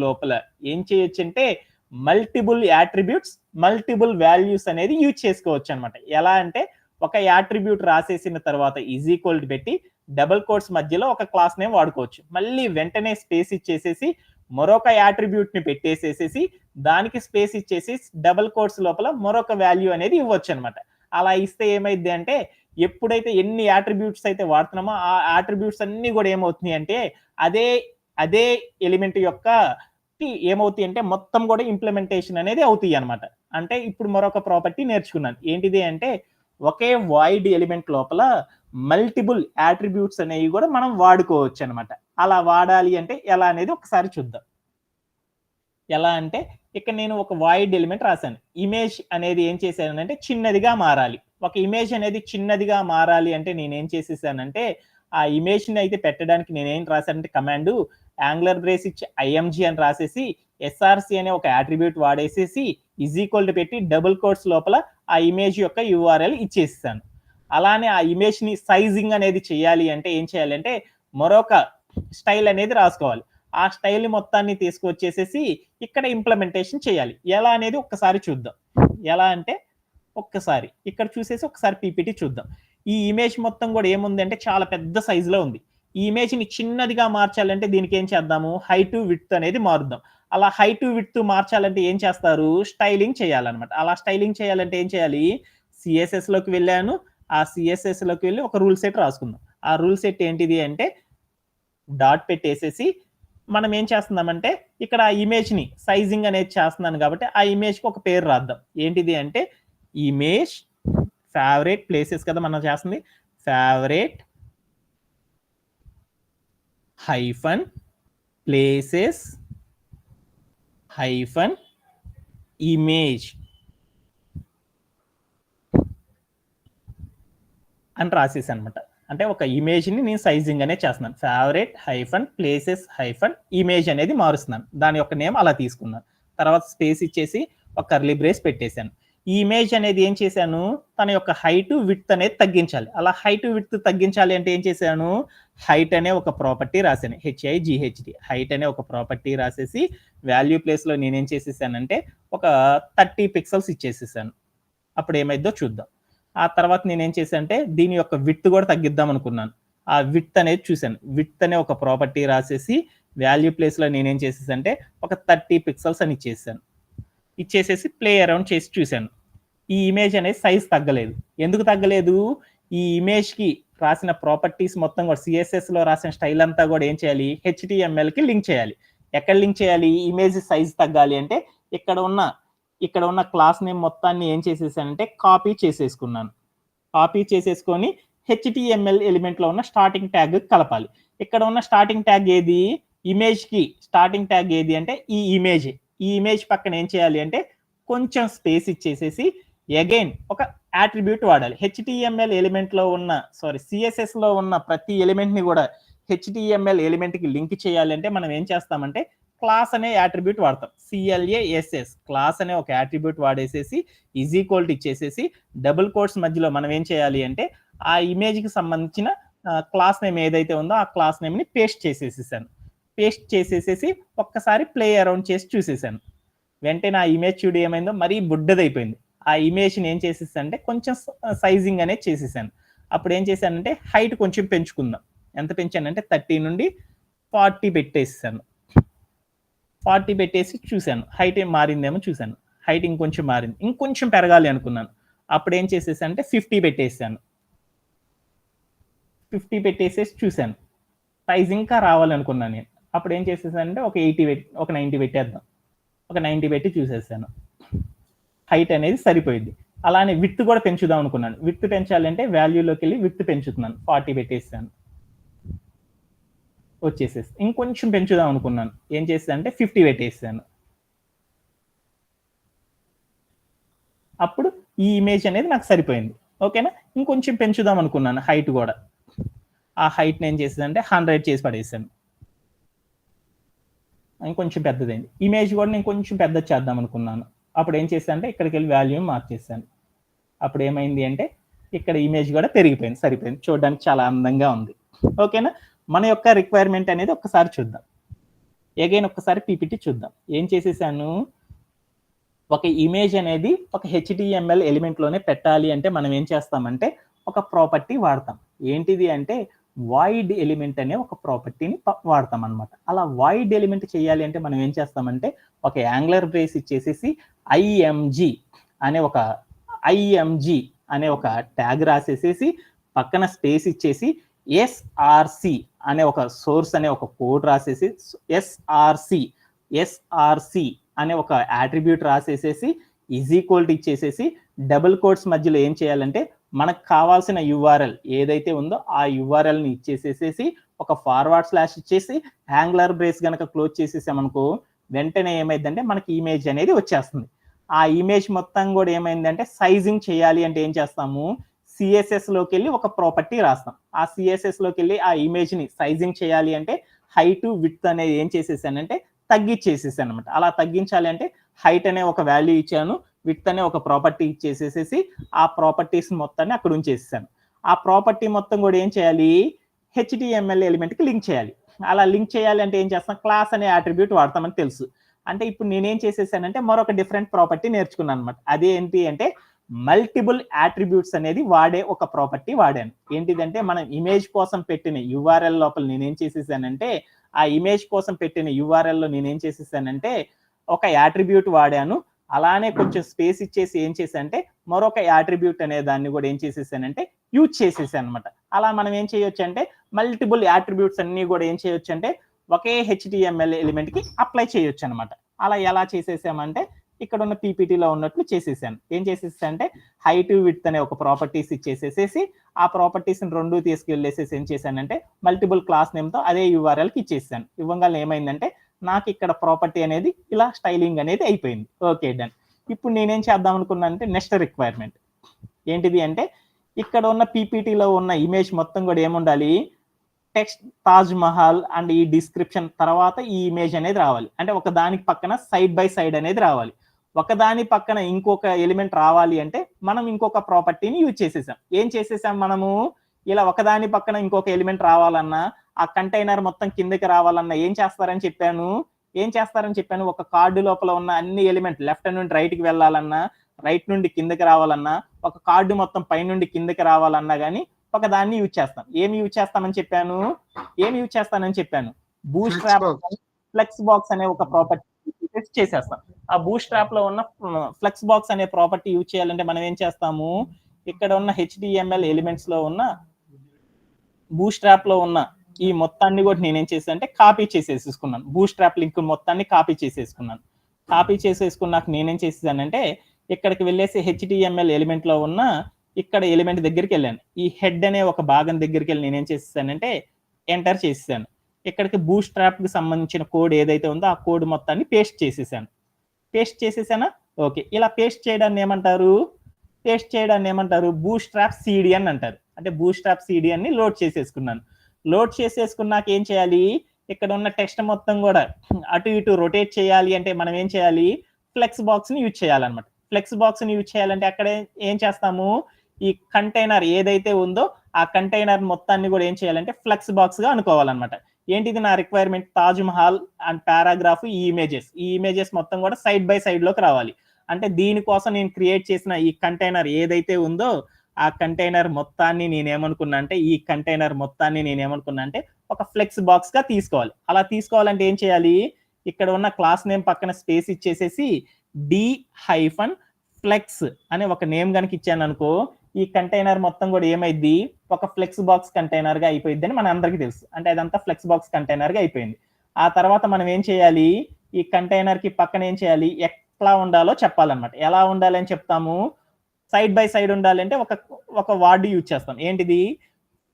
లోపల ఏం చేయొచ్చు అంటే మల్టిపుల్ యాట్రిబ్యూట్స్ మల్టిపుల్ వాల్యూస్ అనేది యూజ్ చేసుకోవచ్చు అనమాట. ఎలా అంటే ఒక యాట్రిబ్యూట్ రాసేసిన తర్వాత ఈజ్ ఈక్వల్ టు పెట్టి డబుల్ కోట్స్ మధ్యలో ఒక క్లాస్ నేమ్ వాడుకోవచ్చు. మళ్ళీ వెంటనే స్పేస్ ఇచ్చేసేసి మరొక యాట్రిబ్యూట్ ని పెట్టేసేసి దానికి స్పేస్ ఇచ్చేసి డబుల్ కోట్స్ లోపల మరొక వాల్యూ అనేది ఇవ్వచ్చు అనమాట. అలా ఇస్తే ఏమైంది అంటే ఎప్పుడైతే ఎన్ని యాట్రిబ్యూట్స్ అయితే వాడుతున్నామో ఆ యాట్రిబ్యూట్స్ అన్ని కూడా ఏమవుతున్నాయి అంటే అదే ఎలిమెంట్ యొక్క ఏమవుతాయి అంటే మొత్తం కూడా ఇంప్లిమెంటేషన్ అనేది అవుతాయి అనమాట. అంటే ఇప్పుడు మరొక ప్రాపర్టీ నేర్చుకున్నాను. ఏంటిది అంటే ఒకే వాయిడ్ ఎలిమెంట్ లోపల మల్టిపుల్ యాట్రిబ్యూట్స్ అనేవి కూడా మనం వాడుకోవచ్చు అనమాట. అలా వాడాలి అంటే ఎలా అనేది ఒకసారి చూద్దాం. ఎలా అంటే ఇక్కడ నేను ఒక వాయిడ్ ఎలిమెంట్ రాశాను. ఇమేజ్ అనేది ఏం చేశానంటే చిన్నదిగా మారాలి. ఒక ఇమేజ్ అనేది చిన్నదిగా మారాలి అంటే నేనేం చేసేసానంటే ఆ ఇమేజ్ ని అయితే పెట్టడానికి నేనేం రాశానంటే కమాండ్ యాంగులర్ బ్రేస్ ఇచ్చి ఐఎంజీ అని రాసేసి ఎస్ఆర్సి అనే ఒక యాట్రిబ్యూట్ వాడేసేసి ఈజ్ ఈక్వల్ టు పెట్టి డబుల్ కోట్స్ లోపల ఆ ఇమేజ్ యొక్క యూఆర్ఎల్ ఇచ్చేసాను. అలానే ఆ ఇమేజ్ ని సైజింగ్ అనేది చేయాలి అంటే ఏం చేయాలంటే మరొక స్టైల్ అనేది రాసుకోవాలి. ఆ స్టైల్ మొత్తాన్ని తీసుకొచ్చేసేసి ఇక్కడ ఇంప్లిమెంటేషన్ చేయాలి. ఎలా అనేది ఒక్కసారి చూద్దాం. ఎలా అంటే ఒక్కసారి ఇక్కడ చూసేసి ఒకసారి పీపీటీ చూద్దాం. ఈ ఇమేజ్ మొత్తం కూడా ఏముంది అంటే చాలా పెద్ద సైజులో ఉంది. ఈ ఇమేజ్ ని చిన్నదిగా మార్చాలంటే దీనికి ఏం చేద్దాము, హైట్ విడ్త్ అనేది మారుద్దాం. అలా హైట్ విడ్త్ మార్చాలంటే ఏం చేస్తారు, స్టైలింగ్ చేయాలన్నమాట. అలా స్టైలింగ్ చేయాలంటే ఏం చేయాలి, సిఎస్ఎస్ లోకి వెళ్ళాను. ఆ సిఎస్ఎస్ లోకి వెళ్ళి ఒక రూల్ సెట్ రాసుకుందాం. ఆ రూల్ సెట్ ఏంటిది అంటే డాట్ పెట్టేసేసి మనం ఏం చేస్తున్నామంటే ఇక్కడ ఆ ఇమేజ్ ని సైజింగ్ అనేది చేస్తున్నాను కాబట్టి ఆ ఇమేజ్ కి ఒక పేరు రాద్దాం. ఏంటిది అంటే ఇమేజ్ ఫేవరెట్ ప్లేసెస్ కదా మనం చేస్తుంది, favourite hyphen places hyphen image అని రాసేసి అనమాట. అంటే ఒక ఇమేజ్ ని నేను సైజింగ్ అనేది చేస్తున్నాను. Favourite hyphen places hyphen image అనేది మారుస్తున్నాను. దాని యొక్క నేమ్ అలా తీసుకున్నాను. తర్వాత స్పేస్ ఇచ్చేసి ఒక కర్లీ బ్రేస్ పెట్టేశాను. ఈ ఇమేజ్ అనేది ఏం చేశాను, తన యొక్క హైట్ విడ్త్ అనేది తగ్గించాలి. అలా హైట్ విడ్త్ తగ్గించాలి అంటే ఏం చేశాను, హైట్ అనే ఒక ప్రాపర్టీ రాశాను. HIGHT హైట్ అనే ఒక ప్రాపర్టీ రాసేసి వాల్యూ ప్లేస్ లో నేనేం చేసేసానంటే ఒక 30 పిక్సెల్స్ ఇచ్చేసేసాను. అప్పుడు ఏమైందో చూద్దాం. ఆ తర్వాత నేనేం చేశానంటే దీని యొక్క విడ్త్ కూడా తగ్గిద్దాం అనుకున్నాను. ఆ విడ్త్ అనేది చూశాను. విడ్త్ అనే ఒక ప్రాపర్టీ రాసేసి వాల్యూ ప్లేస్ లో నేనేం చేసేసంటే ఒక 30 పిక్సెల్స్ అని ఇచ్చేసేసి ప్లే అరౌండ్ చేసి చూశాను. ఈ ఇమేజ్ అనేది సైజ్ తగ్గలేదు. ఎందుకు తగ్గలేదు, ఈ ఇమేజ్ కి రాసిన ప్రాపర్టీస్ మొత్తం కూడా సిఎస్ఎస్ లో రాసిన స్టైల్ అంతా కూడా ఏం చేయాలి, HTML కి లింక్ చేయాలి. ఎక్కడ లింక్ చేయాలి, ఇమేజ్ సైజ్ తగ్గాలి అంటే ఇక్కడ ఉన్న క్లాస్ నేమ్ మొత్తాన్ని ఏం చేసేసానంటే కాపీ చేసేసుకున్నాను. కాపీ చేసేసుకొని HTML ఎలిమెంట్ లో ఉన్న స్టార్టింగ్ ట్యాగ్ కలపాలి. ఇక్కడ ఉన్న స్టార్టింగ్ ట్యాగ్ ఏది, ఇమేజ్ కి స్టార్టింగ్ ట్యాగ్ ఏది అంటే ఈ ఇమేజ్ పక్కన ఏం చేయాలి అంటే కొంచెం స్పేస్ ఇచ్చేసేసి అగైన్ ఒక యాట్రిబ్యూట్ వాడాలి. HTML ఎలిమెంట్ లో ఉన్న సిఎస్ఎస్ లో ఉన్న ప్రతి ఎలిమెంట్ ని కూడా HTML ఎలిమెంట్ కి లింక్ చేయాలంటే మనం ఏం చేస్తామంటే క్లాస్ అనే యాట్రిబ్యూట్ వాడతాం. CLASS క్లాస్ అనే ఒక యాట్రిబ్యూట్ వాడేసేసి ఈజ్ ఈక్వల్ టు ఇచ్చేసేసి డబుల్ కోట్స్ మధ్యలో మనం ఏం చేయాలి అంటే ఆ ఇమేజ్ కి సంబంధించిన క్లాస్ నేమ్ ఏదైతే ఉందో ఆ క్లాస్ నేమ్ ని పేస్ట్ చేసేసేసి ఒక్కసారి ప్లే అరౌండ్ చేసి చూసేసాను. వెంటనే ఆ ఇమేజ్ చూడు ఏమైందో మరీ బుడ్డదైపోయింది. ఆ ఇమేజ్ని ఏం చేసేసానంటే కొంచెం సైజింగ్ అనేది చేసేసాను. అప్పుడు ఏం చేశానంటే హైట్ కొంచెం పెంచుకుందాం. ఎంత పెంచానంటే 30 నుండి 40 పెట్టేసాను. 40 పెట్టేసి చూశాను హైట్ ఏం మారిందేమో చూశాను. హైట్ ఇంకొంచెం మారింది. ఇంకొంచెం పెరగాలి అనుకున్నాను. అప్పుడు ఏం చేసేసాను అంటే 50 పెట్టేసాను. 50 పెట్టేసేసి చూసాను. సైజ్ ఇంకా రావాలనుకున్నాను నేను. అప్పుడు ఏం చేసేసానంటే ఒక 90 పెట్టేద్దాం. ఒక 90 పెట్టి చూసేసాను. హైట్ అనేది సరిపోయింది. అలానే విడ్త్ కూడా పెంచుదాం అనుకున్నాను. విడ్త్ పెంచాలంటే వాల్యూలోకి వెళ్ళి విడ్త్ పెంచుతున్నాను. 40 పెట్టేసాను. వచ్చేసేసి ఇంకొంచెం పెంచుదాం అనుకున్నాను. ఏం చేసానంటే 50 పెట్టేసాను. అప్పుడు ఈ ఇమేజ్ అనేది నాకు సరిపోయింది. ఓకేనా? ఇంకొంచెం పెంచుదాం అనుకున్నాను హైట్ కూడా. ఆ హైట్ ఏం చేసేదంటే 100 చేసి పడేసాను. ఇంకొంచెం పెద్దదైంది. ఇమేజ్ కూడా నేను కొంచెం పెద్ద చేద్దాం అనుకున్నాను. అప్పుడు ఏం చేశానంటే ఇక్కడికి వెళ్ళి వాల్యూమ్ మార్చేసాను. అప్పుడు ఏమైంది అంటే ఇక్కడ ఇమేజ్ కూడా పెరిగిపోయింది, సరిపోయింది. చూడడానికి చాలా అందంగా ఉంది. ఓకేనా? మన యొక్క రిక్వైర్మెంట్ అనేది ఒక్కసారి చూద్దాం. అగైన్ ఒక్కసారి పీపీటీ చూద్దాం. ఏం చేసేసాను, ఒక ఇమేజ్ అనేది ఒక HTML ఎలిమెంట్లోనే పెట్టాలి అంటే మనం ఏం చేస్తామంటే ఒక ప్రాపర్టీ వాడతాం. ఏంటిది అంటే వాయిడ్ ఎలిమెంట్ అనే ఒక ప్రాపర్టీని వాడతాం అనమాట. అలా వాయిడ్ ఎలిమెంట్ చేయాలి అంటే మనం ఏం చేస్తామంటే ఒక యాంగులర్ బ్రేస్ ఇచ్చేసేసి IMG అనే ఒక ట్యాగ్ రాసేసేసి పక్కన స్పేస్ ఇచ్చేసి SRC అనే ఒక సోర్స్ అనే ఒక కోడ్ రాసేసి SRC అనే ఒక యాట్రిబ్యూట్ రాసేసేసి ఈక్వల్ టు ఇచ్చేసేసి డబుల్ కోట్స్ మధ్యలో ఏం చేయాలంటే మనకు కావాల్సిన URL ఏదైతే ఉందో ఆ URL ని ఇచ్చేసేసి ఒక ఫార్వర్డ్ స్లాష్ ఇచ్చేసి యాంగులర్ బ్రేస్ కనుక క్లోజ్ చేసేసామనుకో వెంటనే ఏమైందంటే మనకి ఇమేజ్ అనేది వచ్చేస్తుంది. ఆ ఇమేజ్ మొత్తం కూడా ఏమైందంటే సైజింగ్ చేయాలి అంటే ఏం చేస్తాము, CSS లోకి వెళ్ళి ఒక ప్రాపర్టీ రాస్తాం. ఆ CSS లోకి వెళ్ళి ఆ ఇమేజ్ ని సైజింగ్ చేయాలి అంటే హైట్ విడ్త్ అనేది ఏం చేసేసానంటే తగ్గించేసేసాను అనమాట. అలా తగ్గించాలి అంటే హైట్ అనే ఒక వాల్యూ ఇచ్చాను, విడ్త్ అనే ఒక ప్రాపర్టీ ఇచ్చేసేసి ఆ ప్రాపర్టీస్ మొత్తాన్ని అక్కడ ఉంచేసాను. ఆ ప్రాపర్టీ మొత్తం కూడా ఏం చేయాలి, HTML ఎలిమెంట్కి లింక్ చేయాలి. అలా లింక్ చేయాలి అంటే ఏం చేస్తాం, క్లాస్ అనే అట్రిబ్యూట్ వాడతామని తెలుసు. అంటే ఇప్పుడు నేనేం చేసేసానంటే మరొక డిఫరెంట్ ప్రాపర్టీ నేర్చుకున్నాను అనమాట. అదే ఏంటి అంటే మల్టిపుల్ అట్రిబ్యూట్స్ అనేది వాడే ఒక ప్రాపర్టీ వాడాను. ఏంటిదంటే మనం ఇమేజ్ కోసం పెట్టిన URL లోపల నేనేం చేసేసానంటే ఆ ఇమేజ్ కోసం పెట్టిన URL లో నేనేం చేసేసానంటే ఒక యాట్రిబ్యూట్ వాడాను. అలానే కొంచెం స్పేస్ ఇచ్చేసి ఏం చేశానంటే మరొక యాట్రిబ్యూట్ అనే దాన్ని కూడా ఏం చేసేసానంటే యూజ్ చేసేసాను అనమాట. అలా మనం ఏం చేయొచ్చు అంటే మల్టిపుల్ యాట్రిబ్యూట్స్ అన్ని కూడా ఏం చేయొచ్చు అంటే ఒకే HTML ఎలిమెంట్ కి అప్లై చేయొచ్చు అనమాట. అలా ఎలా చేసేసామంటే ఇక్కడ ఉన్న పీపీటీలో ఉన్నట్లు చేసేసాను. ఏం చేసేసానంటే హైట్ విడ్త్ అనే ఒక ప్రాపర్టీస్ ఇచ్చేసేసి ఆ ప్రాపర్టీస్ రెండు తీసుకెళ్ళేసేసి ఏం చేశానంటే మల్టిపుల్ క్లాస్ నేమ్తో అదే URL కి ఇచ్చేసాను. ఇవ్వగానే ఏమైందంటే నాకు ఇక్కడ ప్రాపర్టీ అనేది ఇలా స్టైలింగ్ అనేది అయిపోయింది. Okay done. ఇప్పుడు నేనేం చేద్దాం అనుకున్నాను అంటే నెక్స్ట్ రిక్వైర్మెంట్ ఏంటిది అంటే ఇక్కడ ఉన్న పీపీటీలో ఉన్న ఇమేజ్ మొత్తం కూడా ఏముండాలి, టెక్స్ట్ తాజ్ మహల్ అండ్ ఈ డిస్క్రిప్షన్ తర్వాత ఈ ఇమేజ్ అనేది రావాలి. అంటే ఒక దానికి పక్కన సైడ్ బై సైడ్ అనేది రావాలి. ఒకదాని పక్కన ఇంకొక ఎలిమెంట్ రావాలి అంటే మనం ఇంకొక ప్రాపర్టీని యూజ్ చేసేసాం. ఏం చేసేసాం మనము, ఇలా ఒకదాని పక్కన ఇంకొక ఎలిమెంట్ రావాలన్నా ఆ కంటైనర్ మొత్తం కిందకి రావాలన్నా ఏం చేస్తారని చెప్పాను, ఒక కార్డు లోపల ఉన్న అన్ని ఎలిమెంట్ లెఫ్ట్ నుండి రైట్కి వెళ్ళాలన్నా రైట్ నుండి కిందకి రావాలన్నా ఒక కార్డు మొత్తం పై నుండి కిందకి రావాలన్నా కానీ ఒక దాన్ని యూజ్ చేస్తాం. ఏమి యూజ్ చేస్తానని చెప్పాను, బూట్స్ట్రాప్ ఫ్లెక్స్ బాక్స్ అనే ఒక ప్రాపర్టీ చేసేస్తాం. ఆ బూట్స్ట్రాప్ లో ఉన్న ఫ్లెక్స్ బాక్స్ అనే ప్రాపర్టీ యూజ్ చేయాలంటే మనం ఏం చేస్తాము, ఇక్కడ ఉన్న HTML ఎలిమెంట్స్ లో ఉన్న బూట్స్ట్రాప్ లో ఉన్న ఈ మొత్తాన్ని కూడా నేనేం చేశాను అంటే కాపీ చేసేసుకున్నాను. బూట్స్ట్రాప్ లింక్ మొత్తాన్ని కాపీ చేసేసుకున్నాక నేనేం చేసేసానంటే ఇక్కడికి వెళ్ళేసి HTML ఎలిమెంట్ లో ఉన్న ఇక్కడ ఎలిమెంట్ దగ్గరికి వెళ్ళాను. ఈ హెడ్ అనే ఒక భాగం దగ్గరికి వెళ్ళి నేనేం చేసేసానంటే ఎంటర్ చేసేసాను. ఇక్కడికి బూట్స్ట్రాప్ కి సంబంధించిన కోడ్ ఏదైతే ఉందో ఆ కోడ్ మొత్తాన్ని పేస్ట్ చేసేసానా. ఓకే, ఇలా పేస్ట్ చేయడాన్ని ఏమంటారు, బూట్స్ట్రాప్ CDN అంటారు. అంటే బూట్స్ట్రాప్ CDN ని లోడ్ చేసేసుకున్నాక ఏం చేయాలి, ఇక్కడ ఉన్న టెక్స్ట్ మొత్తం కూడా అటు ఇటు రొటేట్ చేయాలి అంటే మనం ఏం చేయాలి, ఫ్లెక్స్ బాక్స్ ని యూజ్ చేయాలన్నమాట. ఫ్లెక్స్ బాక్స్ ని యూజ్ చేయాలంటే అక్కడ ఏం చేస్తాము, ఈ కంటైనర్ ఏదైతే ఉందో ఆ కంటైనర్ మొత్తాన్ని కూడా ఏం చేయాలంటే ఫ్లెక్స్ బాక్స్ గా అనుకోవాలన్నమాట. ఏంటిది నా requirement, Taj Mahal and paragraph ఈ ఇమేజెస్ మొత్తం కూడా సైడ్ బై సైడ్ లోకి రావాలి. అంటే దీనికోసం నేను క్రియేట్ చేసిన ఈ కంటైనర్ ఏదైతే ఉందో ఆ కంటైనర్ మొత్తాన్ని నేనేమనుకున్నా అంటే ఒక ఫ్లెక్స్ బాక్స్ గా తీసుకోవాలి. అలా తీసుకోవాలంటే ఏం చేయాలి, ఇక్కడ ఉన్న క్లాస్ నేమ్ పక్కన స్పేస్ ఇచ్చేసేసి D-Flex ఫ్లెక్స్ అనే ఒక నేమ్ కనుక ఇచ్చాను అనుకో, ఈ కంటైనర్ మొత్తం కూడా ఏమైంది, ఒక ఫ్లెక్స్ బాక్స్ కంటైనర్ గా అయిపోయింది అని మన అందరికీ తెలుసు. అంటే అదంతా ఫ్లెక్స్ బాక్స్ కంటైనర్ గా అయిపోయింది. ఆ తర్వాత మనం ఏం చేయాలి, ఈ కంటైనర్ కి పక్కన ఏం చేయాలి, ఎట్లా ఉండాలో చెప్పాలన్నమాట. ఎలా ఉండాలి అని చెప్తాము, సైడ్ బై సైడ్ ఉండాలంటే ఒక వర్డ్ యూజ్ చేస్తాం. ఏంటిది,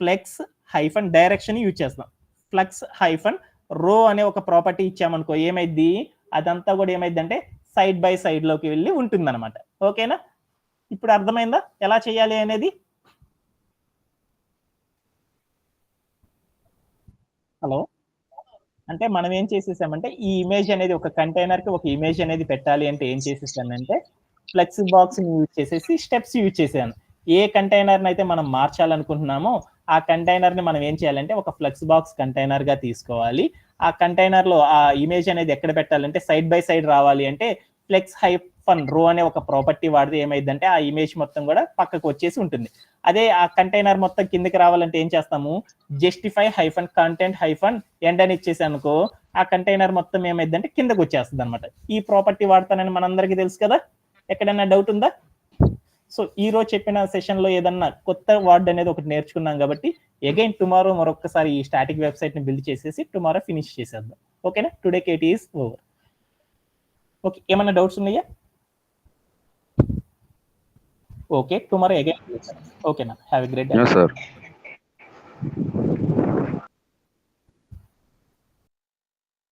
ఫ్లెక్స్ హైఫన్ డైరెక్షన్ యూజ్ చేస్తాం. ఫ్లెక్స్ హైఫన్ రో అనే ఒక ప్రాపర్టీ ఇచ్చామనుకో ఏమైంది, అదంతా కూడా ఏమైంది అంటే సైడ్ బై సైడ్ లోకి వెళ్ళి ఉంటుంది అనమాట. ఓకేనా, ఇప్పుడు అర్థమైందా ఎలా చేయాలి అనేది? హలో, అంటే మనం ఏం చేసేసామంటే ఈ ఇమేజ్ అనేది ఒక కంటైనర్ కి ఒక ఇమేజ్ అనేది పెట్టాలి అంటే ఏం చేసేసానంటే ఫ్లెక్స్ బాక్స్ యూజ్ చేసేసి స్టెప్స్ యూజ్ చేశాను. ఏ కంటైనర్ అయితే మనం మార్చాలనుకుంటున్నామో ఆ కంటైనర్ ని మనం ఏం చేయాలంటే ఒక ఫ్లెక్స్ బాక్స్ కంటైనర్ గా తీసుకోవాలి. ఆ కంటైనర్ లో ఆ ఇమేజ్ అనేది ఎక్కడ పెట్టాలంటే సైడ్ బై సైడ్ రావాలి అంటే ఫ్లెక్స్ హైఫన్ రో అనే ఒక ప్రాపర్టీ వాడితే ఏమైందంటే ఆ ఇమేజ్ మొత్తం కూడా పక్కకు వచ్చేసి ఉంటుంది. అదే ఆ కంటైనర్ మొత్తం కిందకి రావాలంటే ఏం చేస్తాము, justify hyphen content hyphen end అని ఇచ్చేసి అనుకో ఆ కంటైనర్ మొత్తం ఏమైందంటే కిందకు వచ్చేస్తుంది అనమాట. ఈ ప్రాపర్టీ వాడతానని మనందరికీ తెలుసు కదా, ఎక్కడైనా డౌట్ ఉందా? సో ఈ రోజు చెప్పిన సెషన్ లో ఏదన్నా కొత్త వర్డ్ అనేది ఒకటి నేర్చుకున్నాం కాబట్టి అగైన్ టుమారో మరొకసారి ఈ స్టాటిక్ వెబ్సైట్ ని బిల్డ్ చేసేసి టుమారో ఫినిష్ చేసేద్దాం. ఓకేనా, today KT is over. Okay, ఏమైనా డౌట్స్ ఉన్నాయా? Okay, tomorrow again. ఓకేనా, have a great day. Yes, sir.